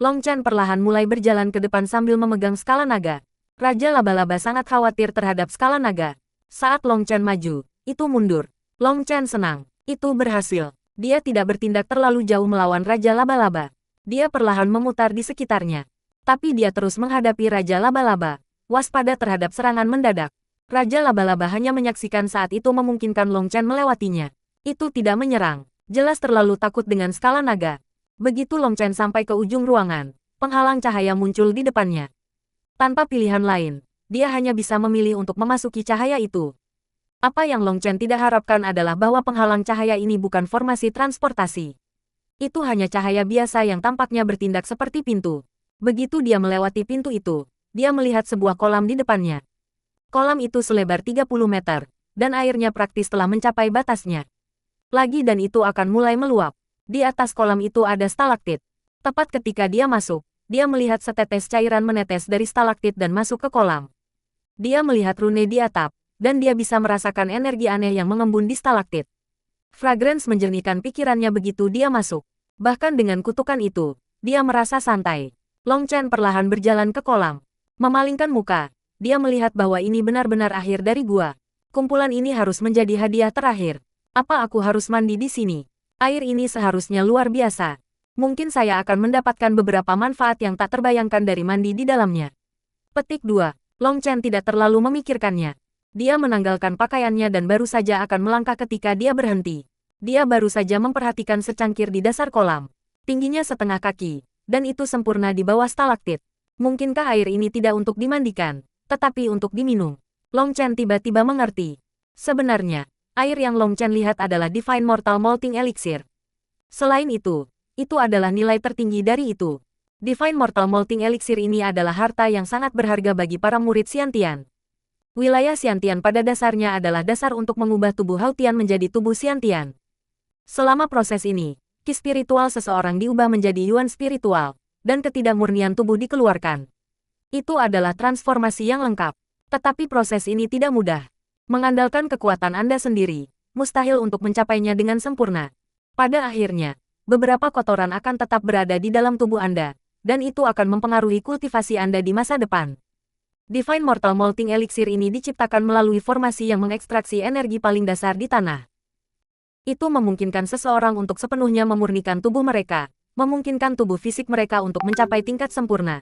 Long Chen perlahan mulai berjalan ke depan sambil memegang skala naga. Raja Laba-Laba sangat khawatir terhadap skala naga. Saat Long Chen maju, itu mundur. Long Chen senang. Itu berhasil. Dia tidak bertindak terlalu jauh melawan Raja Laba-Laba. Dia perlahan memutar di sekitarnya. Tapi dia terus menghadapi Raja Laba-Laba, waspada terhadap serangan mendadak. Raja Laba-Laba hanya menyaksikan saat itu memungkinkan Long Chen melewatinya. Itu tidak menyerang. Jelas terlalu takut dengan skala naga. Begitu Long Chen sampai ke ujung ruangan, penghalang cahaya muncul di depannya. Tanpa pilihan lain, dia hanya bisa memilih untuk memasuki cahaya itu. Apa yang Long Chen tidak harapkan adalah bahwa penghalang cahaya ini bukan formasi transportasi. Itu hanya cahaya biasa yang tampaknya bertindak seperti pintu. Begitu dia melewati pintu itu, dia melihat sebuah kolam di depannya. Kolam itu selebar 30 meter, dan airnya praktis telah mencapai batasnya. Lagi dan itu akan mulai meluap. Di atas kolam itu ada stalaktit. Tepat ketika dia masuk, dia melihat setetes cairan menetes dari stalaktit dan masuk ke kolam. Dia melihat rune di atap, dan dia bisa merasakan energi aneh yang mengembun di stalaktit. Fragrance menjernihkan pikirannya begitu dia masuk. Bahkan dengan kutukan itu, dia merasa santai. Long Chen perlahan berjalan ke kolam. Memalingkan muka, dia melihat bahwa ini benar-benar akhir dari gua. Kumpulan ini harus menjadi hadiah terakhir. Apa aku harus mandi di sini? Air ini seharusnya luar biasa. Mungkin saya akan mendapatkan beberapa manfaat yang tak terbayangkan dari mandi di dalamnya. Petik 2. Long Chen tidak terlalu memikirkannya. Dia menanggalkan pakaiannya dan baru saja akan melangkah ketika dia berhenti. Dia baru saja memperhatikan secangkir di dasar kolam. Tingginya setengah kaki, dan itu sempurna di bawah stalaktit. Mungkinkah air ini tidak untuk dimandikan, tetapi untuk diminum? Long Chen tiba-tiba mengerti. Sebenarnya, air yang Long Chen lihat adalah Divine Mortal Molting Elixir. Selain itu adalah nilai tertinggi dari itu. Divine Mortal Molting Elixir ini adalah harta yang sangat berharga bagi para murid Xiantian. Wilayah Xiantian pada dasarnya adalah dasar untuk mengubah tubuh Hautian menjadi tubuh Xiantian. Selama proses ini, ki spiritual seseorang diubah menjadi yuan spiritual, dan ketidakmurnian tubuh dikeluarkan. Itu adalah transformasi yang lengkap. Tetapi proses ini tidak mudah. Mengandalkan kekuatan Anda sendiri, mustahil untuk mencapainya dengan sempurna. Pada akhirnya, beberapa kotoran akan tetap berada di dalam tubuh Anda, dan itu akan mempengaruhi kultivasi Anda di masa depan. Divine Mortal Molting Elixir ini diciptakan melalui formasi yang mengekstraksi energi paling dasar di tanah. Itu memungkinkan seseorang untuk sepenuhnya memurnikan tubuh mereka, memungkinkan tubuh fisik mereka untuk mencapai tingkat sempurna.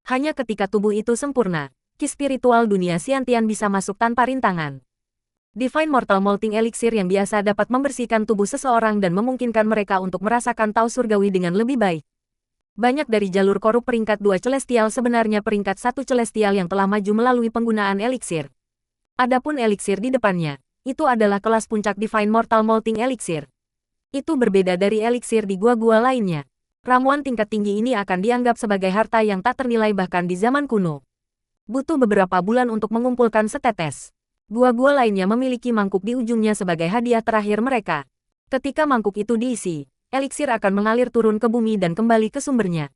Hanya ketika tubuh itu sempurna, ki spiritual dunia Xiantian bisa masuk tanpa rintangan. Divine Mortal Molting Elixir yang biasa dapat membersihkan tubuh seseorang dan memungkinkan mereka untuk merasakan taos surgawi dengan lebih baik. Banyak dari jalur korup peringkat 2 celestial sebenarnya peringkat 1 celestial yang telah maju melalui penggunaan elixir. Adapun elixir di depannya, itu adalah kelas puncak Divine Mortal Molting Elixir. Itu berbeda dari elixir di gua-gua lainnya. Ramuan tingkat tinggi ini akan dianggap sebagai harta yang tak ternilai bahkan di zaman kuno. Butuh beberapa bulan untuk mengumpulkan setetes. Gua-gua lainnya memiliki mangkuk di ujungnya sebagai hadiah terakhir mereka. Ketika mangkuk itu diisi, eliksir akan mengalir turun ke bumi dan kembali ke sumbernya.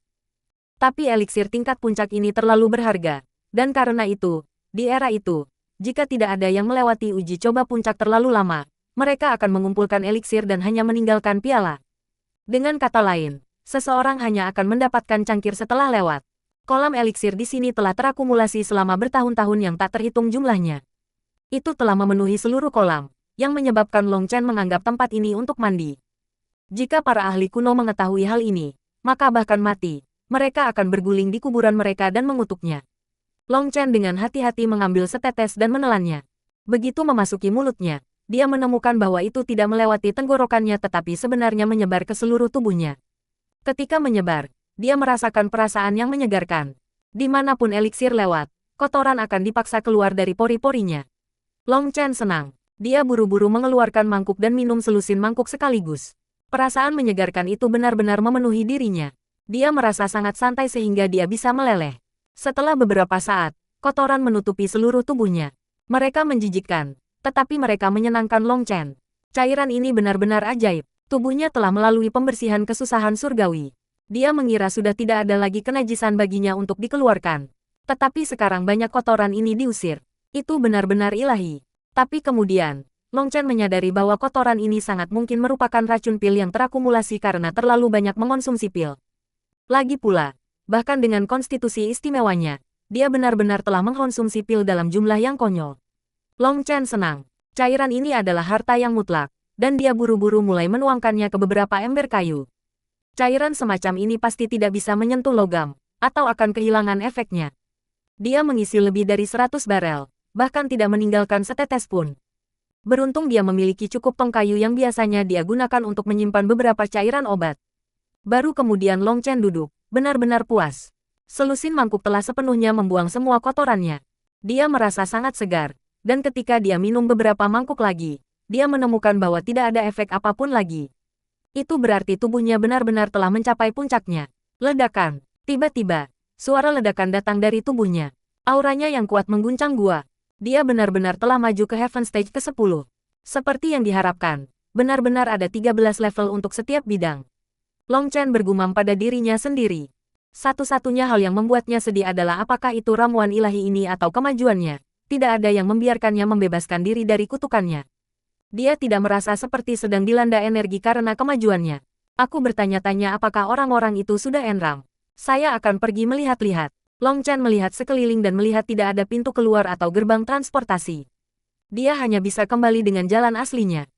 Tapi eliksir tingkat puncak ini terlalu berharga, Dan karena itu, di era itu, jika tidak ada yang melewati uji coba puncak terlalu lama, mereka akan mengumpulkan eliksir dan hanya meninggalkan piala. Dengan kata lain, seseorang hanya akan mendapatkan cangkir setelah lewat. Kolam eliksir di sini telah terakumulasi selama bertahun-tahun yang tak terhitung jumlahnya. Itu telah memenuhi seluruh kolam, yang menyebabkan Long Chen menganggap tempat ini untuk mandi. Jika para ahli kuno mengetahui hal ini, maka bahkan mati, mereka akan berguling di kuburan mereka dan mengutuknya. Long Chen dengan hati-hati mengambil setetes dan menelannya. Begitu memasuki mulutnya, dia menemukan bahwa itu tidak melewati tenggorokannya tetapi sebenarnya menyebar ke seluruh tubuhnya. Ketika menyebar, dia merasakan perasaan yang menyegarkan. Dimanapun eliksir lewat, kotoran akan dipaksa keluar dari pori-porinya. Long Chen senang. Dia buru-buru mengeluarkan mangkuk dan minum selusin mangkuk sekaligus. Perasaan menyegarkan itu benar-benar memenuhi dirinya. Dia merasa sangat santai sehingga dia bisa meleleh. Setelah beberapa saat, kotoran menutupi seluruh tubuhnya. Mereka menjijikkan, tetapi mereka menyenangkan Long Chen. Cairan ini benar-benar ajaib. Tubuhnya telah melalui pembersihan kesusahan surgawi. Dia mengira sudah tidak ada lagi kenajisan baginya untuk dikeluarkan. Tetapi sekarang banyak kotoran ini diusir. Itu benar-benar ilahi. Tapi kemudian, Long Chen menyadari bahwa kotoran ini sangat mungkin merupakan racun pil yang terakumulasi karena terlalu banyak mengonsumsi pil. Lagi pula, bahkan dengan konstitusi istimewanya, dia benar-benar telah mengkonsumsi pil dalam jumlah yang konyol. Long Chen senang. Cairan ini adalah harta yang mutlak, dan dia buru-buru mulai menuangkannya ke beberapa ember kayu. Cairan semacam ini pasti tidak bisa menyentuh logam, atau akan kehilangan efeknya. Dia mengisi lebih dari 100 barel, bahkan tidak meninggalkan setetes pun. Beruntung dia memiliki cukup tong kayu yang biasanya dia gunakan untuk menyimpan beberapa cairan obat. Baru kemudian Long Chen duduk, benar-benar puas. Selusin mangkuk telah sepenuhnya membuang semua kotorannya. Dia merasa sangat segar, dan ketika dia minum beberapa mangkuk lagi, dia menemukan bahwa tidak ada efek apapun lagi. Itu berarti tubuhnya benar-benar telah mencapai puncaknya. Ledakan. Tiba-tiba, suara ledakan datang dari tubuhnya. Auranya yang kuat mengguncang gua. Dia benar-benar telah maju ke Heaven Stage ke-10. Seperti yang diharapkan, benar-benar ada 13 level untuk setiap bidang. Long Chen bergumam pada dirinya sendiri. Satu-satunya hal yang membuatnya sedih adalah apakah itu ramuan ilahi ini atau kemajuannya. Tidak ada yang membiarkannya membebaskan diri dari kutukannya. Dia tidak merasa seperti sedang dilanda energi karena kemajuannya. Aku bertanya-tanya apakah orang-orang itu sudah enram. Saya akan pergi melihat-lihat. Long Chen melihat sekeliling dan melihat tidak ada pintu keluar atau gerbang transportasi. Dia hanya bisa kembali dengan jalan aslinya.